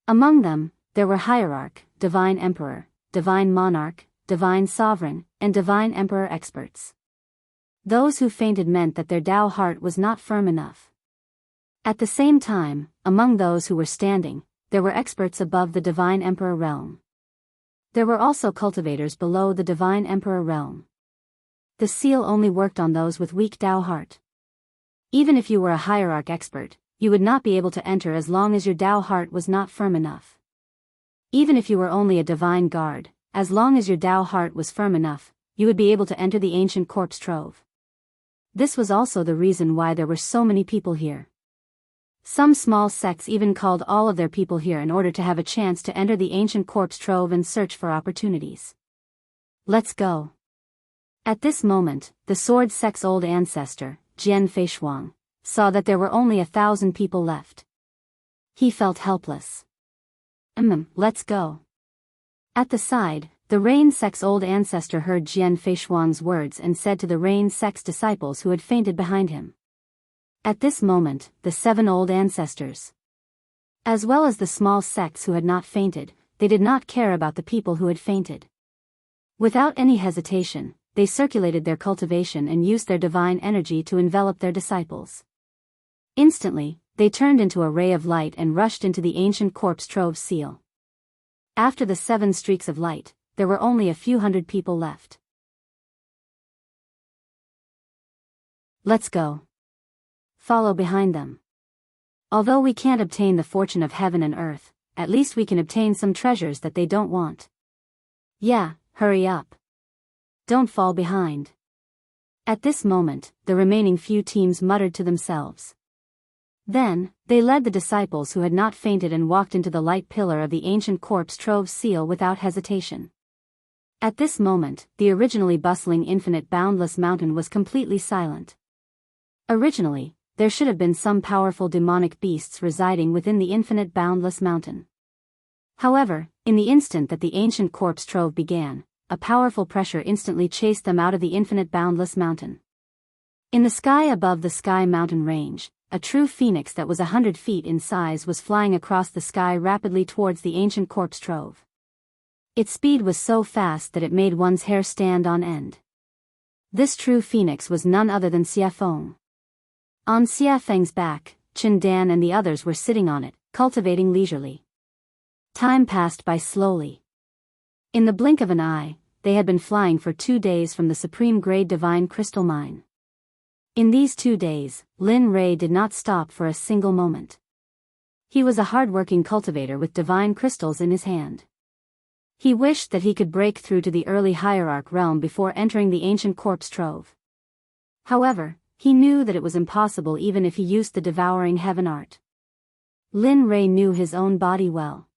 Among them, there were hierarch, divine emperor, divine monarch, divine sovereign, and divine emperor experts. Those who fainted meant that their Tao heart was not firm enough. At the same time, among those who were standing, there were experts above the divine emperor realm. There were also cultivators below the divine emperor realm. The seal only worked on those with weak Tao heart. Even if you were a hierarch expert, you would not be able to enter as long as your Tao heart was not firm enough. Even if you were only a divine guard, as long as your Tao heart was firm enough, you would be able to enter the ancient corpse trove. This was also the reason why there were so many people here. Some small sects even called all of their people here in order to have a chance to enter the ancient corpse trove and search for opportunities. Let's go. At this moment, the sword sect's old ancestor, Jian Feishuang, saw that there were only 1,000 people left. He felt helpless. Let's go. At the side, the Rain sect's old ancestor heard Jian Feishuang's words and said to the Rain sect's disciples who had fainted behind him. At this moment, the 7 old ancestors, as well as the small sects who had not fainted, they did not care about the people who had fainted. Without any hesitation, they circulated their cultivation and used their divine energy to envelop their disciples. Instantly, they turned into a ray of light and rushed into the ancient corpse trove seal. After the 7 streaks of light, there were only a few hundred people left. Let's go. Follow behind them. Although we can't obtain the fortune of heaven and earth, at least we can obtain some treasures that they don't want. Yeah, hurry up. Don't fall behind. At this moment, the remaining few teams muttered to themselves. Then, they led the disciples who had not fainted and walked into the light pillar of the ancient corpse trove seal without hesitation. At this moment, the originally bustling infinite boundless mountain was completely silent. Originally, there should have been some powerful demonic beasts residing within the infinite boundless mountain. However, in the instant that the ancient corpse trove began, a powerful pressure instantly chased them out of the infinite boundless mountain. In the sky above the sky mountain range, a true phoenix that was 100 feet in size was flying across the sky rapidly towards the ancient corpse trove. Its speed was so fast that it made one's hair stand on end. This true phoenix was none other than Xia Feng. On Xia Feng's back, Chen Dan and the others were sitting on it, cultivating leisurely. Time passed by slowly. In the blink of an eye, they had been flying for 2 days from the supreme-grade divine crystal mine. In these 2 days, Lin Rei did not stop for a single moment. He was a hard-working cultivator with divine crystals in his hand. He wished that he could break through to the early hierarch realm before entering the ancient corpse trove. However, he knew that it was impossible even if he used the devouring heaven art. Lin Rei knew his own body well.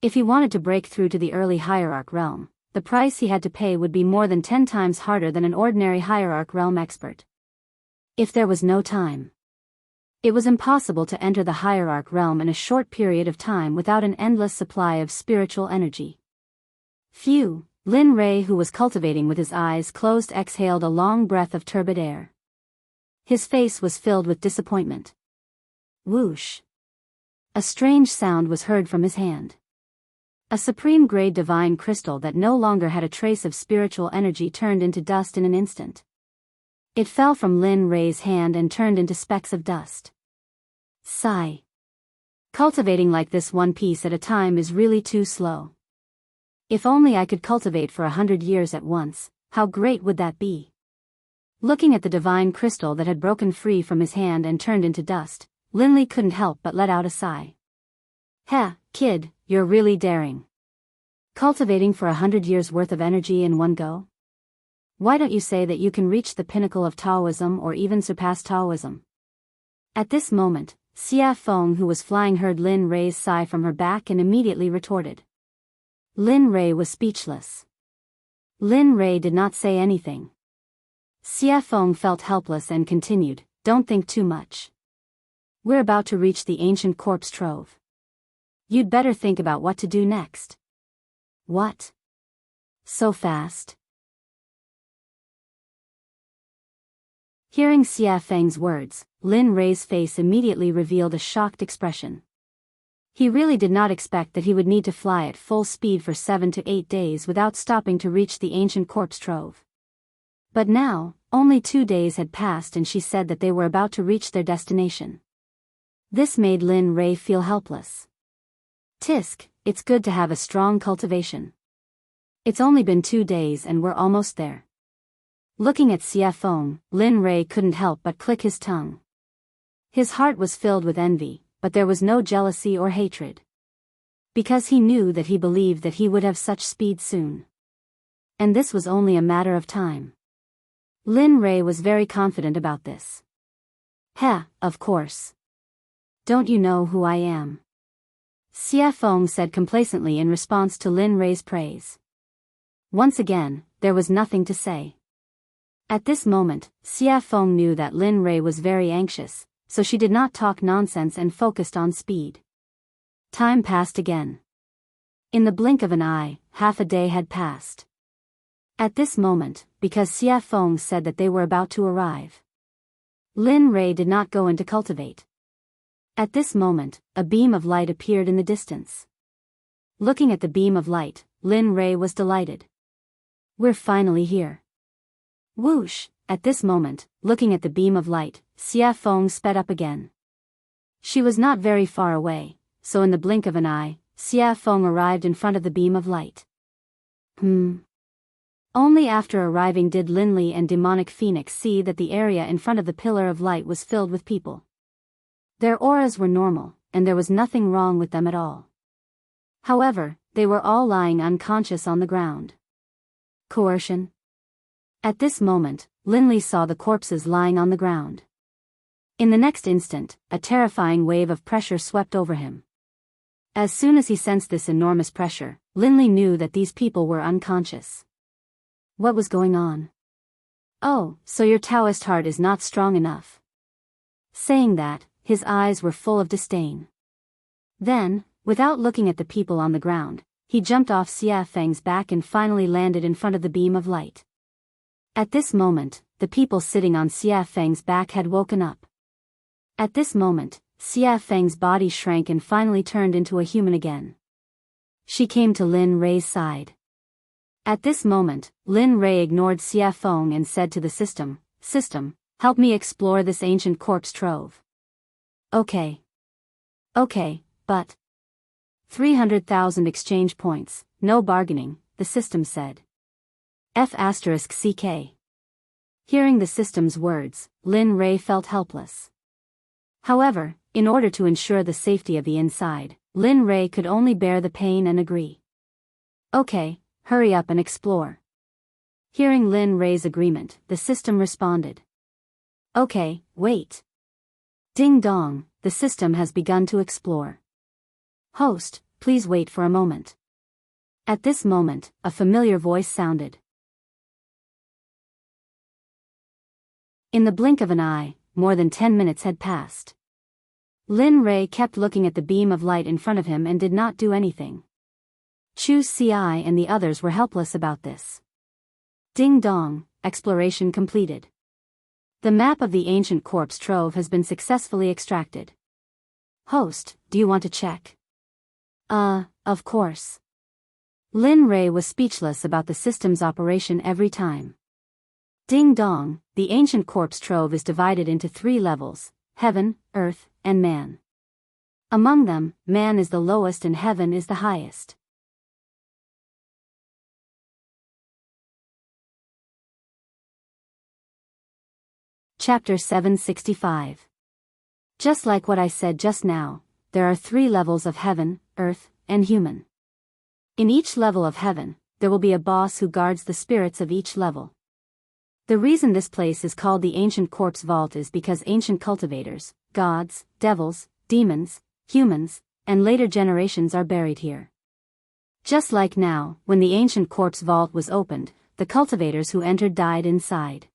If he wanted to break through to the early hierarch realm, the price he had to pay would be more than 10 times harder than an ordinary hierarch realm expert. If there was no time, it was impossible to enter the hierarch realm in a short period of time without an endless supply of spiritual energy. Phew, Lin Rei, who was cultivating with his eyes closed, exhaled a long breath of turbid air. His face was filled with disappointment. Whoosh! A strange sound was heard from his hand. A supreme-grade divine crystal that no longer had a trace of spiritual energy turned into dust in an instant. It fell from Lin Rei's hand and turned into specks of dust. Sigh. Cultivating like this one piece at a time is really too slow. If only I could cultivate for 100 years at once, how great would that be? Looking at the divine crystal that had broken free from his hand and turned into dust, Linley couldn't help but let out a sigh. Heh, kid, you're really daring. Cultivating for 100 years worth of energy in one go? Why don't you say that you can reach the pinnacle of Taoism or even surpass Taoism? At this moment, Xia Feng, who was flying, heard Lin Rei's sigh from her back and immediately retorted. Lin Rei was speechless. Lin Rei did not say anything. Xia Feng felt helpless and continued, "Don't think too much. We're about to reach the ancient corpse trove. You'd better think about what to do next." What? So fast? Hearing Xia Feng's words, Lin Rei's face immediately revealed a shocked expression. He really did not expect that he would need to fly at full speed for 7 to 8 days without stopping to reach the ancient corpse trove. But now, only 2 days had passed and she said that they were about to reach their destination. This made Lin Rei feel helpless. Tisk, it's good to have a strong cultivation. It's only been 2 days and we're almost there. Looking at Xia Feng, Lin Rei couldn't help but click his tongue. His heart was filled with envy, but there was no jealousy or hatred. Because he knew that he believed that he would have such speed soon. And this was only a matter of time. Lin Rei was very confident about this. Heh, of course. Don't you know who I am? Xia Feng said complacently in response to Lin Rei's praise. Once again, there was nothing to say. At this moment, Xia Feng knew that Lin Rei was very anxious, so she did not talk nonsense and focused on speed. Time passed again. In the blink of an eye, half a day had passed. At this moment, because Xia Feng said that they were about to arrive, Lin Rei did not go in to cultivate. At this moment, a beam of light appeared in the distance. Looking at the beam of light, Lin Rei was delighted. We're finally here. Whoosh! At this moment, looking at the beam of light, Xia Feng sped up again. She was not very far away, so in the blink of an eye, Xia Feng arrived in front of the beam of light. Only after arriving did Linley and Demonic Phoenix see that the area in front of the pillar of light was filled with people. Their auras were normal, and there was nothing wrong with them at all. However, they were all lying unconscious on the ground. Coercion? At this moment, Linley saw the corpses lying on the ground. In the next instant, a terrifying wave of pressure swept over him. As soon as he sensed this enormous pressure, Linley knew that these people were unconscious. What was going on? Oh, so your Taoist heart is not strong enough. Saying that, his eyes were full of disdain. Then, without looking at the people on the ground, he jumped off Xia Feng's back and finally landed in front of the beam of light. At this moment, the people sitting on Xia Feng's back had woken up. At this moment, Xia Feng's body shrank and finally turned into a human again. She came to Lin Rei's side. At this moment, Lin Rei ignored Xia Feng and said to the system, help me explore this ancient corpse trove. Okay, but 300,000 exchange points, no bargaining, the system said. F***CK. Hearing the system's words, Lin Rei felt helpless. However, in order to ensure the safety of the inside, Lin Rei could only bear the pain and agree. Okay, hurry up and explore. Hearing Lin Rei's agreement, the system responded. Okay, wait. Ding dong, the system has begun to explore. Host, please wait for a moment. At this moment, a familiar voice sounded. In the blink of an eye, more than 10 minutes had passed. Lin Rei kept looking at the beam of light in front of him and did not do anything. Chu Ci and the others were helpless about this. Ding dong, exploration completed. The map of the ancient corpse trove has been successfully extracted. Host, do you want to check? Of course. Lin Rei was speechless about the system's operation every time. Ding dong, the ancient corpse trove is divided into 3 levels: heaven, earth, and man. Among them, man is the lowest and heaven is the highest. Chapter 765. Just like what I said just now, there are 3 levels of heaven, earth, and human. In each level of heaven, there will be a boss who guards the spirits of each level. The reason this place is called the Ancient Corpse Vault is because ancient cultivators, gods, devils, demons, humans, and later generations are buried here. Just like now, when the Ancient Corpse Vault was opened, the cultivators who entered died inside.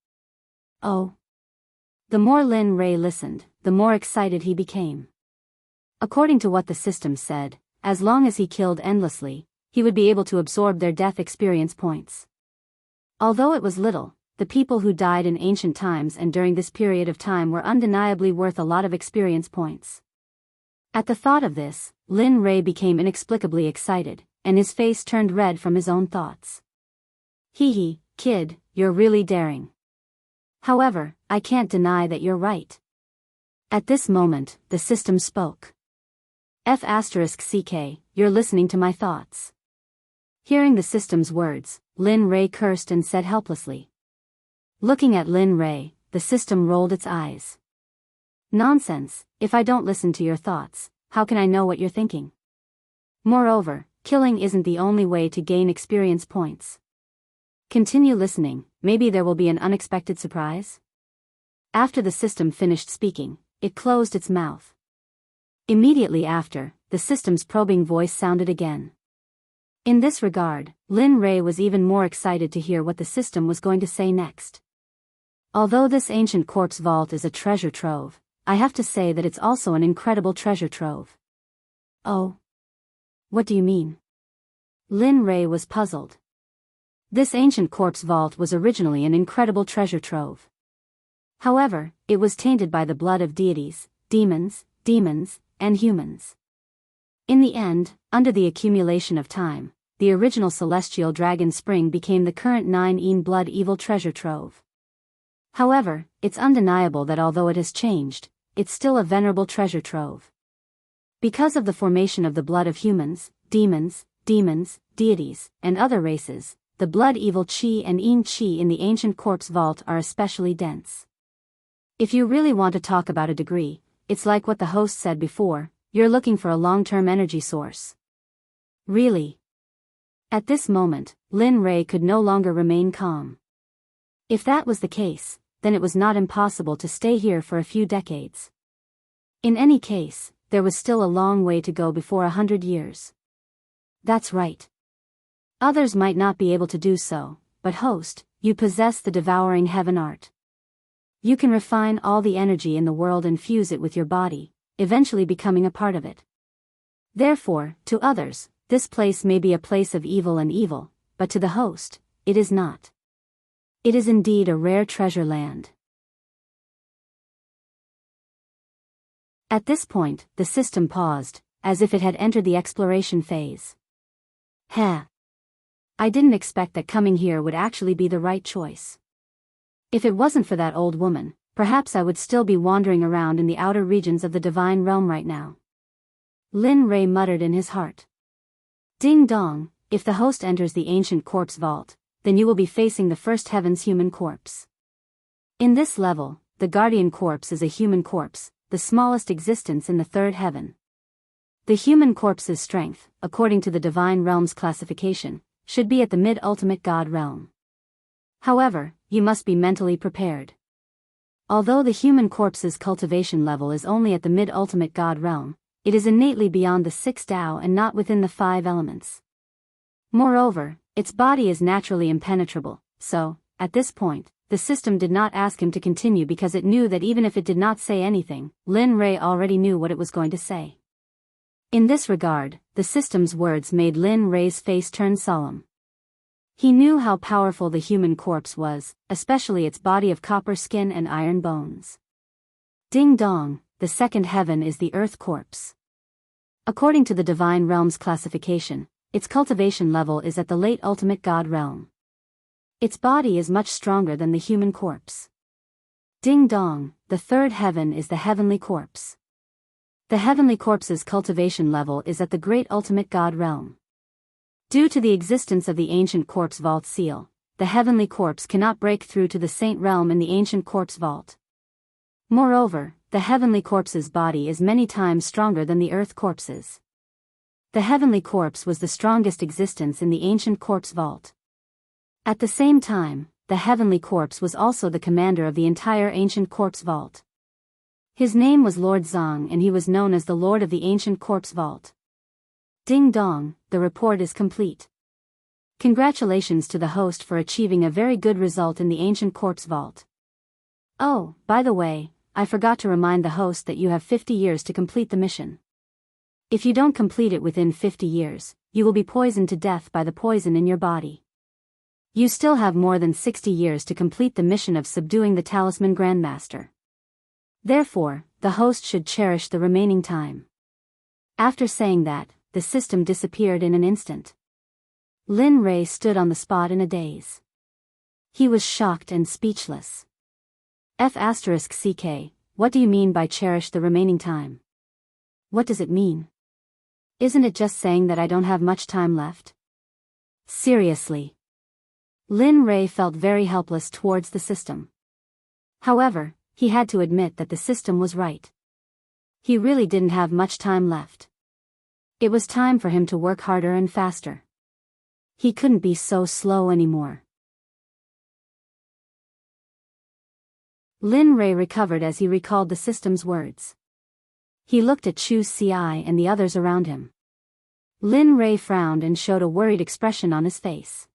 Oh. The more Lin Rei listened, the more excited he became. According to what the system said, as long as he killed endlessly, he would be able to absorb their death experience points. Although it was little, the people who died in ancient times and during this period of time were undeniably worth a lot of experience points. At the thought of this, Lin Rei became inexplicably excited, and his face turned red from his own thoughts. Hee, kid, you're really daring. However, I can't deny that you're right. At this moment, the system spoke. F***ck, you're listening to my thoughts. Hearing the system's words, Lin Rei cursed and said helplessly. Looking at Lin Rei, the system rolled its eyes. Nonsense, if I don't listen to your thoughts, how can I know what you're thinking? Moreover, killing isn't the only way to gain experience points. Continue listening, maybe there will be an unexpected surprise. After the system finished speaking, it closed its mouth. Immediately after, the system's probing voice sounded again. In this regard, Lin Rei was even more excited to hear what the system was going to say next. Although this ancient corpse vault is a treasure trove, I have to say that it's also an incredible treasure trove. Oh? What do you mean? Lin Rei was puzzled. This ancient corpse vault was originally an incredible treasure trove. However, it was tainted by the blood of deities, demons, and humans. In the end, under the accumulation of time, the original celestial dragon spring became the current 9 blood evil treasure trove. However, it's undeniable that although it has changed, it's still a venerable treasure trove. Because of the formation of the blood of humans, demons, deities, and other races, the blood evil chi and yin chi in the ancient corpse vault are especially dense. If you really want to talk about a degree, it's like what the host said before, you're looking for a long-term energy source. Really? At this moment, Lin Rei could no longer remain calm. If that was the case, then it was not impossible to stay here for a few decades. In any case, there was still a long way to go before 100 years. That's right. Others might not be able to do so, but host, you possess the devouring heaven art. You can refine all the energy in the world and fuse it with your body, eventually becoming a part of it. Therefore, to others, this place may be a place of evil, but to the host, it is not. It is indeed a rare treasure land. At this point, the system paused, as if it had entered the exploration phase. Heh. I didn't expect that coming here would actually be the right choice. If it wasn't for that old woman, perhaps I would still be wandering around in the outer regions of the divine realm right now. Lin Rei muttered in his heart. Ding dong, if the host enters the ancient corpse vault, then you will be facing the first heaven's human corpse. In this level, the guardian corpse is a human corpse, the smallest existence in the third heaven. The human corpse's strength, according to the divine realm's classification, should be at the mid-ultimate god realm. However, you must be mentally prepared. Although the human corpse's cultivation level is only at the mid-ultimate god realm, it is innately beyond the 6 Tao and not within the 5 elements. Moreover, its body is naturally impenetrable, so, at this point, the system did not ask him to continue because it knew that even if it did not say anything, Lin Rei already knew what it was going to say. In this regard, the system's words made Lin Rei's face turn solemn. He knew how powerful the human corpse was, especially its body of copper skin and iron bones. Ding dong, the second heaven is the earth corpse. According to the divine realm's classification, its cultivation level is at the late ultimate god realm. Its body is much stronger than the human corpse. Ding dong, the third heaven is the heavenly corpse. The heavenly corpse's cultivation level is at the great ultimate god realm. Due to the existence of the ancient corpse vault seal, the heavenly corpse cannot break through to the saint realm in the ancient corpse vault. Moreover, the heavenly corpse's body is many times stronger than the earth corpse's. The heavenly corpse was the strongest existence in the ancient corpse vault. At the same time, the heavenly corpse was also the commander of the entire ancient corpse vault. His name was Lord Zong and he was known as the Lord of the ancient corpse vault. Ding dong, the report is complete. Congratulations to the host for achieving a very good result in the ancient corpse vault. Oh, by the way, I forgot to remind the host that you have 50 years to complete the mission. If you don't complete it within 50 years, you will be poisoned to death by the poison in your body. You still have more than 60 years to complete the mission of subduing the Talisman Grandmaster. Therefore, the host should cherish the remaining time. After saying that, the system disappeared in an instant. Lin Rei stood on the spot in a daze. He was shocked and speechless. F***CK, what do you mean by cherish the remaining time? What does it mean? Isn't it just saying that I don't have much time left? Seriously. Lin Rei felt very helpless towards the system. However, he had to admit that the system was right. He really didn't have much time left. It was time for him to work harder and faster. He couldn't be so slow anymore. Lin Rei recovered as he recalled the system's words. He looked at Chu Ci and the others around him. Lin Rei frowned and showed a worried expression on his face.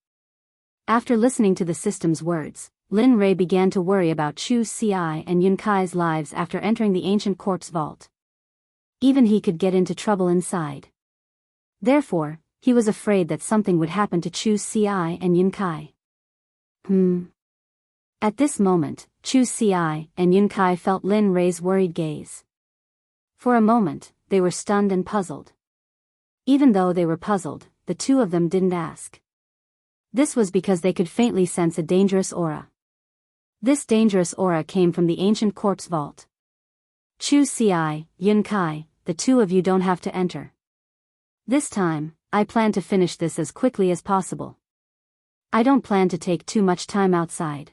After listening to the system's words, Lin Rei began to worry about Chu Ci and Yun Kai's lives after entering the ancient corpse vault. Even he could get into trouble inside. Therefore, he was afraid that something would happen to Chu Ci and Yun Kai. At this moment, Chu Ci and Yun Kai felt Lin Rei's worried gaze. For a moment, they were stunned and puzzled. Even though they were puzzled, the two of them didn't ask. This was because they could faintly sense a dangerous aura. This dangerous aura came from the ancient corpse vault. Chu Ci, Yun Kai, the two of you don't have to enter. This time, I plan to finish this as quickly as possible. I don't plan to take too much time outside.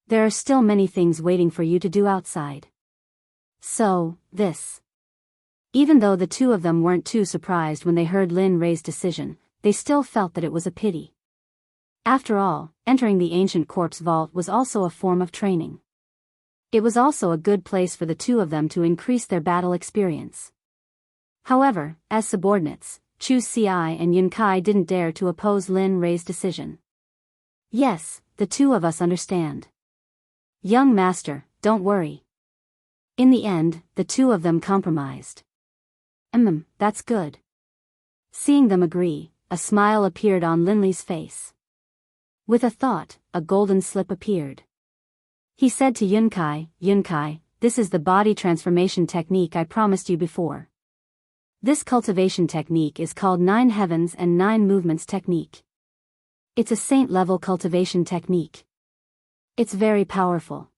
There are still many things waiting for you to do outside. So, this. Even though the two of them weren't too surprised when they heard Lin Rei's decision, they still felt that it was a pity. After all, entering the ancient corpse vault was also a form of training. It was also a good place for the two of them to increase their battle experience. However, as subordinates, Chu Ci and Yun Kai didn't dare to oppose Lin Rei's decision. Yes, the two of us understand. Young master, don't worry. In the end, the two of them compromised. That's good. Seeing them agree, a smile appeared on Lin Li's face. With a thought, a golden slip appeared. He said to Yun Kai, this is the body transformation technique I promised you before. This cultivation technique is called 9 Heavens and 9 Movements technique. It's a saint-level cultivation technique. It's very powerful.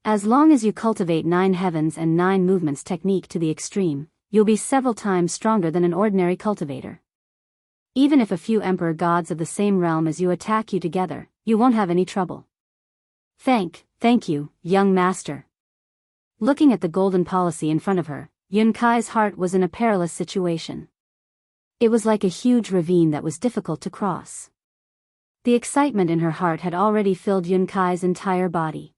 As long as you cultivate 9 Heavens and 9 Movements technique to the extreme, you'll be several times stronger than an ordinary cultivator. Even if a few emperor gods of the same realm as you attack you together, you won't have any trouble. Thank you, young master. Looking at the golden policy in front of her, Yun Kai's heart was in a perilous situation. It was like a huge ravine that was difficult to cross. The excitement in her heart had already filled Yun Kai's entire body.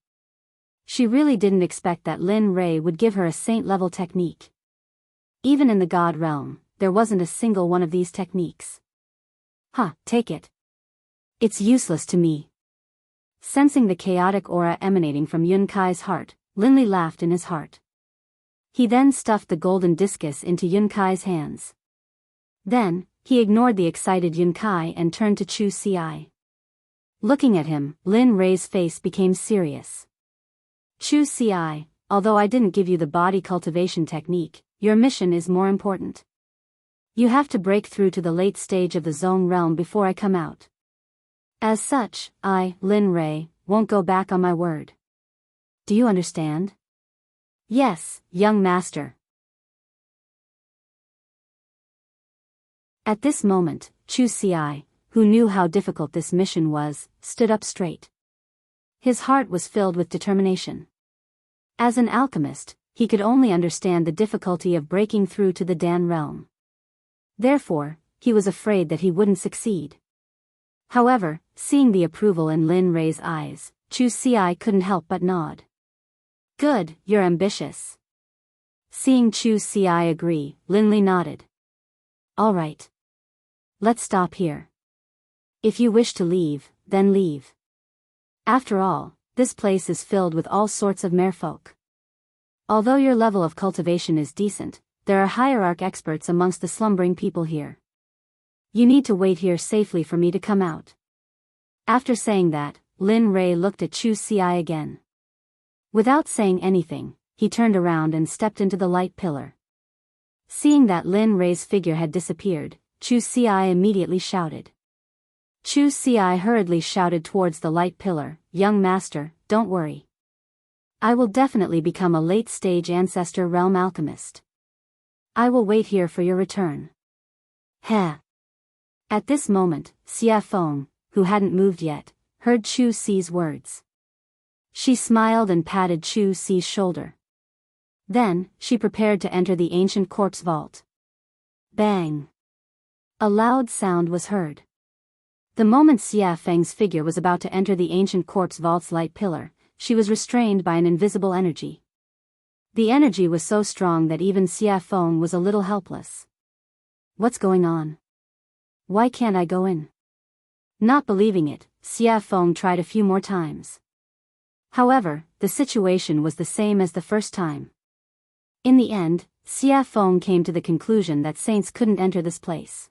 She really didn't expect that Lin Rei would give her a saint-level technique. Even in the god realm, there wasn't a single one of these techniques. Take it. It's useless to me. Sensing the chaotic aura emanating from Yun Kai's heart, Lin Li laughed in his heart. He then stuffed the golden discus into Yun Kai's hands. Then, he ignored the excited Yun Kai and turned to Chu Ci. Looking at him, Lin Rei's face became serious. Chu Ci, although I didn't give you the body cultivation technique, your mission is more important. You have to break through to the late stage of the zone realm before I come out. As such, I, Lin Rei, won't go back on my word. Do you understand? Yes, young master. At this moment, Chu Xi, who knew how difficult this mission was, stood up straight. His heart was filled with determination. As an alchemist, he could only understand the difficulty of breaking through to the Dan realm. Therefore, he was afraid that he wouldn't succeed. However, seeing the approval in Lin Rei's eyes, Chu Xi couldn't help but nod. Good, you're ambitious. Seeing Chu Xi agree, Lin Li nodded. All right. Let's stop here. If you wish to leave, then leave. After all, this place is filled with all sorts of merfolk. Although your level of cultivation is decent, there are hierarch experts amongst the slumbering people here. You need to wait here safely for me to come out. After saying that, Lin Rei looked at Chu Xi again. Without saying anything, he turned around and stepped into the light pillar. Seeing that Lin Rei's figure had disappeared, Chu Xi immediately shouted. Chu Xi hurriedly shouted towards the light pillar, "Young master, don't worry. I will definitely become a late-stage ancestor realm alchemist. I will wait here for your return." Heh. At this moment, Xia Feng, who hadn't moved yet, heard Chu Xi's words. She smiled and patted Chu Xi's shoulder. Then, she prepared to enter the ancient corpse vault. Bang! A loud sound was heard. The moment Xia Feng's figure was about to enter the ancient corpse vault's light pillar, she was restrained by an invisible energy. The energy was so strong that even Xia Feng was a little helpless. What's going on? Why can't I go in? Not believing it, Xia Feng tried a few more times. However, the situation was the same as the first time. In the end, Xia Feng came to the conclusion that saints couldn't enter this place.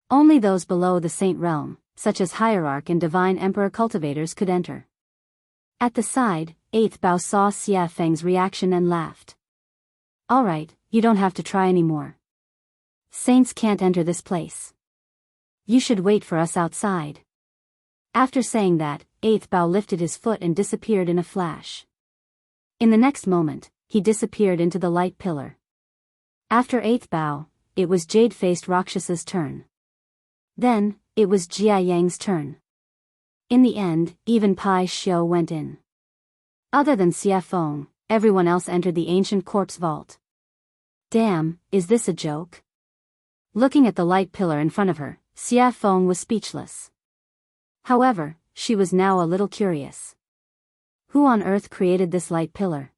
Only those below the saint realm, such as hierarch and divine emperor cultivators, could enter. At the side, 8th Bao saw Xia Feng's reaction and laughed. Alright, you don't have to try anymore. Saints can't enter this place. You should wait for us outside. After saying that, 8th Bao lifted his foot and disappeared in a flash. In the next moment, he disappeared into the light pillar. After 8th Bao, it was Jade-faced Rakshasa's turn. Then, it was Jia Yang's turn. In the end, even Pai Xiu went in. Other than Xia Feng, everyone else entered the ancient corpse vault. Damn, is this a joke? Looking at the light pillar in front of her, Xia Feng was speechless. However, she was now a little curious. Who on earth created this light pillar?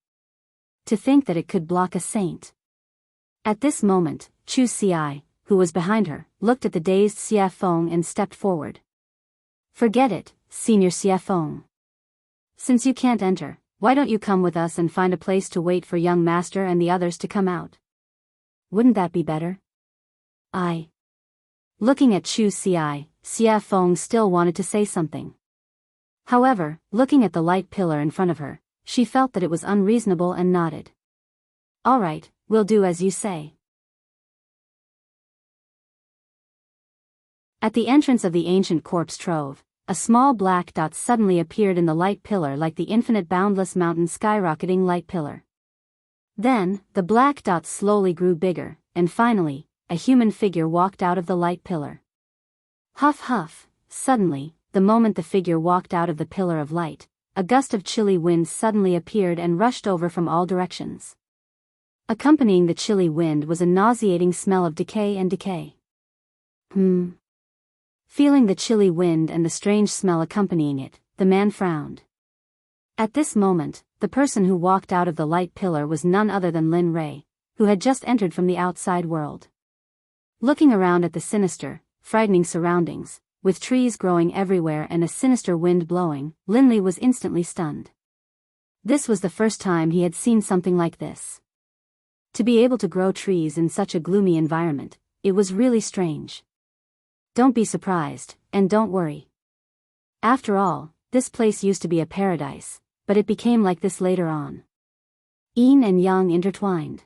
To think that it could block a saint. At this moment, Chu Xi, who was behind her, looked at the dazed Xia Feng and stepped forward. Forget it, Senior Xia Feng. Since you can't enter, why don't you come with us and find a place to wait for young master and the others to come out? Wouldn't that be better? Looking at Chu Xi, Xia Feng still wanted to say something. However, looking at the light pillar in front of her, she felt that it was unreasonable and nodded. Alright, we'll do as you say. At the entrance of the ancient corpse trove, a small black dot suddenly appeared in the light pillar like the infinite boundless mountain skyrocketing light pillar. Then, the black dot slowly grew bigger, and finally, a human figure walked out of the light pillar. Huff huff, suddenly, the moment the figure walked out of the pillar of light, a gust of chilly wind suddenly appeared and rushed over from all directions. Accompanying the chilly wind was a nauseating smell of decay and decay. Feeling the chilly wind and the strange smell accompanying it, the man frowned. At this moment, the person who walked out of the light pillar was none other than Lin Rei, who had just entered from the outside world. Looking around at the sinister, frightening surroundings, with trees growing everywhere and a sinister wind blowing, Lin Li was instantly stunned. This was the first time he had seen something like this. To be able to grow trees in such a gloomy environment, it was really strange. Don't be surprised, and don't worry. After all, this place used to be a paradise, but it became like this later on. Yin and yang intertwined.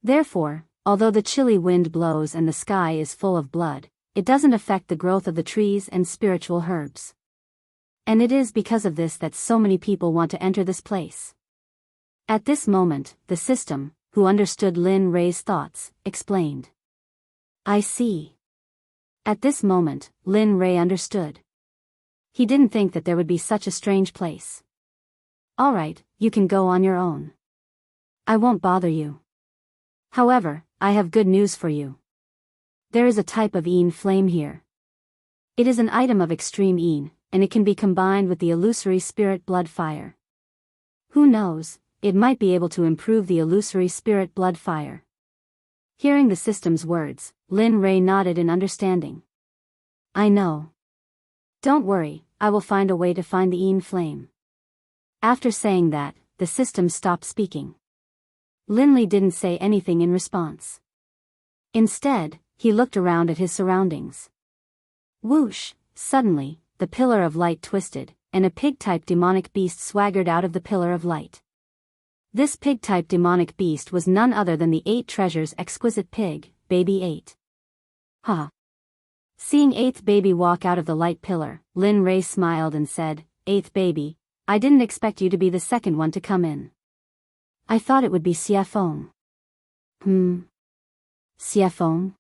Therefore, although the chilly wind blows and the sky is full of blood, it doesn't affect the growth of the trees and spiritual herbs. And it is because of this that so many people want to enter this place. At this moment, the system, who understood Lin Rei's thoughts, explained. I see. At this moment, Lin Rei understood. He didn't think that there would be such a strange place. Alright, you can go on your own. I won't bother you. However, I have good news for you. There is a type of Yin flame here. It is an item of extreme Yin, and it can be combined with the illusory spirit blood fire. Who knows, it might be able to improve the illusory spirit blood fire. Hearing the system's words, Lin Rei nodded in understanding. I know. Don't worry, I will find a way to find the Yin flame. After saying that, the system stopped speaking. Lin Li didn't say anything in response. Instead, he looked around at his surroundings. Whoosh! Suddenly, the pillar of light twisted, and a pig-type demonic beast swaggered out of the pillar of light. This pig-type demonic beast was none other than the 8 treasures exquisite pig, Baby 8. Ha! Seeing 8th baby walk out of the light pillar, Lin Rei smiled and said, 8th baby, I didn't expect you to be the second one to come in. I thought it would be Xie Feng. Xie Feng?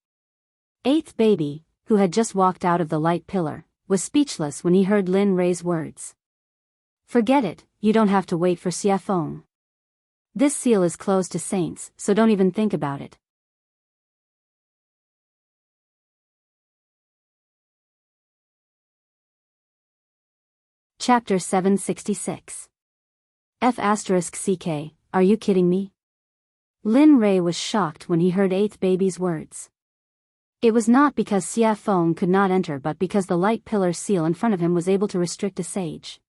8th baby, who had just walked out of the light pillar, was speechless when he heard Lin Rei's words. Forget it, you don't have to wait for Xie Feng. This seal is closed to saints, so don't even think about it. Chapter 766. F***CK, are you kidding me? Lin Rei was shocked when he heard 8th baby's words. It was not because Xie Feng could not enter but because the light pillar seal in front of him was able to restrict a sage.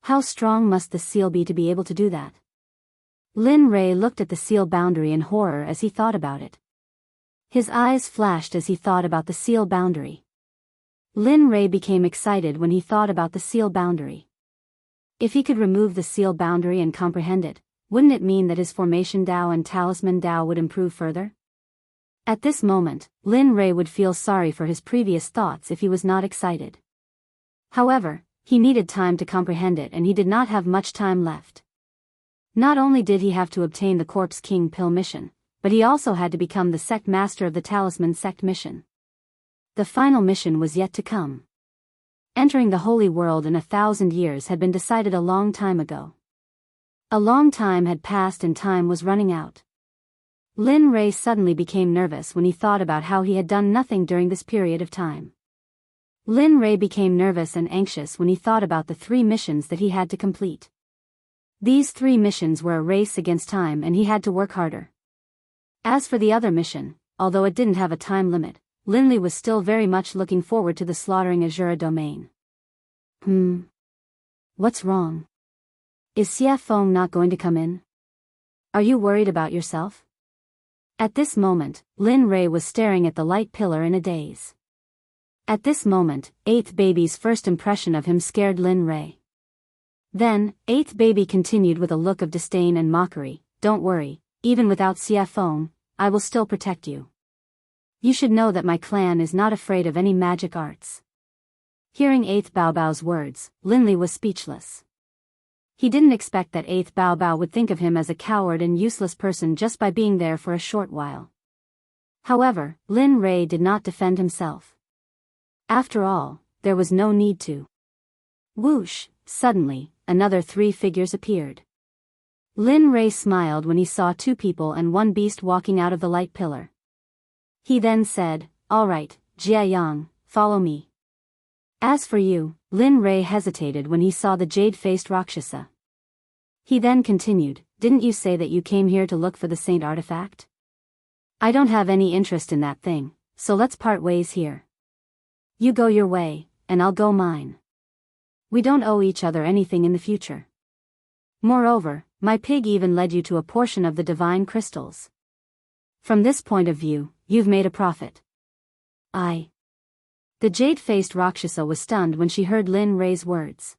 How strong must the seal be to be able to do that? Lin Rei looked at the seal boundary in horror as he thought about it. His eyes flashed as he thought about the seal boundary. Lin Rei became excited when he thought about the seal boundary. If he could remove the seal boundary and comprehend it, wouldn't it mean that his formation Dao and talisman Dao would improve further? At this moment, Lin Rei would feel sorry for his previous thoughts if he was not excited. However, he needed time to comprehend it and he did not have much time left. Not only did he have to obtain the Corpse King Pill mission, but he also had to become the Sect Master of the Talisman Sect mission. The final mission was yet to come. Entering the Holy World in 1,000 years had been decided a long time ago. A long time had passed and time was running out. Lin Rei suddenly became nervous when he thought about how he had done nothing during this period of time. Lin Rei became nervous and anxious when he thought about the 3 missions that he had to complete. These 3 missions were a race against time and he had to work harder. As for the other mission, although it didn't have a time limit, Lin Li was still very much looking forward to the slaughtering Azura domain. What's wrong? Is Xie Feng not going to come in? Are you worried about yourself? At this moment, Lin Rei was staring at the light pillar in a daze. At this moment, 8th baby's first impression of him scared Lin Rei. Then, 8th baby continued with a look of disdain and mockery, don't worry, even without Xie Feng, I will still protect you. You should know that my clan is not afraid of any magic arts. Hearing 8th Baobao's words, Lin Li was speechless. He didn't expect that 8th Baobao would think of him as a coward and useless person just by being there for a short while. However, Lin Rei did not defend himself. After all, there was no need to. Whoosh! Suddenly, another 3 figures appeared. Lin Rei smiled when he saw 2 people and 1 beast walking out of the light pillar. He then said, all right, Jia Yang, follow me. As for you, Lin Rei hesitated when he saw the jade-faced Rakshasa. He then continued, didn't you say that you came here to look for the saint artifact? I don't have any interest in that thing, so let's part ways here. You go your way, and I'll go mine. We don't owe each other anything in the future. Moreover, my pig even led you to a portion of the divine crystals. From this point of view, you've made a profit. The jade-faced Rakshasa was stunned when she heard Lin Rei's words.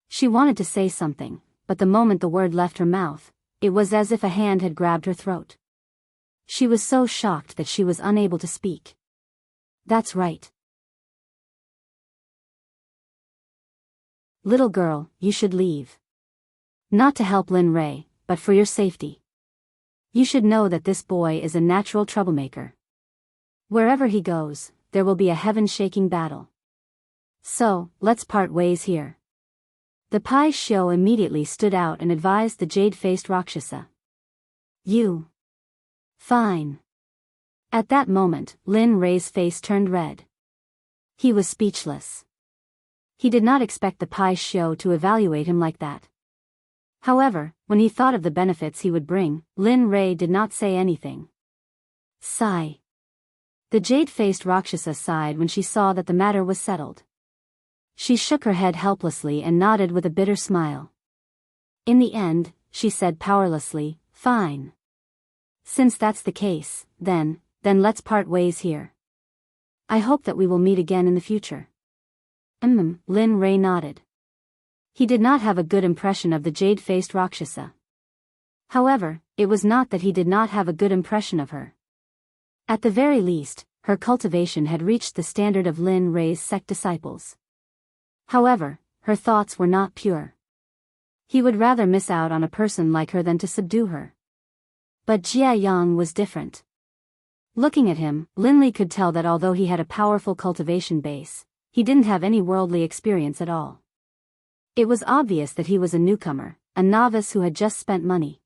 She wanted to say something, but the moment the word left her mouth, it was as if a hand had grabbed her throat. She was so shocked that she was unable to speak. That's right. Little girl, you should leave. Not to help Lin Rei, but for your safety. You should know that this boy is a natural troublemaker. Wherever he goes, there will be a heaven-shaking battle. So, let's part ways here. The Pai Xiu immediately stood out and advised the jade-faced Rakshasa. You. Fine. At that moment, Lin Rei's face turned red. He was speechless. He did not expect the Pai Xiu to evaluate him like that. However, when he thought of the benefits he would bring, Lin Rei did not say anything. Sigh. The jade-faced Rakshasa sighed when she saw that the matter was settled. She shook her head helplessly and nodded with a bitter smile. In the end, she said powerlessly, fine. Since that's the case, then let's part ways here. I hope that we will meet again in the future. Lin Rei nodded. He did not have a good impression of the jade-faced Rakshasa. However, it was not that he did not have a good impression of her. At the very least, her cultivation had reached the standard of Lin Rei's sect disciples. However, her thoughts were not pure. He would rather miss out on a person like her than to subdue her. But Jia Yang was different. Looking at him, Lin Li could tell that although he had a powerful cultivation base, he didn't have any worldly experience at all. It was obvious that he was a newcomer, a novice who had just spent money.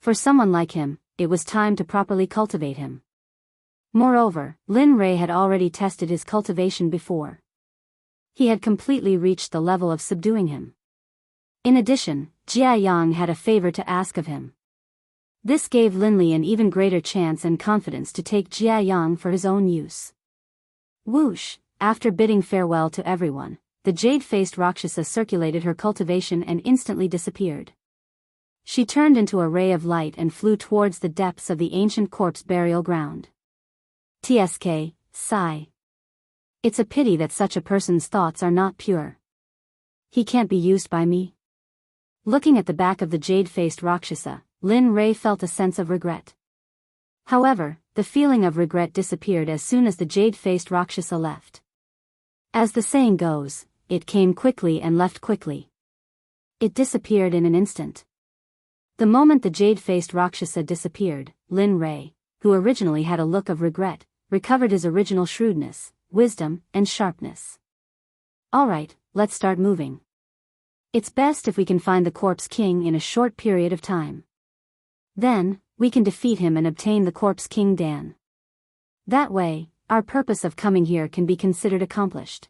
For someone like him, it was time to properly cultivate him. Moreover, Lin Rei had already tested his cultivation before. He had completely reached the level of subduing him. In addition, Jia Yang had a favor to ask of him. This gave Lin Li an even greater chance and confidence to take Jia Yang for his own use. Whoosh! After bidding farewell to everyone, the jade-faced Rakshasa circulated her cultivation and instantly disappeared. She turned into a ray of light and flew towards the depths of the ancient corpse burial ground. Tsk, sigh. It's a pity that such a person's thoughts are not pure. He can't be used by me. Looking at the back of the jade-faced Rakshasa, Lin Rei felt a sense of regret. However, the feeling of regret disappeared as soon as the jade-faced Rakshasa left. As the saying goes, it came quickly and left quickly. It disappeared in an instant. The moment the jade-faced Rakshasa disappeared, Lin Rei, who originally had a look of regret, recovered his original shrewdness, wisdom, and sharpness. Alright, let's start moving. It's best if we can find the Corpse King in a short period of time. Then, we can defeat him and obtain the Corpse King Dan. That way, our purpose of coming here can be considered accomplished.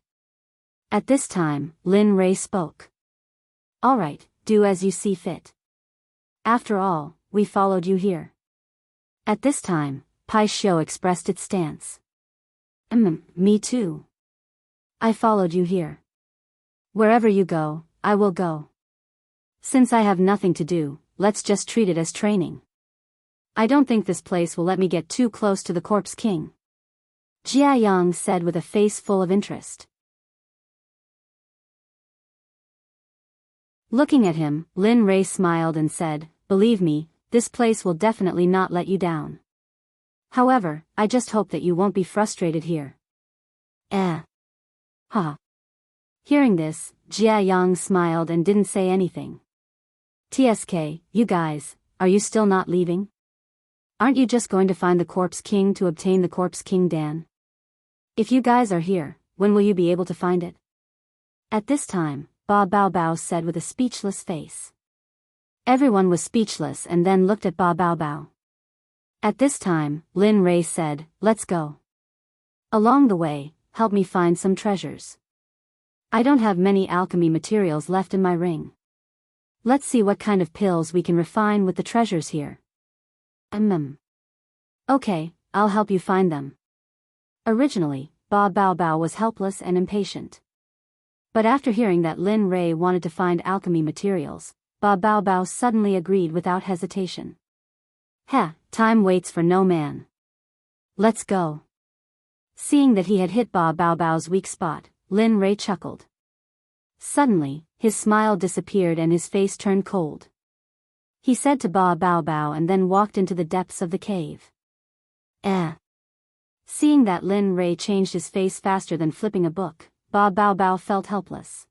At this time, Lin Rei spoke. Alright, do as you see fit. After all, we followed you here. At this time, Pai Xiu expressed its stance. Me too. I followed you here. Wherever you go, I will go. Since I have nothing to do, let's just treat it as training. I don't think this place will let me get too close to the Corpse King. Jia Yang said with a face full of interest. Looking at him, Lin Rei smiled and said, believe me, this place will definitely not let you down. However, I just hope that you won't be frustrated here. Ha. Hearing this, Jia Yang smiled and didn't say anything. Tsk, you guys, are you still not leaving? Aren't you just going to find the Corpse King to obtain the Corpse King Dan? If you guys are here, when will you be able to find it? At this time, Ba Bao Bao said with a speechless face. Everyone was speechless and then looked at Ba Bao Bao. At this time, Lin Rei said, let's go. Along the way, help me find some treasures. I don't have many alchemy materials left in my ring. Let's see what kind of pills we can refine with the treasures here. Okay, I'll help you find them. Originally, Ba Bao Bao was helpless and impatient. But after hearing that Lin Rei wanted to find alchemy materials, Ba Bao Bao suddenly agreed without hesitation. Time waits for no man. Let's go. Seeing that he had hit Ba Bao Bao's weak spot, Lin Rei chuckled. Suddenly, his smile disappeared and his face turned cold. He said to Ba Bao Bao and then walked into the depths of the cave. Eh. Seeing that Lin Rei changed his face faster than flipping a book, Ba Bao Bao felt helpless.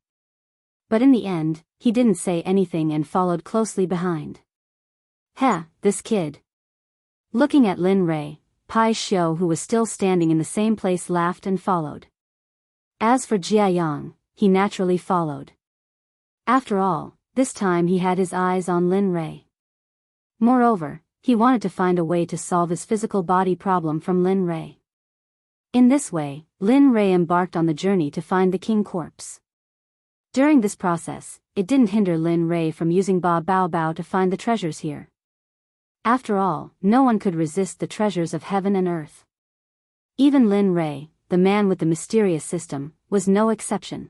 But in the end, he didn't say anything and followed closely behind. Heh, this kid. Looking at Lin Rei, Pai Xiu, who was still standing in the same place, laughed and followed. As for Jiayang, he naturally followed. After all, this time he had his eyes on Lin Rei. Moreover, he wanted to find a way to solve his physical body problem from Lin Rei. In this way, Lin Rei embarked on the journey to find the king corpse. During this process, it didn't hinder Lin Rei from using Ba Bao Bao to find the treasures here. After all, no one could resist the treasures of heaven and earth. Even Lin Rei, the man with the mysterious system, was no exception.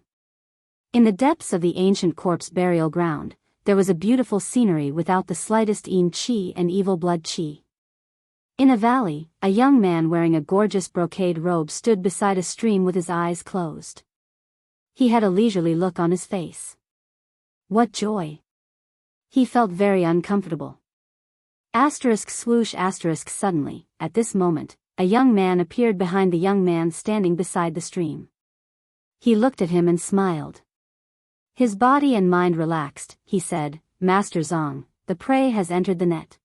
In the depths of the ancient corpse burial ground, there was a beautiful scenery without the slightest yin qi and evil blood qi. In a valley, a young man wearing a gorgeous brocade robe stood beside a stream with his eyes closed. He had a leisurely look on his face. What joy! He felt very uncomfortable. Swoosh suddenly, at this moment, a young man appeared behind the young man standing beside the stream. He looked at him and smiled. His body and mind relaxed. He said, Master Zong, the prey has entered the net.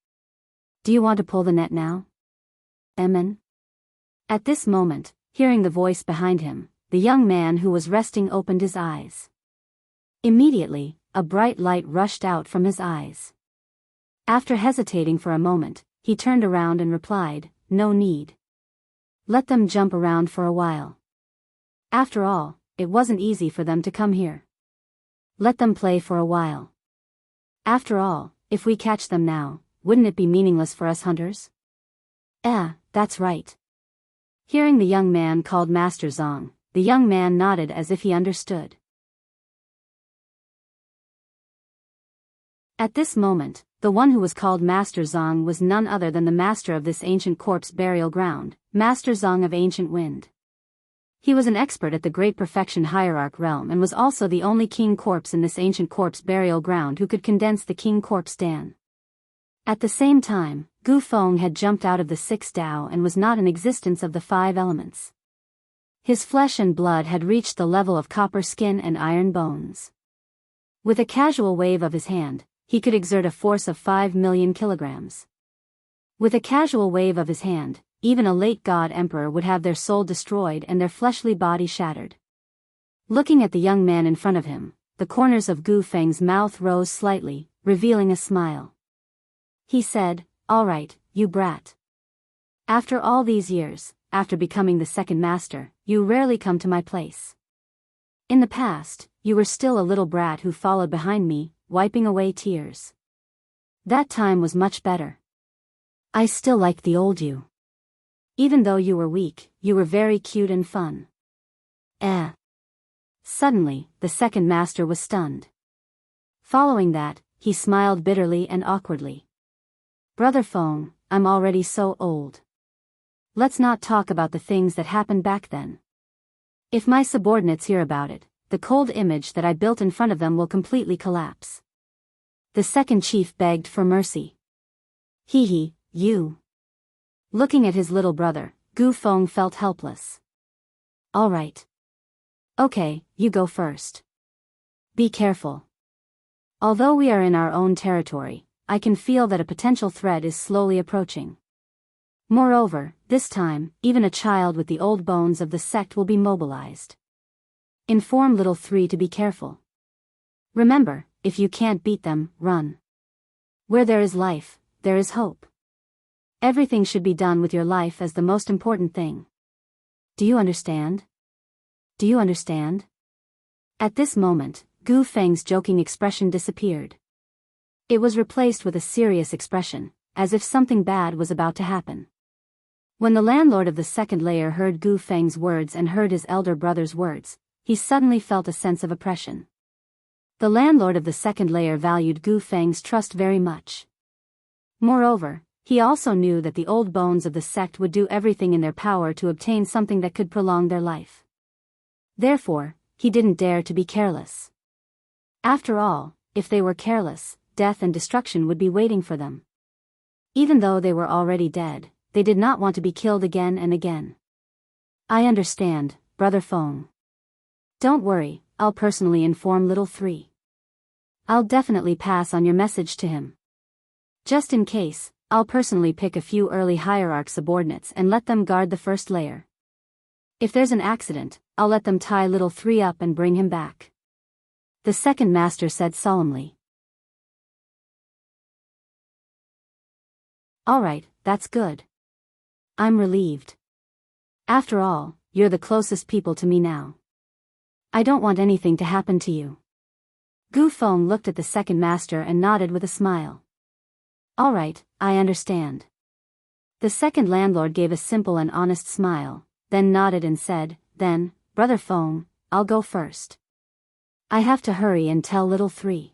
Do you want to pull the net now? Emin? At this moment, hearing the voice behind him, the young man who was resting opened his eyes. Immediately, a bright light rushed out from his eyes. After hesitating for a moment, he turned around and replied, No need. Let them jump around for a while. After all, it wasn't easy for them to come here. Let them play for a while. After all, if we catch them now, wouldn't it be meaningless for us hunters? That's right. Hearing the young man called Master Zong, the young man nodded as if he understood. At this moment, the one who was called Master Zong was none other than the master of this ancient corpse burial ground, Master Zong of Ancient Wind. He was an expert at the Great Perfection Hierarch realm and was also the only king corpse in this ancient corpse burial ground who could condense the king corpse Dan. At the same time, Gu Feng had jumped out of the sixth Tao and was not in existence of the five elements. His flesh and blood had reached the level of copper skin and iron bones. With a casual wave of his hand, he could exert a force of 5 million kilograms. With a casual wave of his hand, even a late god emperor would have their soul destroyed and their fleshly body shattered. Looking at the young man in front of him, the corners of Gu Feng's mouth rose slightly, revealing a smile. He said, All right, you brat. After all these years, after becoming the second master, you rarely come to my place. In the past, you were still a little brat who followed behind me, wiping away tears. That time was much better. I still liked the old you. Even though you were weak, you were very cute and fun. Suddenly, the second master was stunned. Following that, he smiled bitterly and awkwardly. Brother Feng, I'm already so old. Let's not talk about the things that happened back then. If my subordinates hear about it, the cold image that I built in front of them will completely collapse. The second chief begged for mercy. You. Looking at his little brother, Gu Feng felt helpless. All right. Okay, you go first. Be careful. Although we are in our own territory, I can feel that a potential threat is slowly approaching. Moreover, this time, even a child with the old bones of the sect will be mobilized. Inform little 3 to be careful. Remember, if you can't beat them, run. Where there is life, there is hope. Everything should be done with your life as the most important thing. Do you understand? Do you understand? At this moment, Gu Feng's joking expression disappeared. It was replaced with a serious expression, as if something bad was about to happen. When the landlord of the second layer heard Gu Feng's words and heard his elder brother's words, he suddenly felt a sense of oppression. The landlord of the second layer valued Gu Feng's trust very much. Moreover, he also knew that the old bones of the sect would do everything in their power to obtain something that could prolong their life. Therefore, he didn't dare to be careless. After all, if they were careless, death and destruction would be waiting for them. Even though they were already dead, they did not want to be killed again and again. I understand, Brother Feng. Don't worry, I'll personally inform Little 3. I'll definitely pass on your message to him. Just in case, I'll personally pick a few early hierarch subordinates and let them guard the first layer. If there's an accident, I'll let them tie Little 3 up and bring him back. The second master said solemnly. Alright, that's good. I'm relieved. After all, you're the closest people to me now. I don't want anything to happen to you. Gu Feng looked at the second master and nodded with a smile. Alright, I understand. The second landlord gave a simple and honest smile, then nodded and said, Then, Brother Feng, I'll go first. I have to hurry and tell Little 3.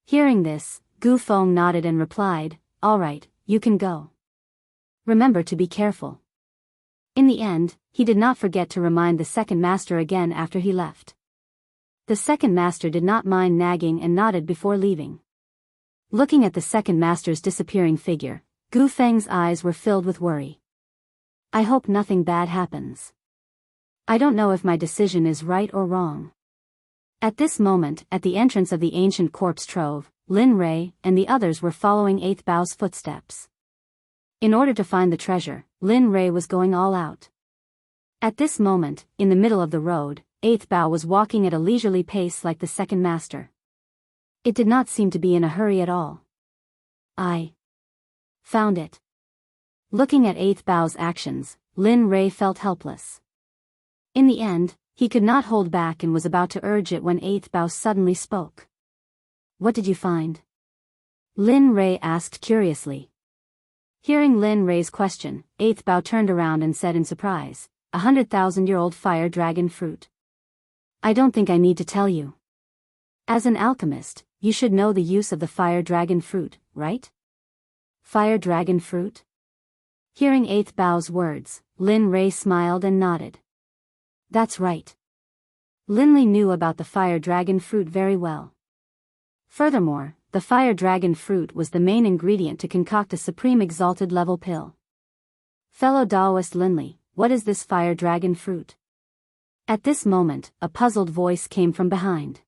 Hearing this, Gu Feng nodded and replied, Alright, you can go. Remember to be careful. In the end, he did not forget to remind the second master again after he left. The second master did not mind nagging and nodded before leaving. Looking at the second master's disappearing figure, Gu Feng's eyes were filled with worry. I hope nothing bad happens. I don't know if my decision is right or wrong. At this moment, at the entrance of the ancient corpse trove, Lin Rei and the others were following 8th Bao's footsteps. In order to find the treasure, Lin Rei was going all out. At this moment, in the middle of the road, 8th Bao was walking at a leisurely pace like the second master. It did not seem to be in a hurry at all. I found it. Looking at 8th Bao's actions, Lin Rei felt helpless. In the end, he could not hold back and was about to urge it when 8th Bao suddenly spoke. What did you find? Lin Rei asked curiously. Hearing Lin Rei's question, 8th Bao turned around and said in surprise, 100,000-year-old fire dragon fruit. I don't think I need to tell you. As an alchemist, you should know the use of the fire dragon fruit, right? Fire dragon fruit? Hearing 8th Bao's words, Lin Rei smiled and nodded. That's right. Lin Li knew about the fire dragon fruit very well. Furthermore, the fire dragon fruit was the main ingredient to concoct a supreme exalted level pill. Fellow Daoist Lin Li, what is this fire dragon fruit? At this moment, a puzzled voice came from behind.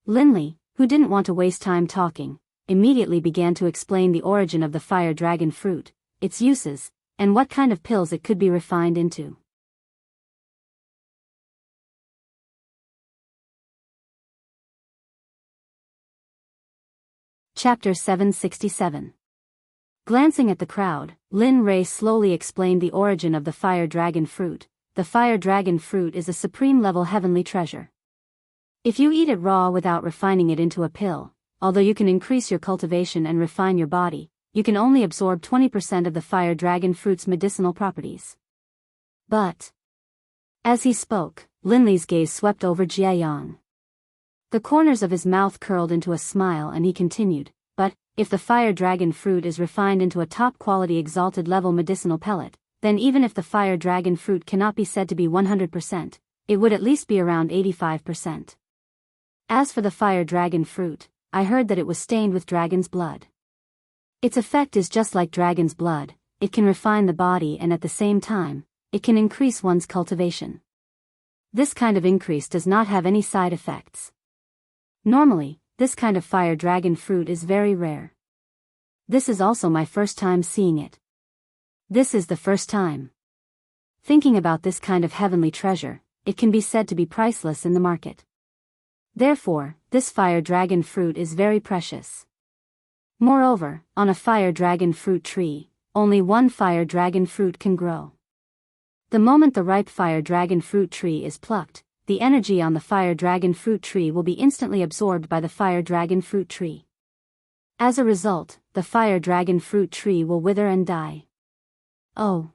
Lin Li, who didn't want to waste time talking, immediately began to explain the origin of the fire dragon fruit, its uses, and what kind of pills it could be refined into. Chapter 767. Glancing at the crowd, Lin Rei slowly explained the origin of the fire dragon fruit. The fire dragon fruit is a supreme level heavenly treasure. If you eat it raw without refining it into a pill, although you can increase your cultivation and refine your body, you can only absorb 20% of the fire dragon fruit's medicinal properties. But, as he spoke, Lin Li's gaze swept over Jianghu. The corners of his mouth curled into a smile and he continued, but, if the fire dragon fruit is refined into a top-quality exalted level medicinal pellet, then even if the fire dragon fruit cannot be said to be 100%, it would at least be around 85%. As for the fire dragon fruit, I heard that it was stained with dragon's blood. Its effect is just like dragon's blood, it can refine the body and at the same time, it can increase one's cultivation. This kind of increase does not have any side effects. Normally, this kind of fire dragon fruit is very rare. This is also my first time seeing it. This is the first time. Thinking about this kind of heavenly treasure, it can be said to be priceless in the market. Therefore, this fire dragon fruit is very precious. Moreover, on a fire dragon fruit tree, only one fire dragon fruit can grow. The moment the ripe fire dragon fruit tree is plucked, the energy on the fire dragon fruit tree will be instantly absorbed by the fire dragon fruit tree. As a result, the fire dragon fruit tree will wither and die. Oh.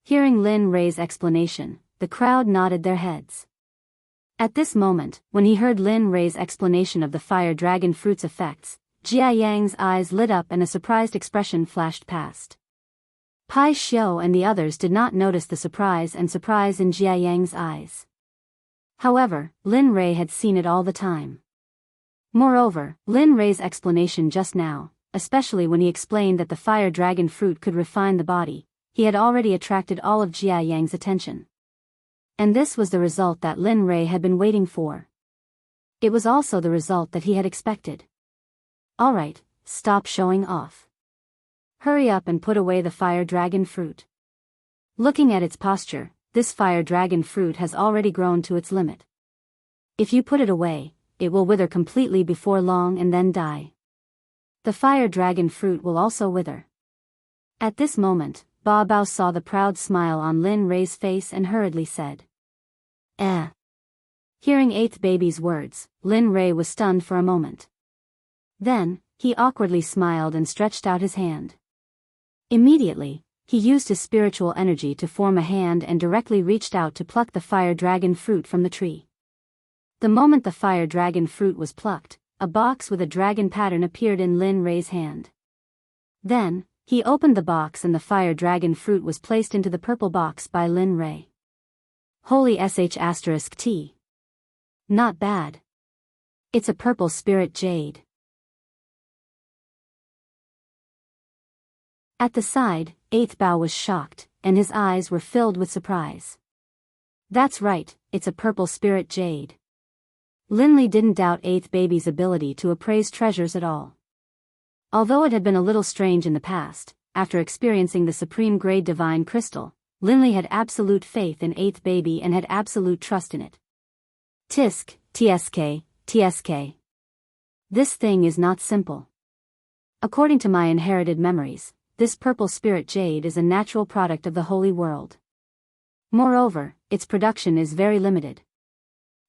Hearing Lin Rei's explanation, the crowd nodded their heads. At this moment, when he heard Lin Rei's explanation of the fire dragon fruit's effects, Jia Yang's eyes lit up and a surprised expression flashed past. Pai Xiao and the others did not notice the surprise in Jia Yang's eyes. However, Lin Rei had seen it all the time. Moreover, Lin Rei's explanation just now, especially when he explained that the fire dragon fruit could refine the body. He had already attracted all of Jia Yang's attention. And this was the result that Lin Rei had been waiting for. It was also the result that he had expected. Alright, stop showing off. Hurry up and put away the fire dragon fruit. Looking at its posture, this fire dragon fruit has already grown to its limit. If you put it away, it will wither completely before long and then die. The fire dragon fruit will also wither. At this moment, Biyao saw the proud smile on Lin Rei's face and hurriedly said, "Eh." Hearing eighth baby's words, Lin Rei was stunned for a moment. Then, he awkwardly smiled and stretched out his hand. Immediately, he used his spiritual energy to form a hand and directly reached out to pluck the fire dragon fruit from the tree. The moment the fire dragon fruit was plucked, a box with a dragon pattern appeared in Lin Rei's hand. Then, he opened the box and the fire dragon fruit was placed into the purple box by Lin Rei. Holy **T. Not bad. It's a purple spirit jade. At the side, 8th Bao was shocked, and his eyes were filled with surprise. That's right, it's a purple spirit jade. Lin Li didn't doubt 8th baby's ability to appraise treasures at all. Although it had been a little strange in the past, after experiencing the supreme grade divine crystal, Lin Li had absolute faith in 8th baby and had absolute trust in it. TSK. This thing is not simple. According to my inherited memories, this purple spirit jade is a natural product of the holy world. Moreover, its production is very limited.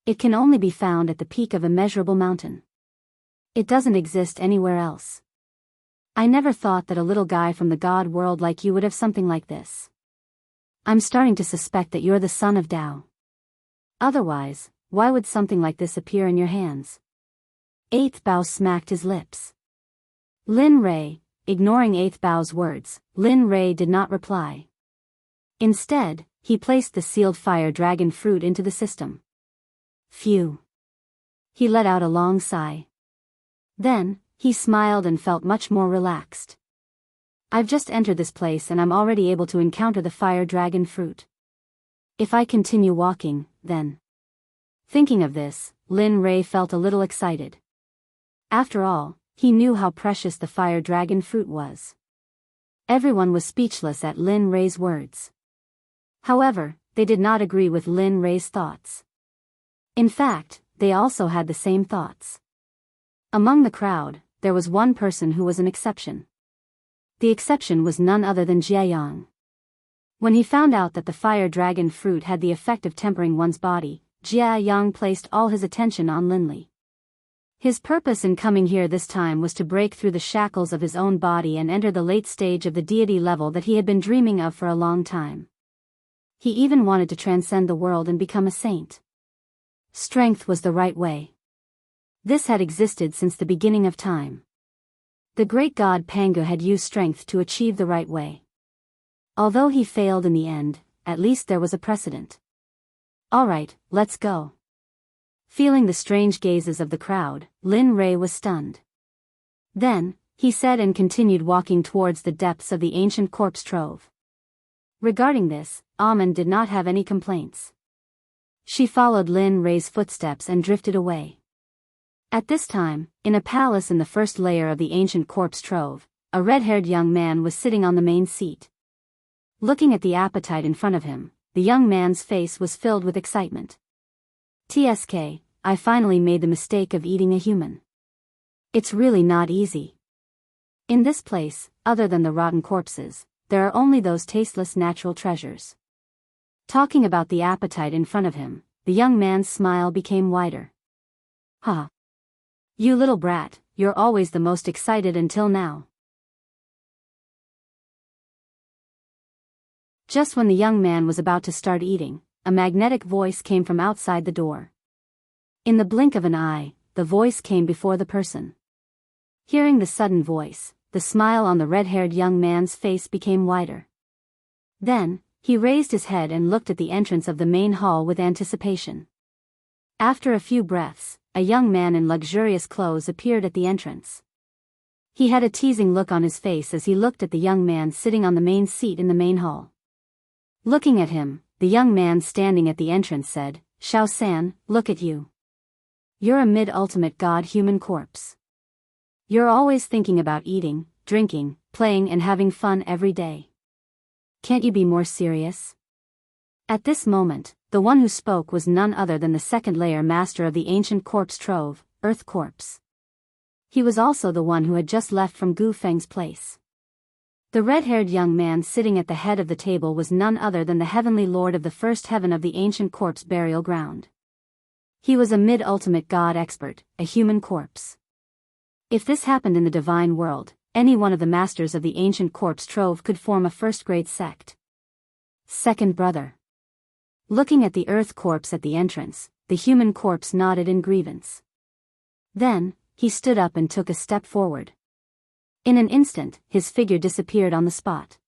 It can only be found at the peak of immeasurable mountain. It doesn't exist anywhere else. I never thought that a little guy from the god world like you would have something like this. I'm starting to suspect that you're the son of Tao. Otherwise, why would something like this appear in your hands? 8th Bao smacked his lips. Lin Rei, ignoring 8th Bao's words, Lin Rei did not reply. Instead, he placed the sealed fire dragon fruit into the system. Phew. He let out a long sigh. Then, he smiled and felt much more relaxed. I've just entered this place and I'm already able to encounter the fire dragon fruit. If I continue walking, then... Thinking of this, Lin Rei felt a little excited. After all, he knew how precious the fire dragon fruit was. Everyone was speechless at Lin Rei's words. However, they did not agree with Lin Rei's thoughts. In fact, they also had the same thoughts. Among the crowd, there was one person who was an exception. The exception was none other than Jia Yang. When he found out that the fire dragon fruit had the effect of tempering one's body, Jia Yang placed all his attention on Lin Li. His purpose in coming here this time was to break through the shackles of his own body and enter the late stage of the deity level that he had been dreaming of for a long time. He even wanted to transcend the world and become a saint. Strength was the right way. This had existed since the beginning of time. The great god Pangu had used strength to achieve the right way. Although he failed in the end, at least there was a precedent. Alright, let's go. Feeling the strange gazes of the crowd, Lin Rei was stunned. Then, he said and continued walking towards the depths of the ancient corpse trove. Regarding this, Amen did not have any complaints. She followed Lin Rei's footsteps and drifted away. At this time, in a palace in the first layer of the ancient corpse trove, a red-haired young man was sitting on the main seat. Looking at the appetite in front of him, the young man's face was filled with excitement. TSK, I finally made the mistake of eating a human. It's really not easy. In this place, other than the rotten corpses, there are only those tasteless natural treasures. Talking about the appetite in front of him, the young man's smile became wider. Ha! You little brat, you're always the most excited until now. Just when the young man was about to start eating, a magnetic voice came from outside the door. In the blink of an eye, the voice came before the person. Hearing the sudden voice, the smile on the red-haired young man's face became wider. Then, he raised his head and looked at the entrance of the main hall with anticipation. After a few breaths, a young man in luxurious clothes appeared at the entrance. He had a teasing look on his face as he looked at the young man sitting on the main seat in the main hall. Looking at him, the young man standing at the entrance said, "Shao-san, look at you. You're a mid-ultimate god human corpse. You're always thinking about eating, drinking, playing and having fun every day. Can't you be more serious?" At this moment, the one who spoke was none other than the second-layer master of the ancient corpse trove, Earth Corpse. He was also the one who had just left from Gu Feng's place. The red-haired young man sitting at the head of the table was none other than the heavenly lord of the first heaven of the ancient corpse burial ground. He was a mid-ultimate god expert, a human corpse. If this happened in the divine world, any one of the masters of the ancient corpse trove could form a first-grade sect. Second brother. Looking at the earth corpse at the entrance, the human corpse nodded in grievance. Then, he stood up and took a step forward. In an instant, his figure disappeared on the spot.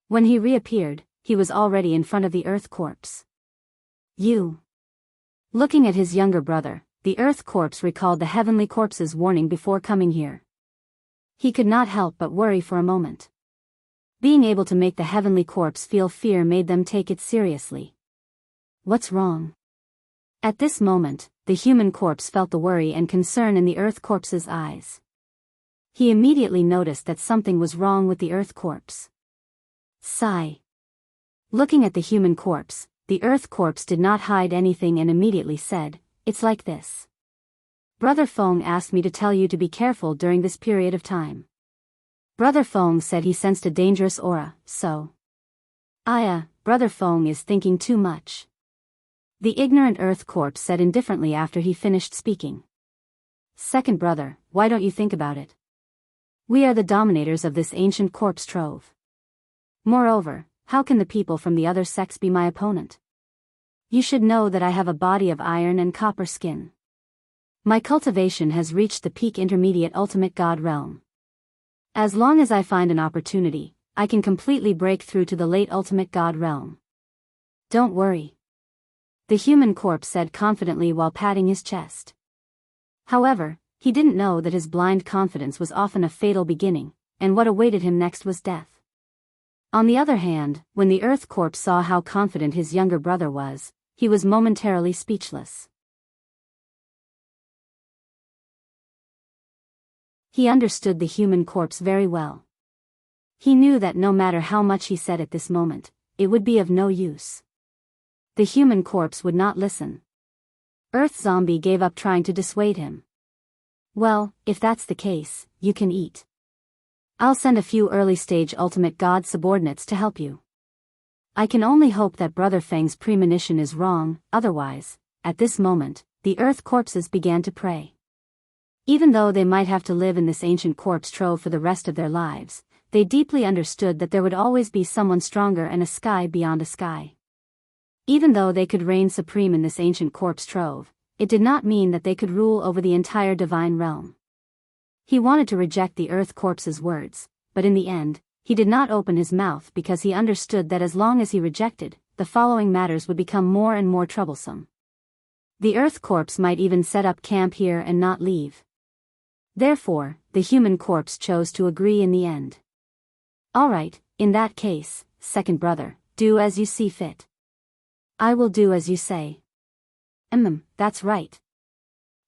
When he reappeared, he was already in front of the earth corpse. "You." Looking at his younger brother, the earth corpse recalled the heavenly corpse's warning before coming here. He could not help but worry for a moment. Being able to make the heavenly corpse feel fear made them take it seriously. What's wrong? At this moment, the human corpse felt the worry and concern in the earth corpse's eyes. He immediately noticed that something was wrong with the earth corpse. Sigh. Looking at the human corpse, the earth corpse did not hide anything and immediately said, "It's like this. Brother Feng asked me to tell you to be careful during this period of time. Brother Feng said he sensed a dangerous aura, so." Brother Feng is thinking too much. The ignorant earth corpse said indifferently after he finished speaking. "Second brother, why don't you think about it? We are the dominators of this ancient corpse trove. Moreover, how can the people from the other sects be my opponent? You should know that I have a body of iron and copper skin. My cultivation has reached the peak intermediate ultimate god realm. As long as I find an opportunity, I can completely break through to the late ultimate god realm. Don't worry," the human corpse said confidently while patting his chest. However, he didn't know that his blind confidence was often a fatal beginning, and what awaited him next was death. On the other hand, when the earth corpse saw how confident his younger brother was, he was momentarily speechless. He understood the human corpse very well. He knew that no matter how much he said at this moment, it would be of no use. The human corpse would not listen. Earth Zombie gave up trying to dissuade him. "Well, if that's the case, you can eat. I'll send a few early-stage ultimate god subordinates to help you. I can only hope that Brother Feng's premonition is wrong, otherwise." At this moment, the earth corpses began to pray. Even though they might have to live in this ancient corpse trove for the rest of their lives, they deeply understood that there would always be someone stronger and a sky beyond a sky. Even though they could reign supreme in this ancient corpse trove, it did not mean that they could rule over the entire divine realm. He wanted to reject the earth corpse's words, but in the end, he did not open his mouth because he understood that as long as he rejected, the following matters would become more and more troublesome. The earth corpse might even set up camp here and not leave. Therefore, the human corpse chose to agree in the end. "All right, in that case, second brother, do as you see fit." "I will do as you say." That's right."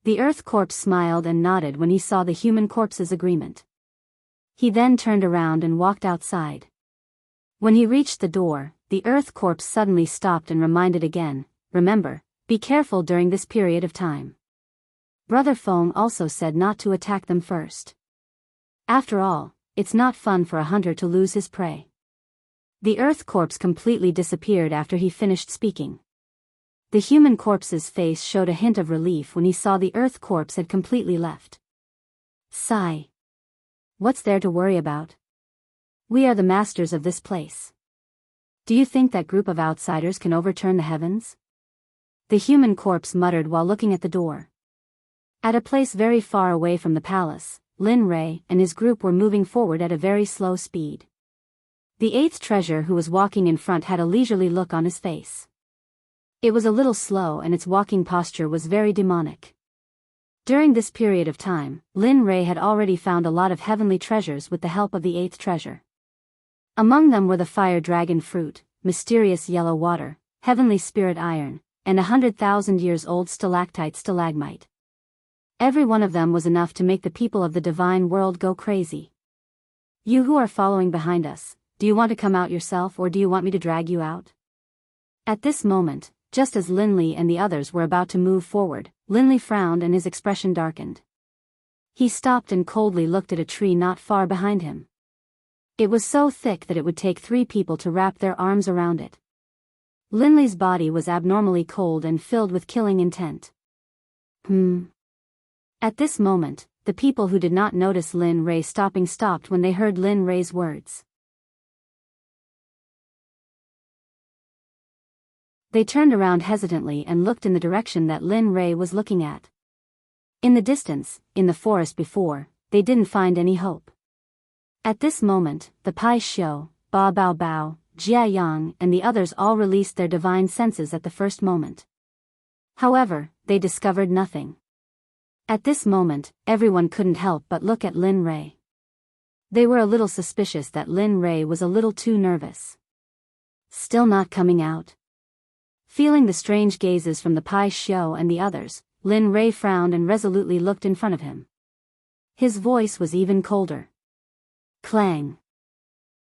The earth corpse smiled and nodded when he saw the human corpse's agreement. He then turned around and walked outside. When he reached the door, the earth corpse suddenly stopped and reminded again, "Remember, be careful during this period of time. Brother Feng also said not to attack them first. After all, it's not fun for a hunter to lose his prey." The earth corpse completely disappeared after he finished speaking. The human corpse's face showed a hint of relief when he saw the earth corpse had completely left. Sigh. What's there to worry about? We are the masters of this place. Do you think that group of outsiders can overturn the heavens? The human corpse muttered while looking at the door. At a place very far away from the palace, Lin Rei and his group were moving forward at a very slow speed. The eighth treasure who was walking in front had a leisurely look on his face. It was a little slow and its walking posture was very demonic. During this period of time, Lin Rei had already found a lot of heavenly treasures with the help of the 8th treasure. Among them were the fire dragon fruit, mysterious yellow water, heavenly spirit iron, and 100,000 years old stalactite-stalagmite. Every one of them was enough to make the people of the divine world go crazy. You who are following behind us, do you want to come out yourself or do you want me to drag you out? At this moment, just as Linley and the others were about to move forward, Linley frowned and his expression darkened. He stopped and coldly looked at a tree not far behind him. It was so thick that it would take 3 people to wrap their arms around it. Linley's body was abnormally cold and filled with killing intent. At this moment, the people who did not notice Lin Rei stopping stopped when they heard Lin Rei's words. They turned around hesitantly and looked in the direction that Lin Rei was looking at. In the distance, in the forest before, they didn't find any hope. At this moment, the Pai Xiu, Ba Bao Bao, Jia Yang and the others all released their divine senses at the first moment. However, they discovered nothing. At this moment, everyone couldn't help but look at Lin Rei. They were a little suspicious that Lin Rei was a little too nervous. Still not coming out? Feeling the strange gazes from the Pai Xiu and the others, Lin Rei frowned and resolutely looked in front of him. His voice was even colder. Clang!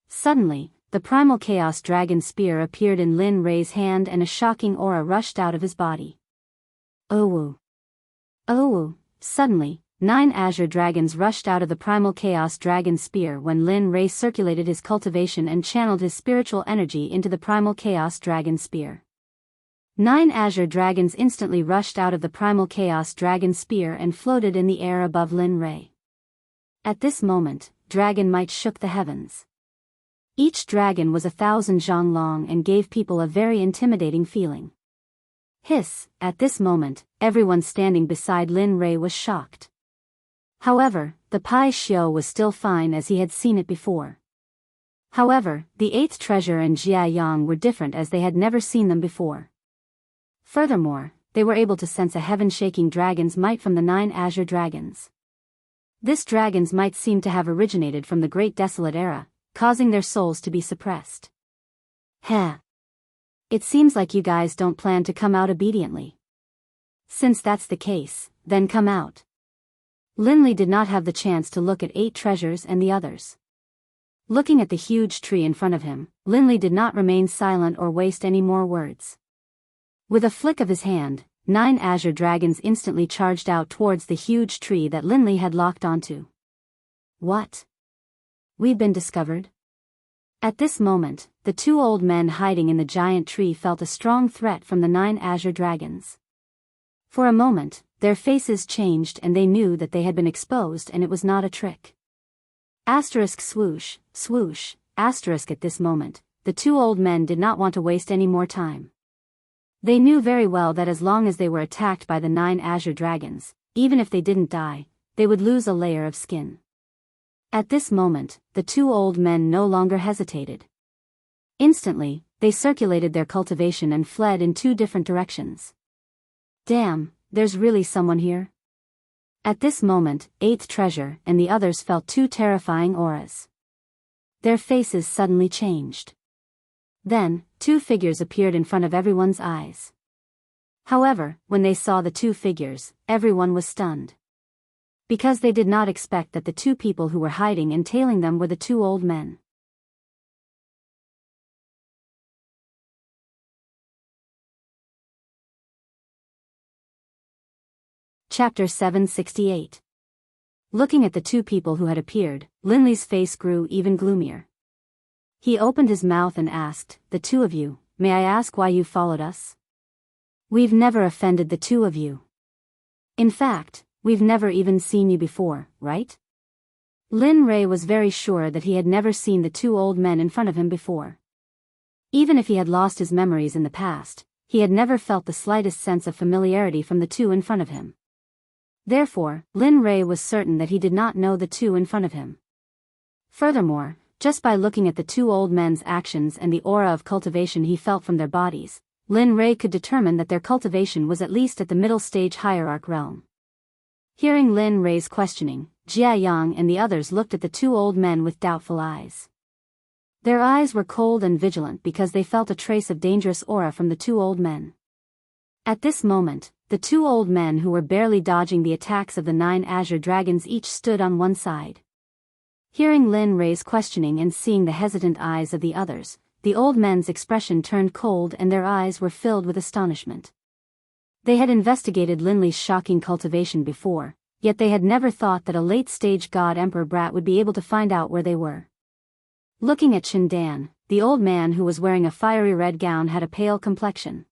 Suddenly, the primal chaos dragon spear appeared in Lin Rei's hand and a shocking aura rushed out of his body. Owu! Owu! Suddenly, 9 azure dragons rushed out of the primal chaos dragon spear when Lin Rei circulated his cultivation and channeled his spiritual energy into the primal chaos dragon spear. 9 azure dragons instantly rushed out of the primal chaos dragon spear and floated in the air above Lin Rei. At this moment, dragon might shook the heavens. Each dragon was 1,000 zhang long and gave people a very intimidating feeling. Hiss! At this moment, everyone standing beside Lin Rei was shocked. However, the Pai Xiu was still fine as he had seen it before. However, the 8th treasure and Jia Yang were different as they had never seen them before. Furthermore, they were able to sense a heaven-shaking dragon's might from the 9 azure dragons. This dragon's might seemed to have originated from the Great Desolate Era, causing their souls to be suppressed. Heh! It seems like you guys don't plan to come out obediently. Since that's the case, then come out. Linley did not have the chance to look at 8 treasures and the others. Looking at the huge tree in front of him, Linley did not remain silent or waste any more words. With a flick of his hand, 9 azure dragons instantly charged out towards the huge tree that Linley had locked onto. What? We've been discovered? At this moment, the 2 old men hiding in the giant tree felt a strong threat from the 9 azure dragons. For a moment, their faces changed and they knew that they had been exposed and it was not a trick. Asterisk swoosh, swoosh, asterisk at this moment, the 2 old men did not want to waste any more time. They knew very well that as long as they were attacked by the 9 azure dragons, even if they didn't die, they would lose a layer of skin. At this moment, the 2 old men no longer hesitated. Instantly, they circulated their cultivation and fled in 2 different directions. Damn, there's really someone here? At this moment, 8th treasure and the others felt 2 terrifying auras. Their faces suddenly changed. Then, 2 figures appeared in front of everyone's eyes. However, when they saw the 2 figures, everyone was stunned. Because they did not expect that the 2 people who were hiding and tailing them were the 2 old men. Chapter 768. Looking at the 2 people who had appeared, Linley's face grew even gloomier. He opened his mouth and asked, "The 2 of you, may I ask why you followed us? We've never offended the 2 of you. In fact, we've never even seen you before, right?" Lin Rei was very sure that he had never seen the 2 old men in front of him before. Even if he had lost his memories in the past, he had never felt the slightest sense of familiarity from the 2 in front of him. Therefore, Lin Rei was certain that he did not know the 2 in front of him. Furthermore, just by looking at the 2 old men's actions and the aura of cultivation he felt from their bodies, Lin Rei could determine that their cultivation was at least at the middle stage hierarch realm. Hearing Lin Rei's questioning, Jiayang and the others looked at the two old men with doubtful eyes. Their eyes were cold and vigilant because they felt a trace of dangerous aura from the two old men. At this moment, the two old men who were barely dodging the attacks of the 9 azure dragons each stood on one side. Hearing Lin Rei's questioning and seeing the hesitant eyes of the others, the old men's expression turned cold and their eyes were filled with astonishment. They had investigated Linley's shocking cultivation before, yet they had never thought that a late-stage god emperor brat would be able to find out where they were. Looking at Chindan, the old man who was wearing a fiery red gown had a pale complexion.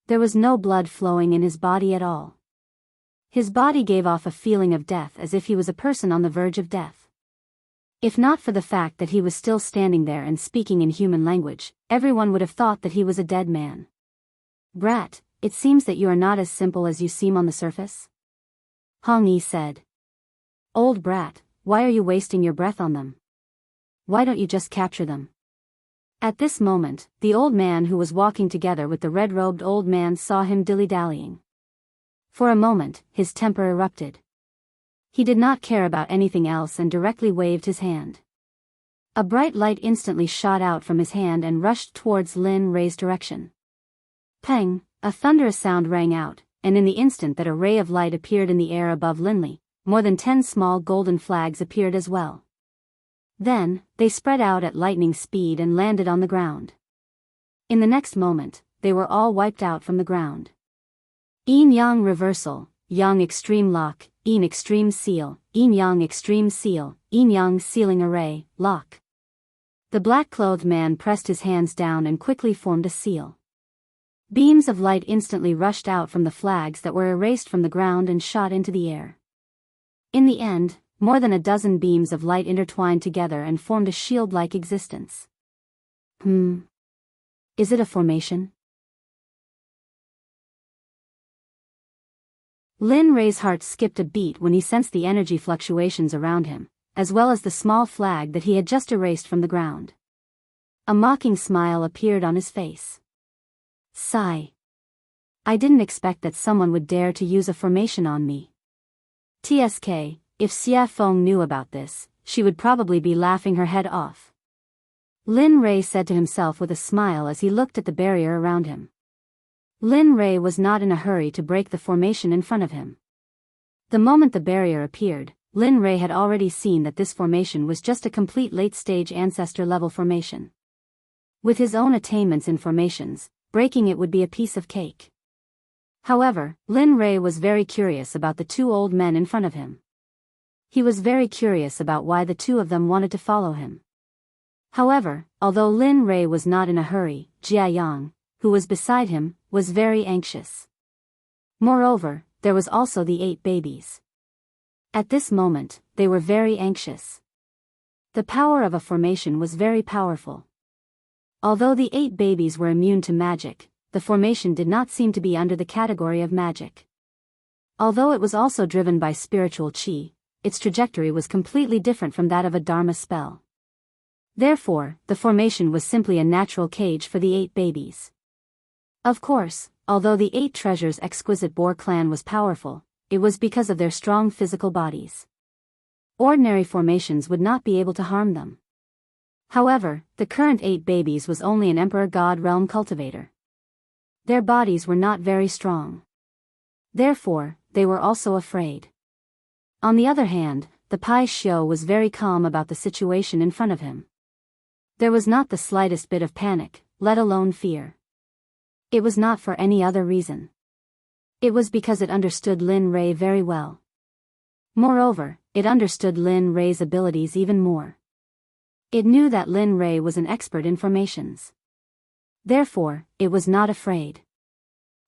There was no blood flowing in his body at all. His body gave off a feeling of death as if he was a person on the verge of death. If not for the fact that he was still standing there and speaking in human language, everyone would have thought that he was a dead man. "Brat, it seems that you are not as simple as you seem on the surface," Hong Yi said. "Old brat, why are you wasting your breath on them? Why don't you just capture them?" At this moment, the old man who was walking together with the red-robed old man saw him dilly-dallying. For a moment, his temper erupted. He did not care about anything else and directly waved his hand. A bright light instantly shot out from his hand and rushed towards Lin Rei's direction. Peng, a thunderous sound rang out, and in the instant that a ray of light appeared in the air above Linley, more than 10 small golden flags appeared as well. Then, they spread out at lightning speed and landed on the ground. In the next moment, they were all wiped out from the ground. Yin Yang Reversal, Yang Extreme Lock, Yin Extreme Seal, Yin Yang Extreme Seal, Yin Yang Sealing Array, Lock. The black-clothed man pressed his hands down and quickly formed a seal. Beams of light instantly rushed out from the flags that were erased from the ground and shot into the air. In the end, more than a dozen beams of light intertwined together and formed a shield-like existence. Is it a formation? Lin Rei's heart skipped a beat when he sensed the energy fluctuations around him, as well as the small flag that he had just erased from the ground. A mocking smile appeared on his face. Sigh. I didn't expect that someone would dare to use a formation on me. TSK, if Xia Feng knew about this, she would probably be laughing her head off. Lin Rei said to himself with a smile as he looked at the barrier around him. Lin Rei was not in a hurry to break the formation in front of him. The moment the barrier appeared, Lin Rei had already seen that this formation was just a complete late-stage ancestor-level formation. With his own attainments in formations, breaking it would be a piece of cake. However, Lin Rei was very curious about the two old men in front of him. He was very curious about why the two of them wanted to follow him. However, although Lin Rei was not in a hurry, Jia Yang, who was beside him, was very anxious. Moreover, there was also the 8 babies. At this moment, they were very anxious. The power of a formation was very powerful. Although the 8 babies were immune to magic, the formation did not seem to be under the category of magic. Although it was also driven by spiritual qi, its trajectory was completely different from that of a dharma spell. Therefore, the formation was simply a natural cage for the 8 babies. Of course, although the 8 treasures' exquisite boar clan was powerful, it was because of their strong physical bodies. Ordinary formations would not be able to harm them. However, the current 8 babies was only an Emperor God realm cultivator. Their bodies were not very strong. Therefore, they were also afraid. On the other hand, the Pai Xiu was very calm about the situation in front of him. There was not the slightest bit of panic, let alone fear. It was not for any other reason. It was because it understood Lin Rei very well. Moreover, it understood Lin Rei's abilities even more. It knew that Lin Rei was an expert in formations. Therefore, it was not afraid.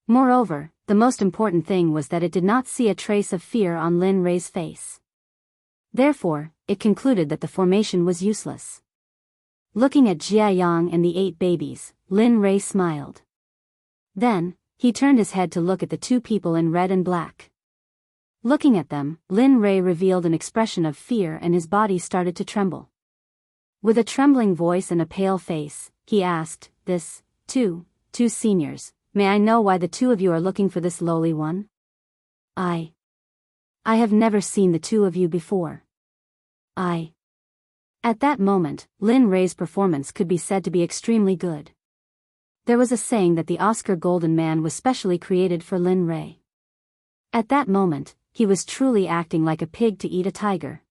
Moreover, the most important thing was that it did not see a trace of fear on Lin Rei's face. Therefore, it concluded that the formation was useless. Looking at Jia Yang and the 8 babies, Lin Rei smiled. Then, he turned his head to look at the 2 people in red and black. Looking at them, Lin Rei revealed an expression of fear and his body started to tremble. With a trembling voice and a pale face, he asked, two seniors, may I know why the 2 of you are looking for this lowly one? I I have never seen the two of you before. At that moment, Lin Rei's performance could be said to be extremely good. There was a saying that the Oscar Golden Man was specially created for Lin Rei. At that moment, he was truly acting like a pig to eat a tiger.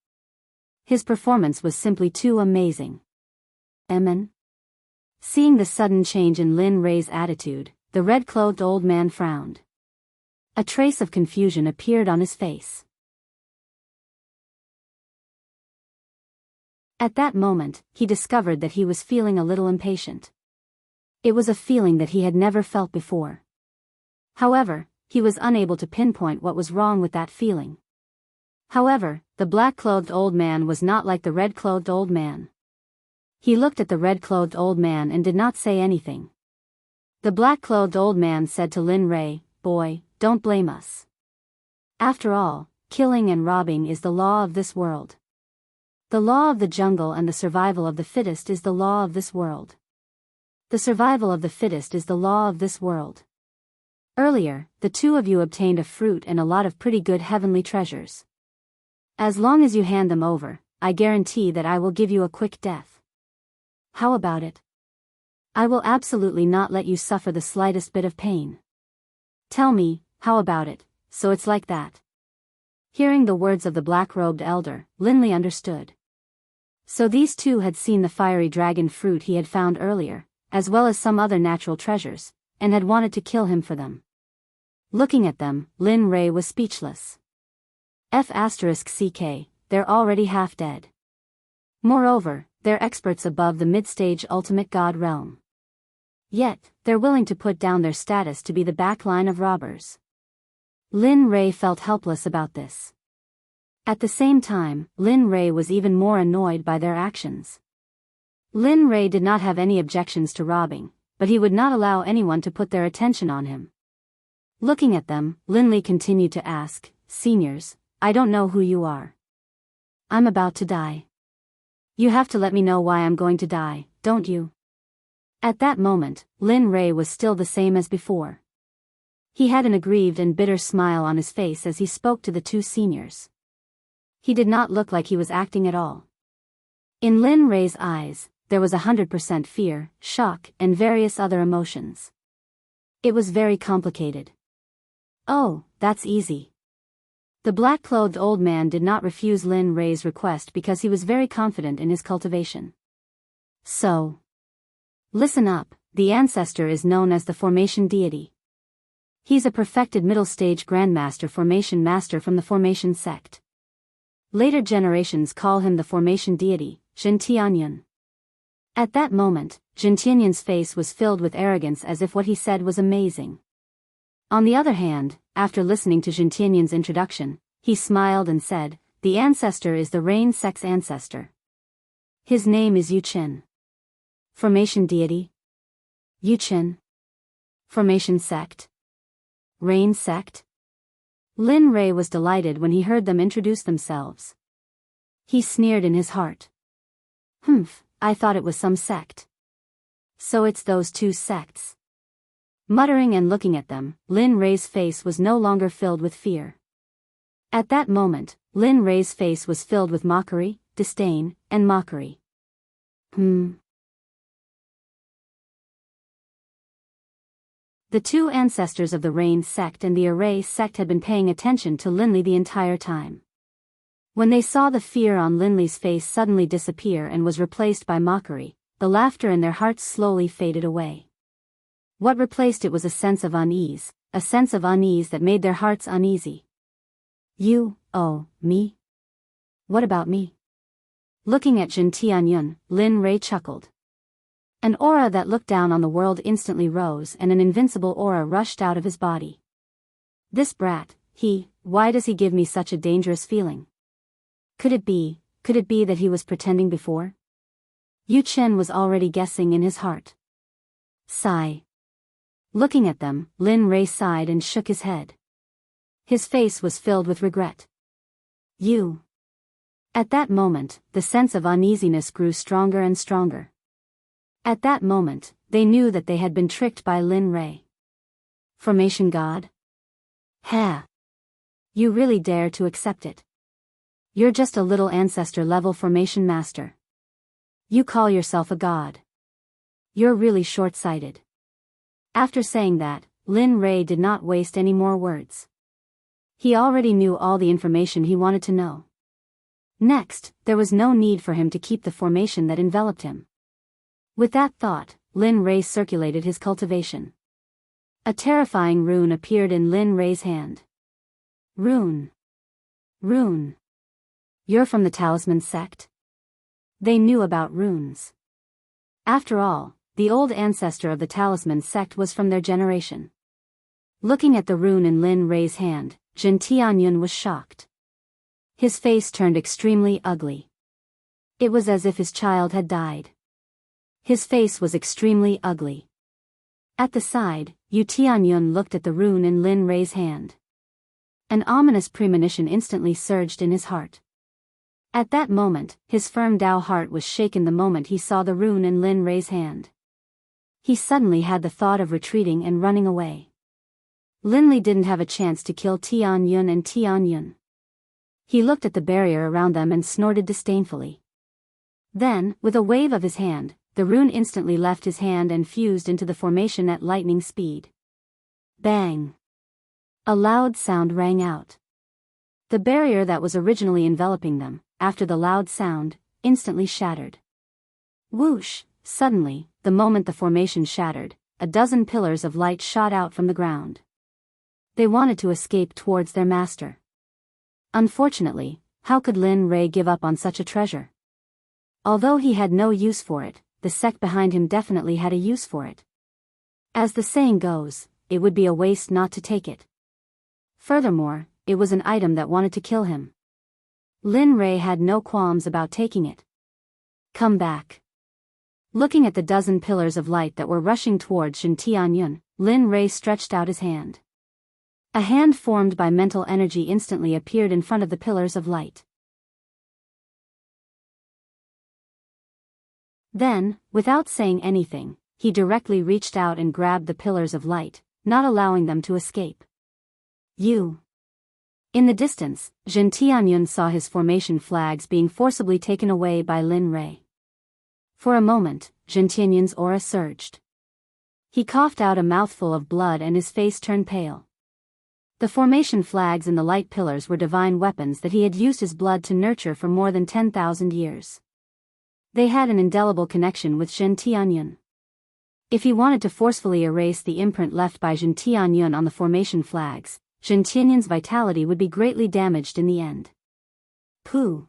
His performance was simply too amazing. Emin? Seeing the sudden change in Lin Rei's attitude, the red-clothed old man frowned. A trace of confusion appeared on his face. At that moment, he discovered that he was feeling a little impatient. It was a feeling that he had never felt before. However, he was unable to pinpoint what was wrong with that feeling. However, the black-clothed old man was not like the red-clothed old man. He looked at the red-clothed old man and did not say anything. The black-clothed old man said to Lin Rei, "Boy, don't blame us. After all, killing and robbing is the law of this world. The law of the jungle and the survival of the fittest is the law of this world. The survival of the fittest is the law of this world. Earlier, the two of you obtained a fruit and a lot of pretty good heavenly treasures. As long as you hand them over, I guarantee that I will give you a quick death. How about it? I will absolutely not let you suffer the slightest bit of pain. Tell me, how about it, so it's like that." Hearing the words of the black-robed elder, Lin Li understood. So these two had seen the fiery dragon fruit he had found earlier, as well as some other natural treasures, and had wanted to kill him for them. Looking at them, Lin Rei was speechless. F***ck, they're already half dead. Moreover, they're experts above the mid-stage ultimate god realm. Yet, they're willing to put down their status to be the backline of robbers. Lin Rei felt helpless about this. At the same time, Lin Rei was even more annoyed by their actions. Lin Rei did not have any objections to robbing, but he would not allow anyone to put their attention on him. Looking at them, Lin Li continued to ask, "Seniors, I don't know who you are. I'm about to die. You have to let me know why I'm going to die, don't you?" At that moment, Lin Rei was still the same as before. He had an aggrieved and bitter smile on his face as he spoke to the two seniors. He did not look like he was acting at all. In Lin Rei's eyes, there was 100% fear, shock, and various other emotions. It was very complicated. "Oh, that's easy." The black-clothed old man did not refuse Lin Rei's request because he was very confident in his cultivation. "So, listen up, the ancestor is known as the Formation Deity. He's a perfected middle-stage Grandmaster Formation Master from the Formation Sect. Later generations call him the Formation Deity, Jin Tianyun." At that moment, Jin Tianyun's face was filled with arrogance as if what he said was amazing. On the other hand, after listening to Jin Tianyun's introduction, he smiled and said, "The ancestor is the Rain Sect's ancestor. His name is Yuqin. Formation Deity? Yuqin? Formation Sect? Rain Sect?" Lin Rei was delighted when he heard them introduce themselves. He sneered in his heart. "Humph, I thought it was some sect. So it's those two sects." Muttering and looking at them, Lin Rei's face was no longer filled with fear. At that moment, Lin Rei's face was filled with mockery, disdain, and mockery. The two ancestors of the Rain Sect and the Array Sect had been paying attention to Lin Li the entire time. When they saw the fear on Lin Li's face suddenly disappear and was replaced by mockery, the laughter in their hearts slowly faded away. What replaced it was a sense of unease that made their hearts uneasy. "You, oh, me? What about me?" Looking at Jin Tianyun, Lin Rei chuckled. An aura that looked down on the world instantly rose and an invincible aura rushed out of his body. "This brat, why does he give me such a dangerous feeling? Could it be that he was pretending before?" Yu Chen was already guessing in his heart. Sigh. Looking at them, Lin Rei sighed and shook his head. His face was filled with regret. "You." At that moment, the sense of uneasiness grew stronger and stronger. At that moment, they knew that they had been tricked by Lin Rei. Formation God? Ha! You really dare to accept it? You're just a little ancestor-level formation master. You call yourself a god. You're really short-sighted. After saying that, Lin Rei did not waste any more words. He already knew all the information he wanted to know. Next, there was no need for him to keep the formation that enveloped him. With that thought, Lin Rei circulated his cultivation. A terrifying rune appeared in Lin Rei's hand. Rune. Rune. You're from the Talisman Sect? They knew about runes. After all, the old ancestor of the Talisman Sect was from their generation. Looking at the rune in Lin Rei's hand, Jin Tianyun was shocked. His face turned extremely ugly. It was as if his child had died. His face was extremely ugly. At the side, Yu Tianyun looked at the rune in Lin Rei's hand. An ominous premonition instantly surged in his heart. At that moment, his firm Dao heart was shaken the moment he saw the rune in Lin Rei's hand. He suddenly had the thought of retreating and running away. Lin Li didn't have a chance to kill Tianyun and Tianyun. He looked at the barrier around them and snorted disdainfully. Then, with a wave of his hand, the rune instantly left his hand and fused into the formation at lightning speed. Bang! A loud sound rang out. The barrier that was originally enveloping them, after the loud sound, instantly shattered. Whoosh! Suddenly, the moment the formation shattered, a dozen pillars of light shot out from the ground. They wanted to escape towards their master. Unfortunately, how could Lin Rei give up on such a treasure? Although he had no use for it, the sect behind him definitely had a use for it. As the saying goes, it would be a waste not to take it. Furthermore, it was an item that wanted to kill him. Lin Rei had no qualms about taking it. Come back. Looking at the dozen pillars of light that were rushing towards Jin Tianyun, Lin Rei stretched out his hand. A hand formed by mental energy instantly appeared in front of the pillars of light. Then, without saying anything, he directly reached out and grabbed the pillars of light, not allowing them to escape. You. In the distance, Jin Tianyun saw his formation flags being forcibly taken away by Lin Rei. For a moment, Jin Tianyun's aura surged. He coughed out a mouthful of blood and his face turned pale. The formation flags and the light pillars were divine weapons that he had used his blood to nurture for more than 10,000 years. They had an indelible connection with Jin Tianyun. If he wanted to forcefully erase the imprint left by Jin Tianyun on the formation flags, Jin Tianyun's vitality would be greatly damaged in the end. Pooh.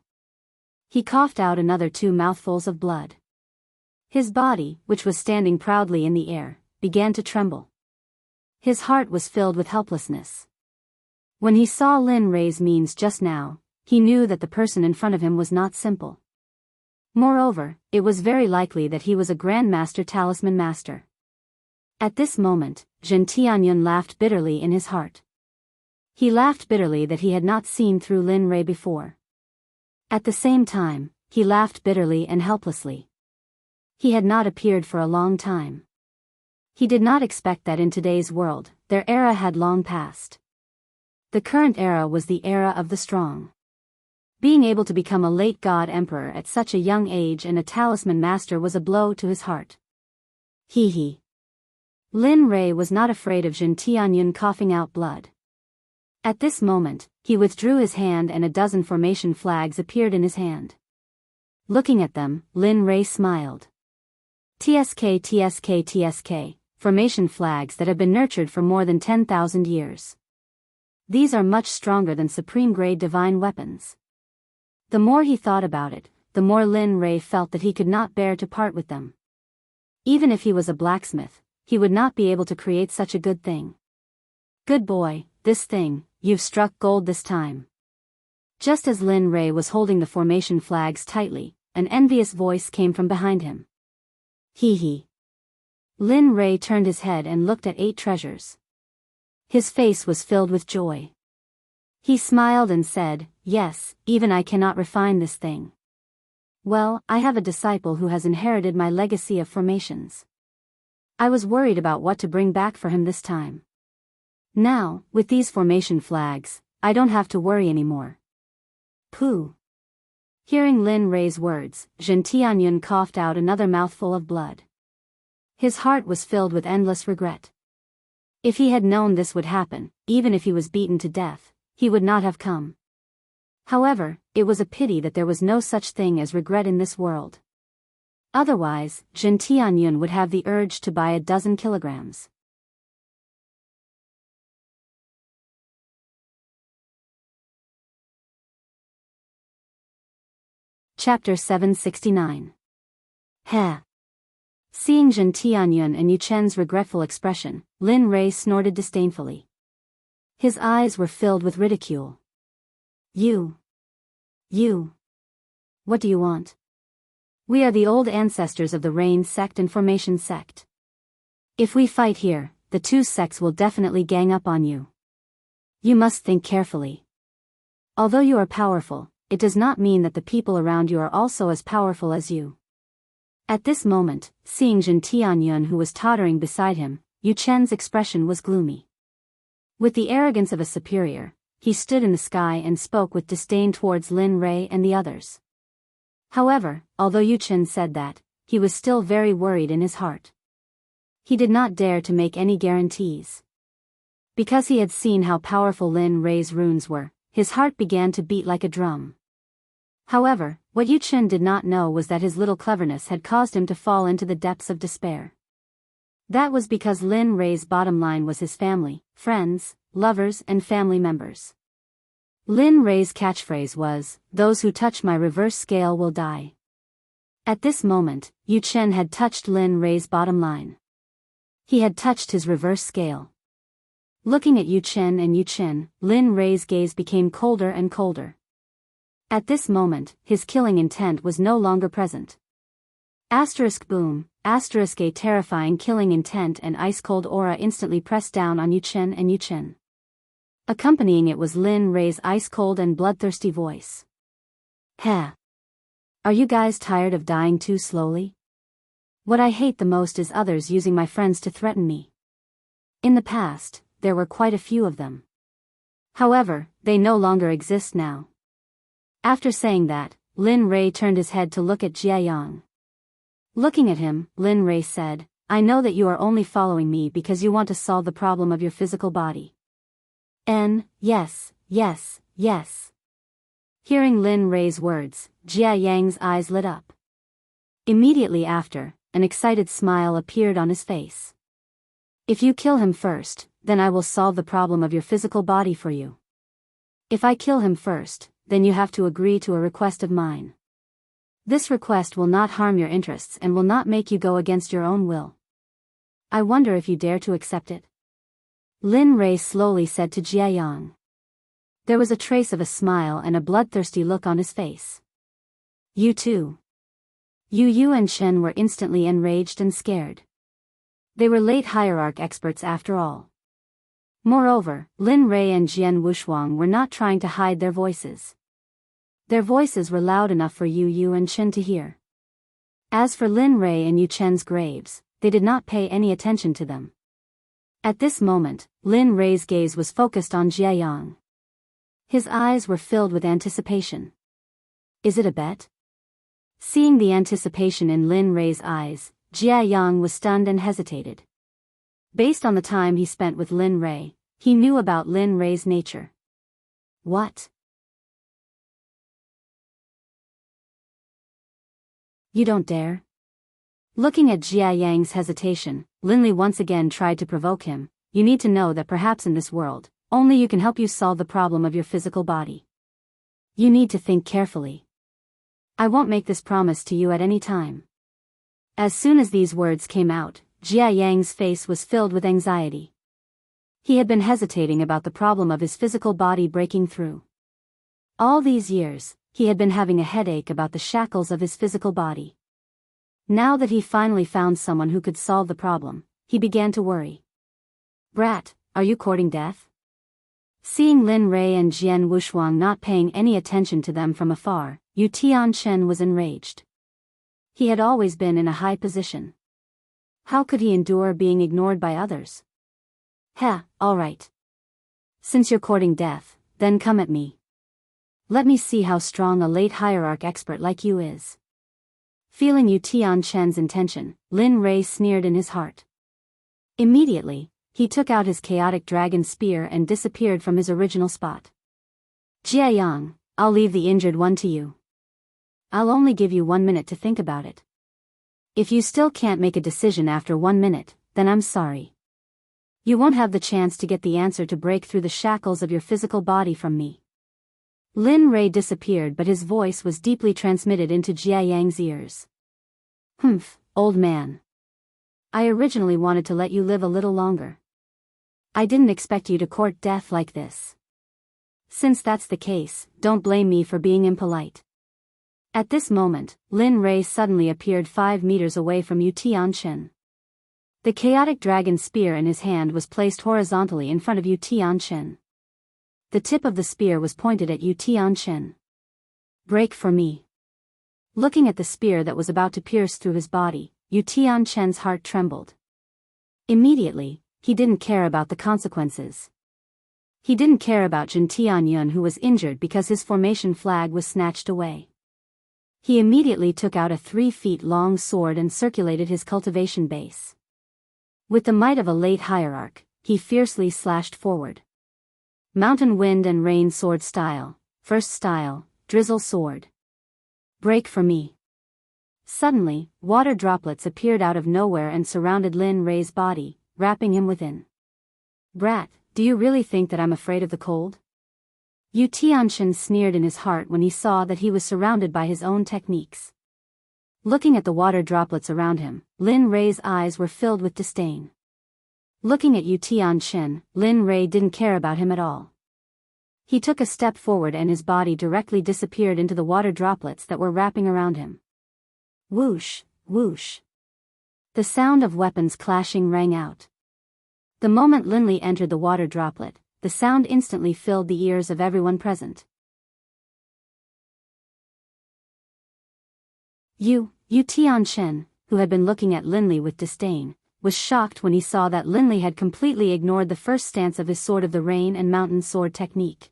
He coughed out another 2 mouthfuls of blood. His body, which was standing proudly in the air, began to tremble. His heart was filled with helplessness. When he saw Lin Rei's means just now, he knew that the person in front of him was not simple. Moreover, it was very likely that he was a Grandmaster Talisman Master. At this moment, Jin Tianyun laughed bitterly in his heart. He laughed bitterly that he had not seen through Lin Rei before. At the same time, he laughed bitterly and helplessly. He had not appeared for a long time. He did not expect that in today's world, their era had long passed. The current era was the era of the strong. Being able to become a late god emperor at such a young age and a talisman master was a blow to his heart. Hee hee. Lin Rei was not afraid of Jin Tianyun coughing out blood. At this moment, he withdrew his hand and a dozen formation flags appeared in his hand. Looking at them, Lin Rei smiled. TSK TSK TSK, formation flags that have been nurtured for more than 10,000 years. These are much stronger than supreme-grade divine weapons. The more he thought about it, the more Lin Rei felt that he could not bear to part with them. Even if he was a blacksmith, he would not be able to create such a good thing. Good boy, this thing, you've struck gold this time. Just as Lin Rei was holding the formation flags tightly, an envious voice came from behind him. Hee hee. Lin Rei turned his head and looked at 8 treasures. His face was filled with joy. He smiled and said, yes, even I cannot refine this thing. Well, I have a disciple who has inherited my legacy of formations. I was worried about what to bring back for him this time. Now, with these formation flags, I don't have to worry anymore. Pooh. Hearing Lin Rei's words, Zhen Tianyun coughed out another mouthful of blood. His heart was filled with endless regret. If he had known this would happen, even if he was beaten to death, he would not have come. However, it was a pity that there was no such thing as regret in this world. Otherwise, Zhen Tianyun would have the urge to buy 12 kilograms. Chapter 769. Heh. Seeing Zhen Tianyun and Yu Chen's regretful expression, Lin Rei snorted disdainfully. His eyes were filled with ridicule. You. What do you want? We are the old ancestors of the Rain Sect and Formation Sect. If we fight here, the two sects will definitely gang up on you. You must think carefully. Although you are powerful, it does not mean that the people around you are also as powerful as you. At this moment, seeing Zhen Tianyun who was tottering beside him, Yu Chen's expression was gloomy. With the arrogance of a superior, he stood in the sky and spoke with disdain towards Lin Rei and the others. However, although Yu Chen said that, he was still very worried in his heart. He did not dare to make any guarantees. Because he had seen how powerful Lin Rei's runes were, his heart began to beat like a drum. However, what Yu Chen did not know was that his little cleverness had caused him to fall into the depths of despair. That was because Lin Rei's bottom line was his family, friends, lovers and family members. Lin Rei's catchphrase was, "Those who touch my reverse scale will die." At this moment, Yu Chen had touched Lin Rei's bottom line. He had touched his reverse scale. Looking at Yu Chen and Yu Chen, Lin Rei's gaze became colder and colder. At this moment, his killing intent was no longer present. Boom, a terrifying killing intent and ice-cold aura instantly pressed down on Yu Chen and Yu Chen. Accompanying it was Lin Rei's ice-cold and bloodthirsty voice. Heh. Are you guys tired of dying too slowly? What I hate the most is others using my friends to threaten me. In the past, there were quite a few of them. However, they no longer exist now. After saying that, Lin Rei turned his head to look at Jianghu. Looking at him, Lin Rei said, I know that you are only following me because you want to solve the problem of your physical body. Yes. Hearing Lin Rei's words, Jianghu's eyes lit up. Immediately after, an excited smile appeared on his face. If you kill him first, then I will solve the problem of your physical body for you. If I kill him first, then you have to agree to a request of mine. This request will not harm your interests and will not make you go against your own will. I wonder if you dare to accept it? Lin Rei slowly said to Jianghu. There was a trace of a smile and a bloodthirsty look on his face. You too. Yu and Chen were instantly enraged and scared. They were late hierarch experts after all. Moreover, Lin Rei and Jian Wushuang were not trying to hide their voices. Their voices were loud enough for Yu and Chen to hear. As for Lin Rei and Yu Chen's graves, they did not pay any attention to them. At this moment, Lin Rei's gaze was focused on Jianghu. His eyes were filled with anticipation. Is it a bet? Seeing the anticipation in Lin Rei's eyes, Jianghu was stunned and hesitated. Based on the time he spent with Lin Rei, he knew about Lin Rei's nature. What? You don't dare? Looking at Jianghu's hesitation, Lin Li once again tried to provoke him. You need to know that perhaps in this world, only you can help you solve the problem of your physical body. You need to think carefully. I won't make this promise to you at any time. As soon as these words came out, Jianghu's face was filled with anxiety. He had been hesitating about the problem of his physical body breaking through. All these years, he had been having a headache about the shackles of his physical body. Now that he finally found someone who could solve the problem, he began to worry. Brat, are you courting death? Seeing Lin Rei and Jian Wushuang not paying any attention to them from afar, Yu Tianchen was enraged. He had always been in a high position. How could he endure being ignored by others? All right. Since you're courting death, Then come at me. Let me see how strong a late hierarch expert like you is. Feeling Yu Tianchen's intention, Lin Rei sneered in his heart. Immediately, he took out his chaotic dragon spear and disappeared from his original spot. Jiayang, I'll leave the injured one to you. I'll only give you 1 minute to think about it. If you still can't make a decision after 1 minute, then I'm sorry. You won't have the chance to get the answer to break through the shackles of your physical body from me. Lin Rei disappeared, but his voice was deeply transmitted into Jiayang's ears. Humph, old man. I originally wanted to let you live a little longer. I didn't expect you to court death like this. Since that's the case, don't blame me for being impolite. At this moment, Lin Rei suddenly appeared 5 meters away from Yu Tianchen. The chaotic dragon spear in his hand was placed horizontally in front of Yu Tianchen. The tip of the spear was pointed at Yu Tianchen. Break for me. Looking at the spear that was about to pierce through his body, Yu Tianchen's heart trembled. Immediately, he didn't care about the consequences. He didn't care about Jin Tianyun, who was injured because his formation flag was snatched away. He immediately took out a 3 feet long sword and circulated his cultivation base. With the might of a late hierarch, he fiercely slashed forward. Mountain wind and rain sword style, first style, drizzle sword. Break for me. Suddenly, water droplets appeared out of nowhere and surrounded Lin Rei's body, wrapping him within. Brat, do you really think that I'm afraid of the cold? Yu Tianchen sneered in his heart when he saw that he was surrounded by his own techniques. Looking at the water droplets around him, Lin Rei's eyes were filled with disdain. Looking at Yu Tianchen, Lin Rei didn't care about him at all. He took a step forward and his body directly disappeared into the water droplets that were wrapping around him. Whoosh, whoosh. The sound of weapons clashing rang out. The moment Lin Li entered the water droplet, the sound instantly filled the ears of everyone present. Yu Tianchen, who had been looking at Lin Li with disdain, was shocked when he saw that Lin Li had completely ignored the first stance of his Sword of the Rain and Mountain Sword technique.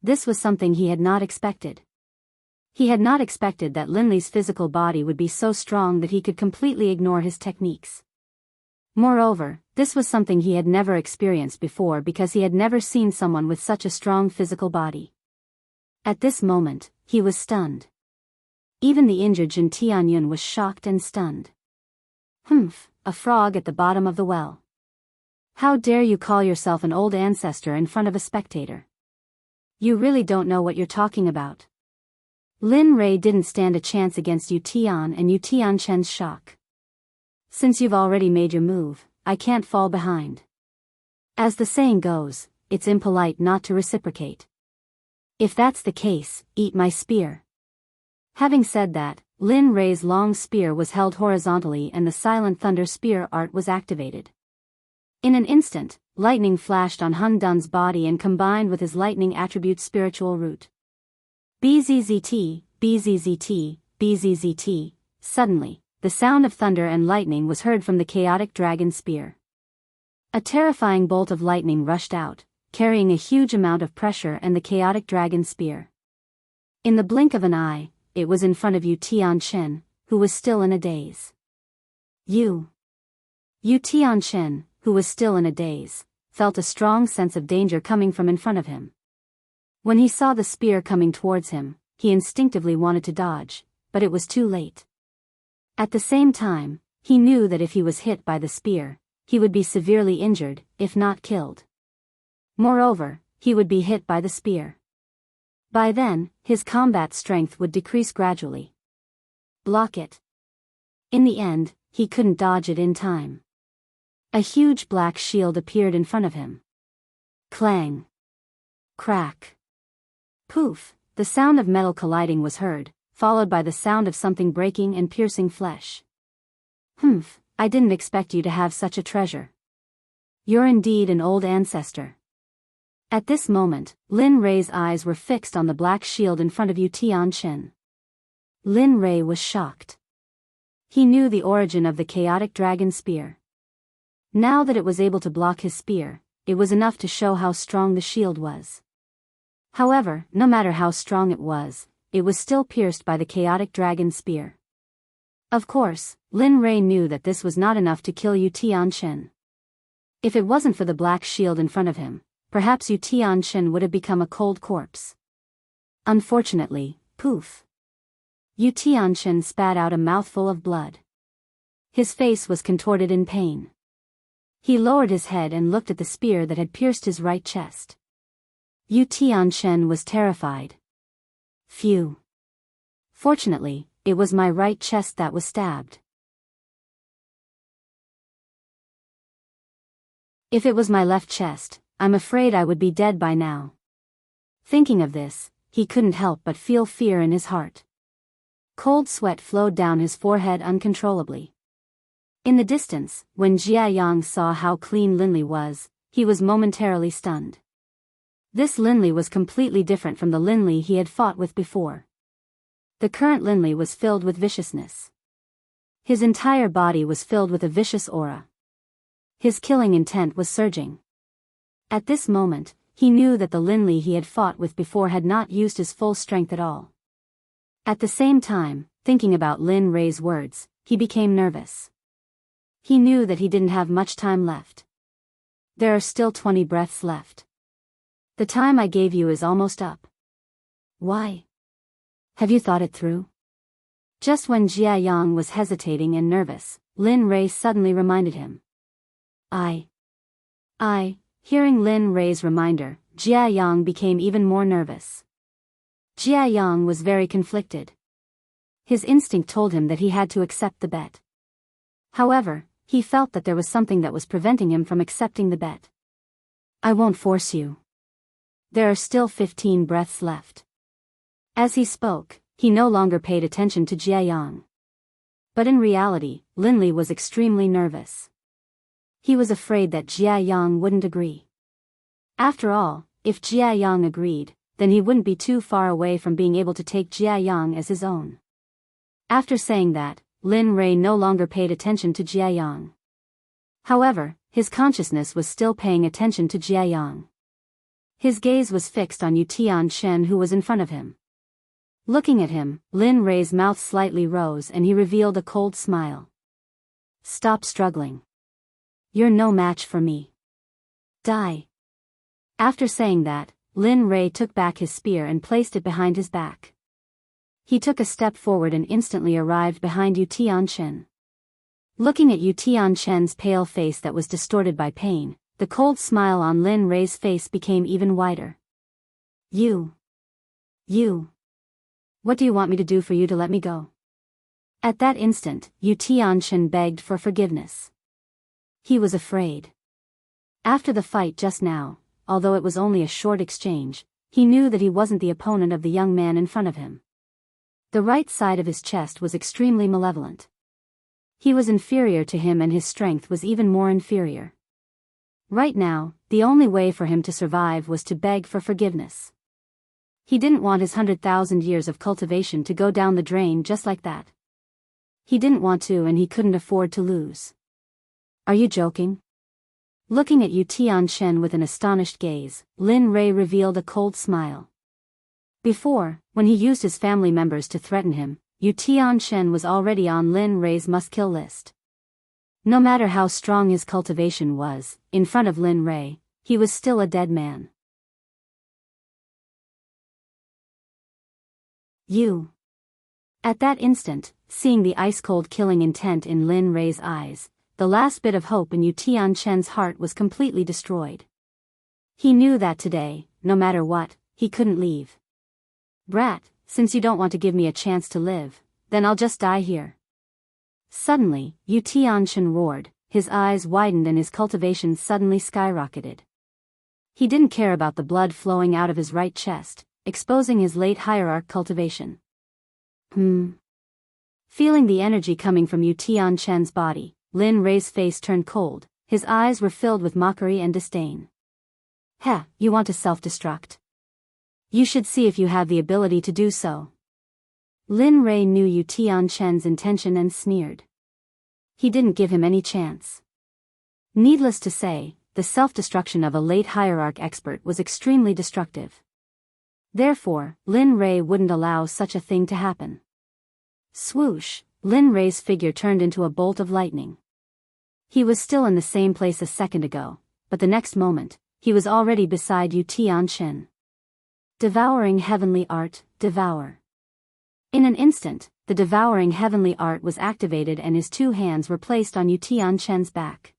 This was something he had not expected. He had not expected that Lin Li's physical body would be so strong that he could completely ignore his techniques. Moreover, this was something he had never experienced before because he had never seen someone with such a strong physical body. At this moment, he was stunned. Even the injured Jin Tianyun was shocked and stunned. Humph, a frog at the bottom of the well. How dare you call yourself an old ancestor in front of a spectator? You really don't know what you're talking about. Lin Rei didn't stand a chance against Yu Tian and Yu Tianchen's shock. Since you've already made your move, I can't fall behind. As the saying goes, it's impolite not to reciprocate. If that's the case, eat my spear. Having said that, Lin Rei's long spear was held horizontally and the silent thunder spear art was activated. In an instant, lightning flashed on Hun Dun's body and combined with his lightning attribute spiritual root. BZZT, BZZT, BZZT, suddenly, the sound of thunder and lightning was heard from the chaotic dragon spear. A terrifying bolt of lightning rushed out, carrying a huge amount of pressure and the chaotic dragon spear. In the blink of an eye, it was in front of Yu Tianchen, who was still in a daze. Yu Tianchen, who was still in a daze, felt a strong sense of danger coming from in front of him. When he saw the spear coming towards him, he instinctively wanted to dodge, but it was too late. At the same time, he knew that if he was hit by the spear, he would be severely injured, if not killed. Moreover, he would be hit by the spear. By then, his combat strength would decrease gradually. Block it. In the end, he couldn't dodge it in time. A huge black shield appeared in front of him. Clang. Crack. Poof, the sound of metal colliding was heard, followed by the sound of something breaking and piercing flesh. Humph, I didn't expect you to have such a treasure. You're indeed an old ancestor. At this moment, Lin Rei's eyes were fixed on the black shield in front of Yu Tianchen. Lin Rei was shocked. He knew the origin of the chaotic dragon spear. Now that it was able to block his spear, it was enough to show how strong the shield was. However, no matter how strong it was still pierced by the chaotic dragon spear. Of course, Lin Rei knew that this was not enough to kill Yu Tianchen. If it wasn't for the black shield in front of him, perhaps Yu Tianchen would have become a cold corpse. Unfortunately, poof. Yu Tianchen spat out a mouthful of blood. His face was contorted in pain. He lowered his head and looked at the spear that had pierced his right chest. Yu Tianchen was terrified. Phew. Fortunately, it was my right chest that was stabbed. If it was my left chest, I'm afraid I would be dead by now. Thinking of this, he couldn't help but feel fear in his heart. Cold sweat flowed down his forehead uncontrollably. In the distance, when Jia Yang saw how clean Linli was, he was momentarily stunned. This Linli was completely different from the Linli he had fought with before. The current Linli was filled with viciousness. His entire body was filled with a vicious aura. His killing intent was surging. At this moment, he knew that the Linli he had fought with before had not used his full strength at all. At the same time, thinking about Lin Rei's words, he became nervous. He knew that he didn't have much time left. There are still 20 breaths left. The time I gave you is almost up. Why? Have you thought it through? Just when Jia Yang was hesitating and nervous, Lin Rei suddenly reminded him. Hearing Lin Rei's reminder, Jia Yang became even more nervous. Jia Yang was very conflicted. His instinct told him that he had to accept the bet. However, he felt that there was something that was preventing him from accepting the bet. I won't force you. There are still 15 breaths left. As he spoke, he no longer paid attention to Jia Yang. But in reality, Linli was extremely nervous. He was afraid that Jia Yang wouldn't agree. After all, if Jia Yang agreed, then he wouldn't be too far away from being able to take Jia Yang as his own. After saying that, Lin Rei no longer paid attention to Jia Yang. However, his consciousness was still paying attention to Jia Yang. His gaze was fixed on Yu Tianchen, who was in front of him. Looking at him, Lin Rei's mouth slightly rose and he revealed a cold smile. Stop struggling. You're no match for me. Die. After saying that, Lin Rei took back his spear and placed it behind his back. He took a step forward and instantly arrived behind Yu Tianchen. Looking at Yu Tianchen's pale face that was distorted by pain, the cold smile on Lin Rei's face became even wider. You. What do you want me to do for you to let me go? At that instant, Yu Tianchen begged for forgiveness. He was afraid. After the fight just now, although it was only a short exchange, he knew that he wasn't the opponent of the young man in front of him. The right side of his chest was extremely malevolent. He was inferior to him and his strength was even more inferior. Right now, the only way for him to survive was to beg for forgiveness. He didn't want his 100,000 years of cultivation to go down the drain just like that. He didn't want to and he couldn't afford to lose. Are you joking? Looking at Yu Tianchen with an astonished gaze, Lin Rei revealed a cold smile. Before, when he used his family members to threaten him, Yu Tianchen was already on Lin Rei's must-kill list. No matter how strong his cultivation was, in front of Lin Rei, he was still a dead man. You. At that instant, seeing the ice-cold killing intent in Lin Rei's eyes, the last bit of hope in Yu Tianchen's heart was completely destroyed. He knew that today, no matter what, he couldn't leave. Brat, since you don't want to give me a chance to live, then I'll just die here. Suddenly, Yu Tianchen roared, his eyes widened and his cultivation suddenly skyrocketed. He didn't care about the blood flowing out of his right chest, exposing his late hierarch cultivation. Feeling the energy coming from Yu Tianchen's body, Lin Rei's face turned cold, his eyes were filled with mockery and disdain. Heh, you want to self-destruct? You should see if you have the ability to do so. Lin Rei knew Yu Tianchen's intention and sneered. He didn't give him any chance. Needless to say, the self-destruction of a late hierarch expert was extremely destructive. Therefore, Lin Rei wouldn't allow such a thing to happen. Swoosh, Lin Rei's figure turned into a bolt of lightning. He was still in the same place a second ago, but the next moment, he was already beside Yu Tianchen. Devouring heavenly art, devour. In an instant, the devouring heavenly art was activated and his two hands were placed on Yu Tianchen's back.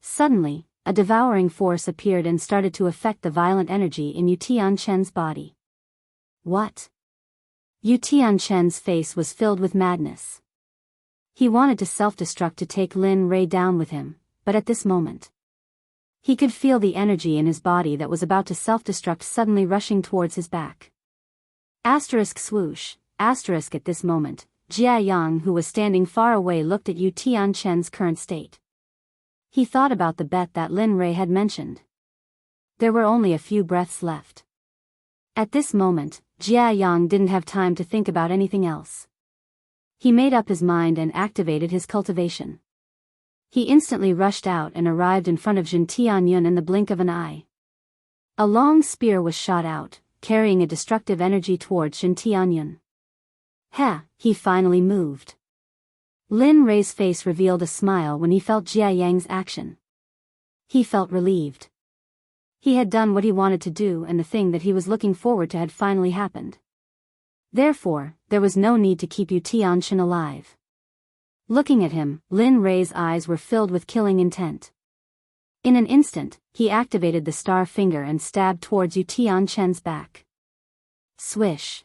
Suddenly, a devouring force appeared and started to affect the violent energy in Yu Tianchen's body. What? Yu Tianchen's face was filled with madness. He wanted to self-destruct to take Lin Rei down with him, but at this moment, he could feel the energy in his body that was about to self-destruct suddenly rushing towards his back. Asterisk swoosh, asterisk at this moment, Jianghu, who was standing far away, looked at Yu Tianchen's current state. He thought about the bet that Lin Rei had mentioned. There were only a few breaths left. At this moment, Jianghu didn't have time to think about anything else. He made up his mind and activated his cultivation. He instantly rushed out and arrived in front of Jin Tianyun in the blink of an eye. A long spear was shot out, carrying a destructive energy towards Jin Tianyun. He finally moved. Lin Rei's face revealed a smile when he felt Jia Yang's action. He felt relieved. He had done what he wanted to do and the thing that he was looking forward to had finally happened. Therefore, there was no need to keep Yu Tianchen alive. Looking at him, Lin Rei's eyes were filled with killing intent. In an instant, he activated the star finger and stabbed towards Yu Tianchen's back. Swish.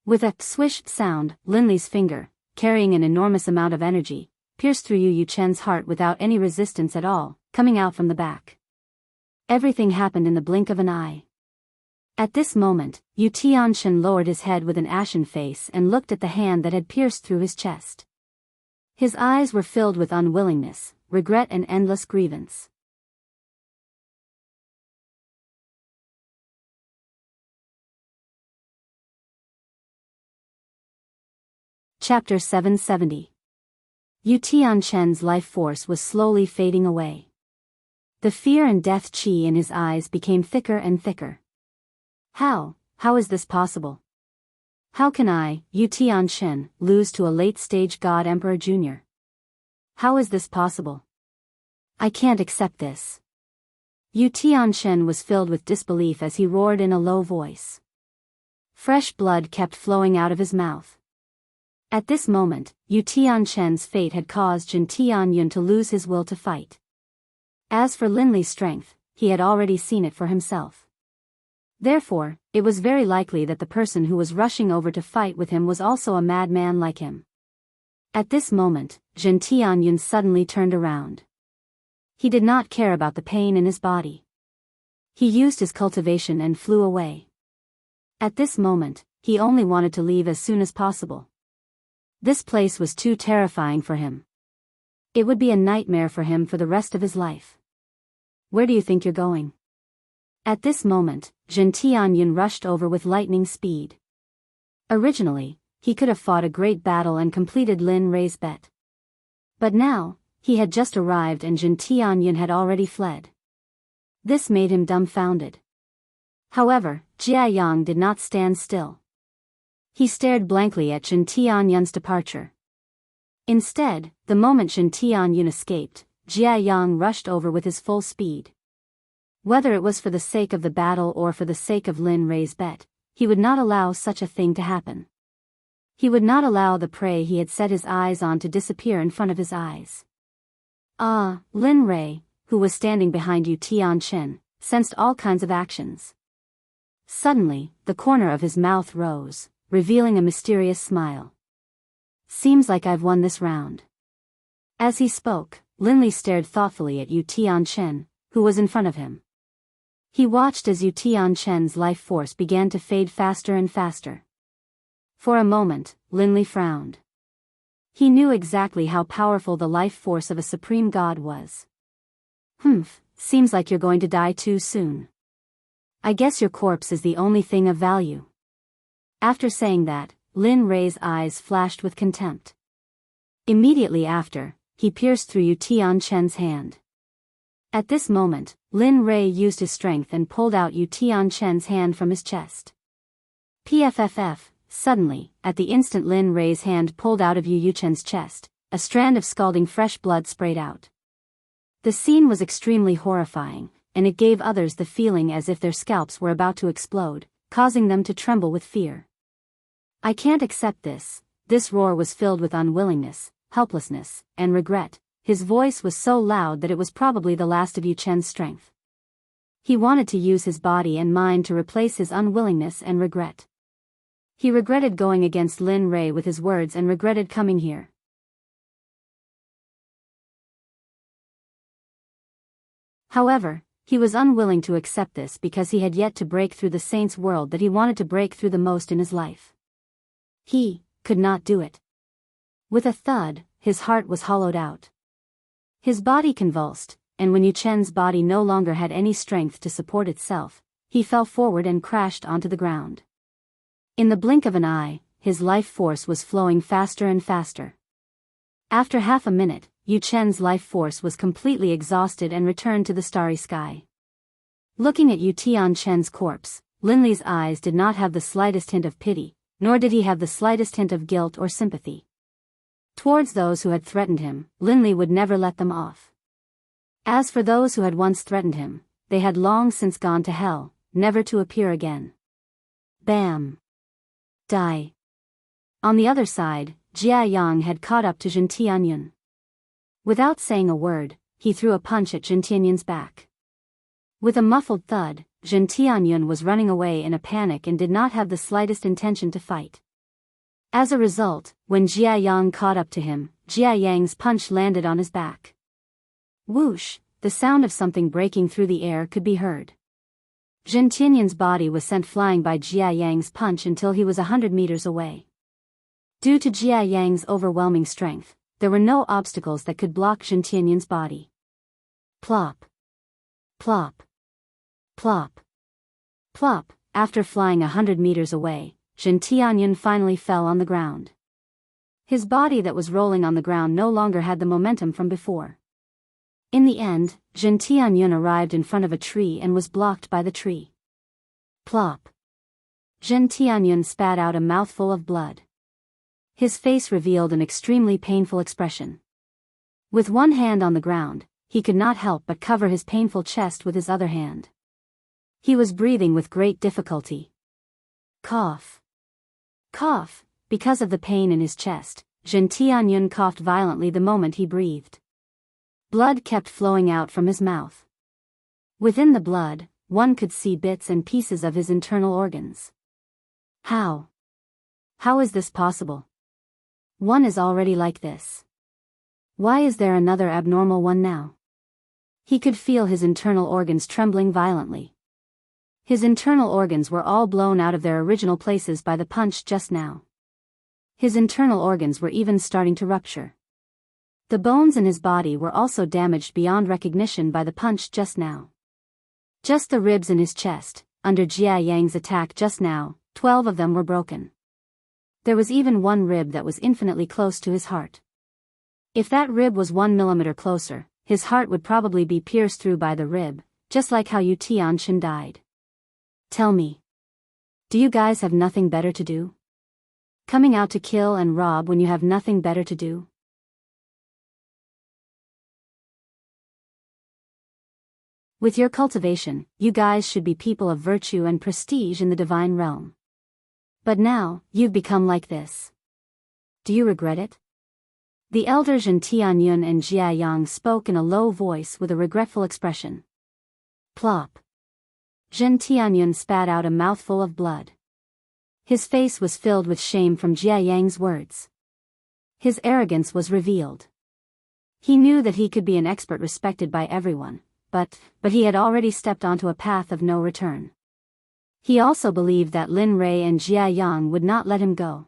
With a swish sound, Lin Li's finger, carrying an enormous amount of energy, pierced through Yu Chen's heart without any resistance at all, coming out from the back. Everything happened in the blink of an eye. At this moment, Yu Tianchen lowered his head with an ashen face and looked at the hand that had pierced through his chest. His eyes were filled with unwillingness, regret and endless grievance. Chapter 770. Yu Tianchen's life force was slowly fading away. The fear and death chi in his eyes became thicker and thicker. How is this possible? How can I, Yu Tianchen, lose to a late-stage God Emperor Jr.? How is this possible? I can't accept this. Yu Tianchen was filled with disbelief as he roared in a low voice. Fresh blood kept flowing out of his mouth. At this moment, Yu Tianchen's fate had caused Jin Tianyun to lose his will to fight. As for Lin Li's strength, he had already seen it for himself. Therefore, it was very likely that the person who was rushing over to fight with him was also a madman like him. At this moment, Jin Tianyun suddenly turned around. He did not care about the pain in his body. He used his cultivation and flew away. At this moment, he only wanted to leave as soon as possible. This place was too terrifying for him. It would be a nightmare for him for the rest of his life. Where do you think you're going? At this moment, Jin Tianyun rushed over with lightning speed. Originally, he could have fought a great battle and completed Lin Rei's bet. But now, he had just arrived and Jin Tianyun had already fled. This made him dumbfounded. However, Jia Yang did not stand still. He stared blankly at Jin Tianyun's departure. Instead, the moment Jin Tianyun escaped, Jia Yang rushed over with his full speed. Whether it was for the sake of the battle or for the sake of Lin Rei's bet, he would not allow such a thing to happen. He would not allow the prey he had set his eyes on to disappear in front of his eyes. Lin Rei, who was standing behind Yu Tianchen, sensed all kinds of actions. Suddenly, the corner of his mouth rose, revealing a mysterious smile. Seems like I've won this round. As he spoke, Lin Li stared thoughtfully at Yu Tianchen, who was in front of him. He watched as Yu Tianchen's life force began to fade faster and faster. For a moment, Lin Li frowned. He knew exactly how powerful the life force of a supreme god was. Seems like you're going to die too soon. I guess your corpse is the only thing of value. After saying that, Lin Rei's eyes flashed with contempt. Immediately after, he pierced through Yu Tianchen's hand. At this moment, Lin Rei used his strength and pulled out Yu Tianchen's hand from his chest. PFFF, suddenly, at the instant Lin Rei's hand pulled out of Yu Yuchen's chest, a strand of scalding fresh blood sprayed out. The scene was extremely horrifying, and it gave others the feeling as if their scalps were about to explode, causing them to tremble with fear. I can't accept this. This roar was filled with unwillingness, helplessness, and regret. His voice was so loud that it was probably the last of Yu Chen's strength. He wanted to use his body and mind to replace his unwillingness and regret. He regretted going against Lin Rei with his words and regretted coming here. However, he was unwilling to accept this because he had yet to break through the saint's world that he wanted to break through the most in his life. He could not do it. With a thud, his heart was hollowed out. His body convulsed, and when Yu Chen's body no longer had any strength to support itself, he fell forward and crashed onto the ground. In the blink of an eye, his life force was flowing faster and faster. After half a minute, Yu Chen's life force was completely exhausted and returned to the starry sky. Looking at Yu Tianchen's corpse, Lin Li's eyes did not have the slightest hint of pity, nor did he have the slightest hint of guilt or sympathy. Towards those who had threatened him, Lin Li would never let them off. As for those who had once threatened him, they had long since gone to hell, never to appear again. Bam! Die! On the other side, Jia Yang had caught up to Jin Tianyun. Without saying a word, he threw a punch at Jin Tianyun's back. With a muffled thud, Jin Tianyun was running away in a panic and did not have the slightest intention to fight. As a result, when Jia Yang caught up to him, Jia Yang's punch landed on his back. Whoosh, the sound of something breaking through the air could be heard. Jin Tianyun's body was sent flying by Jia Yang's punch until he was 100 meters away. Due to Jia Yang's overwhelming strength, there were no obstacles that could block Jin Tianyun's body. Plop. Plop. Plop. Plop. After flying 100 meters away, Jin Tianyun finally fell on the ground. His body that was rolling on the ground no longer had the momentum from before. In the end, Jin Tianyun arrived in front of a tree and was blocked by the tree. Plop. Jin Tianyun spat out a mouthful of blood. His face revealed an extremely painful expression. With one hand on the ground, he could not help but cover his painful chest with his other hand. He was breathing with great difficulty. Cough. Cough. Because of the pain in his chest, Jin Tianyun coughed violently the moment he breathed. Blood kept flowing out from his mouth. Within the blood, one could see bits and pieces of his internal organs. How? How is this possible? One is already like this. Why is there another abnormal one now? He could feel his internal organs trembling violently. His internal organs were all blown out of their original places by the punch just now. His internal organs were even starting to rupture. The bones in his body were also damaged beyond recognition by the punch just now. Just the ribs in his chest, under Jia Yang's attack just now, 12 of them were broken. There was even one rib that was infinitely close to his heart. If that rib was 1 millimeter closer, his heart would probably be pierced through by the rib, just like how Yu Tianchen died. Tell me. Do you guys have nothing better to do? Coming out to kill and rob when you have nothing better to do? With your cultivation, you guys should be people of virtue and prestige in the divine realm. But now, you've become like this. Do you regret it? The elder Jin Tianyun and Jia Yang spoke in a low voice with a regretful expression. Plop. Jin Tianyun spat out a mouthful of blood. His face was filled with shame from Jia Yang's words. His arrogance was revealed. He knew that he could be an expert respected by everyone, but he had already stepped onto a path of no return. He also believed that Lin Rei and Jia Yang would not let him go.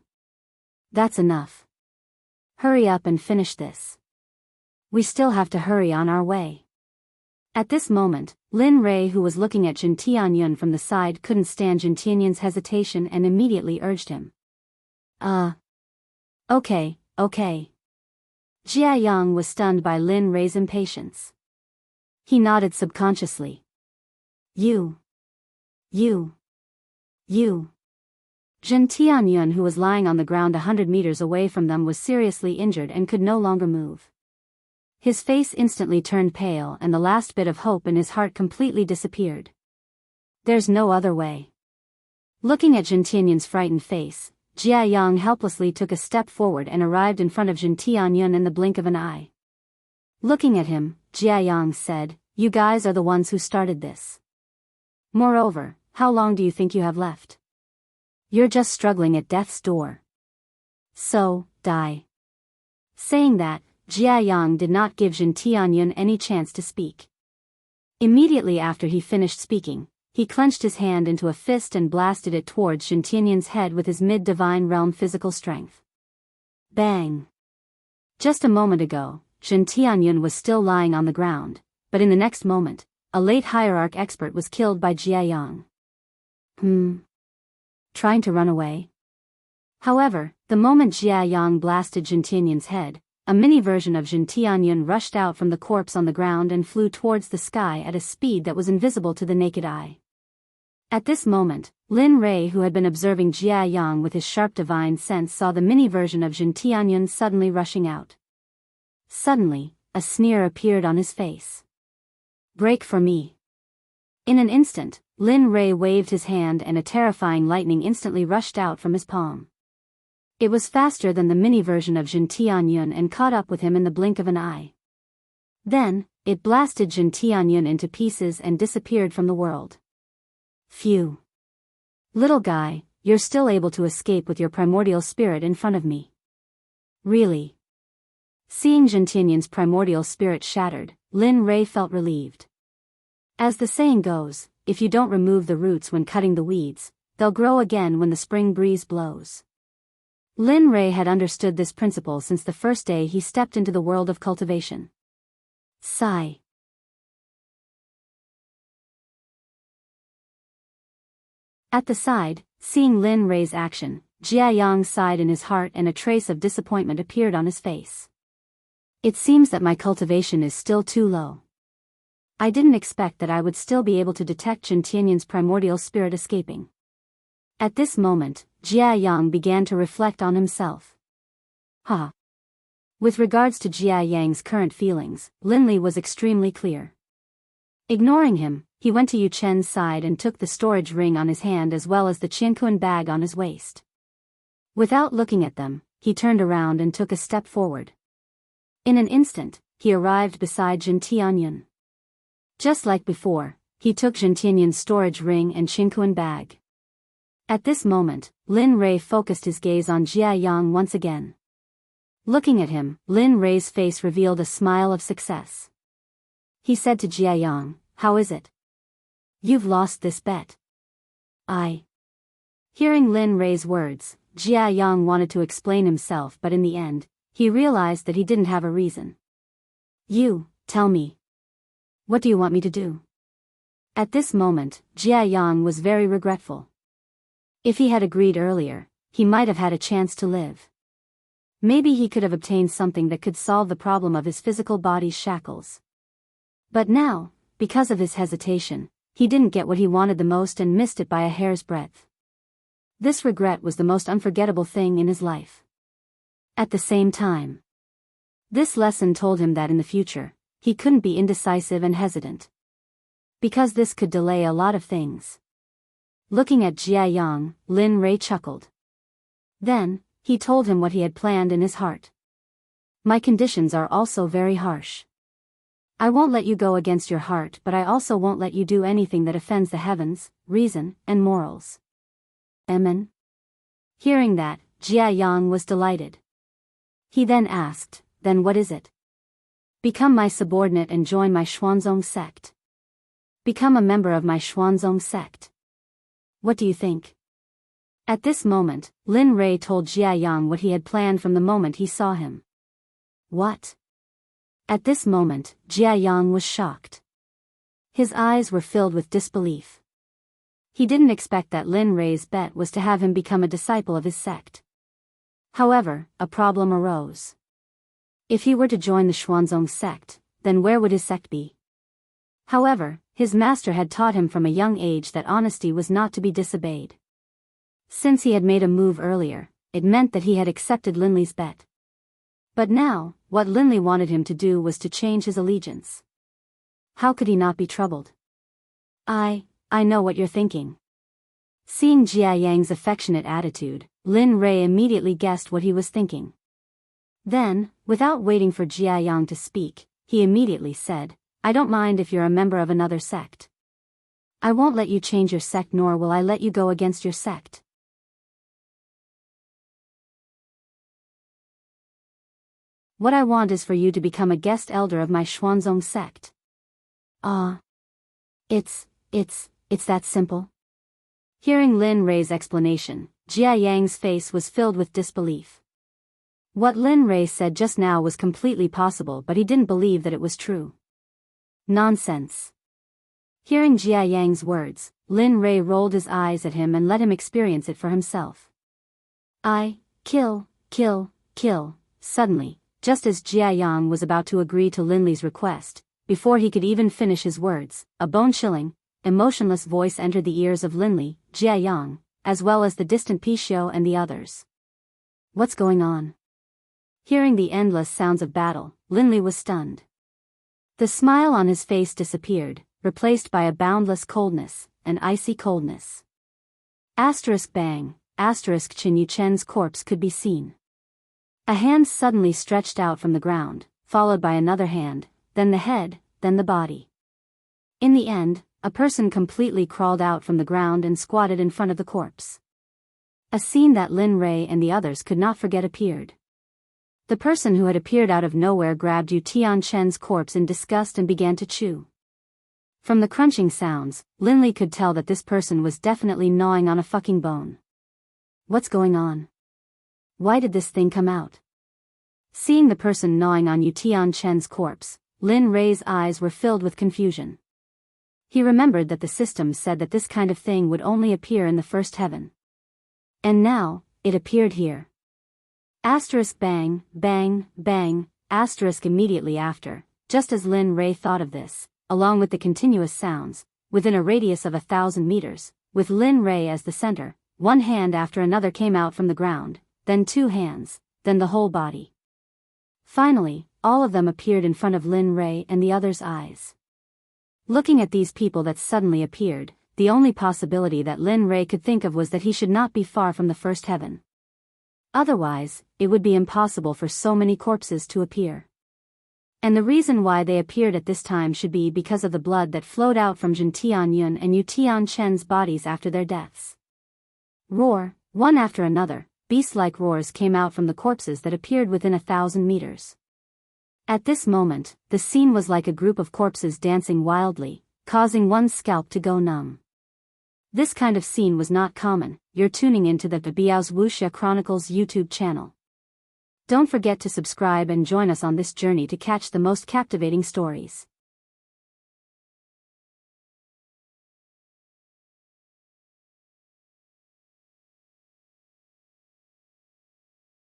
That's enough. Hurry up and finish this. We still have to hurry on our way. At this moment, Lin Rei, who was looking at Jin Tianyun from the side, couldn't stand Jin Tianyun's hesitation and immediately urged him. Okay. Jia Yang was stunned by Lin Rei's impatience. He nodded subconsciously. You. Jin Tianyun, who was lying on the ground 100 meters away from them, was seriously injured and could no longer move. His face instantly turned pale and the last bit of hope in his heart completely disappeared. There's no other way. Looking at Jin Tianyun's frightened face, Jia Yang helplessly took a step forward and arrived in front of Jin Tianyun in the blink of an eye. Looking at him, Jia Yang said, "You guys are the ones who started this. Moreover, how long do you think you have left? You're just struggling at death's door. So, die." Saying that, Jia Yang did not give Jin Tianyun any chance to speak. Immediately after he finished speaking, he clenched his hand into a fist and blasted it towards Jin Tianyun's head with his mid-divine realm physical strength. Bang! Just a moment ago, Jin Tianyun was still lying on the ground, but in the next moment, a late hierarch expert was killed by Jia Yang. Trying to run away? However, the moment Jia Yang blasted Jin Tianyun's head, a mini version of Jin Tianyun rushed out from the corpse on the ground and flew towards the sky at a speed that was invisible to the naked eye. At this moment, Lin Rei, who had been observing Jia Yang with his sharp divine sense, saw the mini version of Jin Tianyun suddenly rushing out. Suddenly, a sneer appeared on his face. "Break for me." In an instant, Lin Rei waved his hand and a terrifying lightning instantly rushed out from his palm. It was faster than the mini version of Jin Tianyun and caught up with him in the blink of an eye. Then, it blasted Jin Tianyun into pieces and disappeared from the world. Phew. Little guy, you're still able to escape with your primordial spirit in front of me. Really? Seeing Jin Tianyun's primordial spirit shattered, Lin Rei felt relieved. As the saying goes, if you don't remove the roots when cutting the weeds, they'll grow again when the spring breeze blows. Lin Rei had understood this principle since the first day he stepped into the world of cultivation. Sigh. At the side, seeing Lin Rei's action, Jia Yang sighed in his heart and a trace of disappointment appeared on his face. It seems that my cultivation is still too low. I didn't expect that I would still be able to detect Jin Tianyun's primordial spirit escaping. At this moment, Jia Yang began to reflect on himself. With regards to Jia Yang's current feelings, Lin Li was extremely clear. Ignoring him, he went to Yu Chen's side and took the storage ring on his hand as well as the Qianquan bag on his waist. Without looking at them, he turned around and took a step forward. In an instant, he arrived beside Jin Tianyun. Just like before, he took Jin Tianyun's storage ring and Qianquan bag. At this moment, Lin Rei focused his gaze on Jia Yang once again. Looking at him, Lin Rei's face revealed a smile of success. He said to Jia Yang, "How is it? You've lost this bet." Hearing Lin Rei's words, Jia Yang wanted to explain himself, but in the end, he realized that he didn't have a reason. "You, tell me. What do you want me to do?" At this moment, Jia Yang was very regretful. If he had agreed earlier, he might have had a chance to live. Maybe he could have obtained something that could solve the problem of his physical body's shackles. But now, because of his hesitation, he didn't get what he wanted the most and missed it by a hair's breadth. This regret was the most unforgettable thing in his life. At the same time, this lesson told him that in the future, he couldn't be indecisive and hesitant. Because this could delay a lot of things. Looking at Jia Yang, Lin Rei chuckled. Then, he told him what he had planned in his heart. "My conditions are also very harsh. I won't let you go against your heart, but I also won't let you do anything that offends the heavens, reason, and morals." Amen. Hearing that, Jia Yang was delighted. He then asked, "Then what is it?" "Become my subordinate and join my Xuanzong sect. Become a member of my Xuanzong sect. What do you think?" At this moment, Lin Rei told Jia Yang what he had planned from the moment he saw him. What? At this moment, Jia Yang was shocked. His eyes were filled with disbelief. He didn't expect that Lin Rei's bet was to have him become a disciple of his sect. However, a problem arose. If he were to join the Xuanzong sect, then where would his sect be? However, his master had taught him from a young age that honesty was not to be disobeyed. Since he had made a move earlier, it meant that he had accepted Linley's bet. But now, what Linley wanted him to do was to change his allegiance. How could he not be troubled? I know what you're thinking. Seeing Jia Yang's affectionate attitude, Lin Rei immediately guessed what he was thinking. Then, without waiting for Jia Yang to speak, he immediately said, I don't mind if you're a member of another sect. I won't let you change your sect, nor will I let you go against your sect. What I want is for you to become a guest elder of my Xuanzong sect. It's that simple? Hearing Lin Rei's explanation, Jia Yang's face was filled with disbelief. What Lin Rei said just now was completely possible, but he didn't believe that it was true. Nonsense. Hearing Jia Yang's words, Lin Rei rolled his eyes at him and let him experience it for himself. Kill. Suddenly, just as Jia Yang was about to agree to Linley's request, before he could even finish his words, a bone-chilling, emotionless voice entered the ears of Linley, Jia Yang, as well as the distant Biyao and the others. What's going on? Hearing the endless sounds of battle, Linley was stunned. The smile on his face disappeared, replaced by a boundless coldness, an icy coldness. Bang, Qin Yuchen's corpse could be seen. A hand suddenly stretched out from the ground, followed by another hand, then the head, then the body. In the end, a person completely crawled out from the ground and squatted in front of the corpse. A scene that Lin Rei and the others could not forget appeared. The person who had appeared out of nowhere grabbed Yu Tianchen's corpse in disgust and began to chew. From the crunching sounds, Linley could tell that this person was definitely gnawing on a fucking bone. What's going on? Why did this thing come out? Seeing the person gnawing on Yu Tianchen's corpse, Lin Rei's eyes were filled with confusion. He remembered that the system said that this kind of thing would only appear in the first heaven. And now, it appeared here. Bang, immediately after, just as Lin Rei thought of this, along with the continuous sounds, within a radius of 1,000 meters, with Lin Rei as the center, one hand after another came out from the ground, then two hands, then the whole body. Finally, all of them appeared in front of Lin Rei and the others' eyes. Looking at these people that suddenly appeared, the only possibility that Lin Rei could think of was that he should not be far from the first heaven. Otherwise, it would be impossible for so many corpses to appear. And the reason why they appeared at this time should be because of the blood that flowed out from Jin Tianyun and Yu Tianchen's bodies after their deaths. Roar, one after another, beast-like roars came out from the corpses that appeared within 1,000 meters. At this moment, the scene was like a group of corpses dancing wildly, causing one's scalp to go numb. This kind of scene was not common. You're tuning into the Biyao's Wuxia Chronicles YouTube channel. Don't forget to subscribe and join us on this journey to catch the most captivating stories.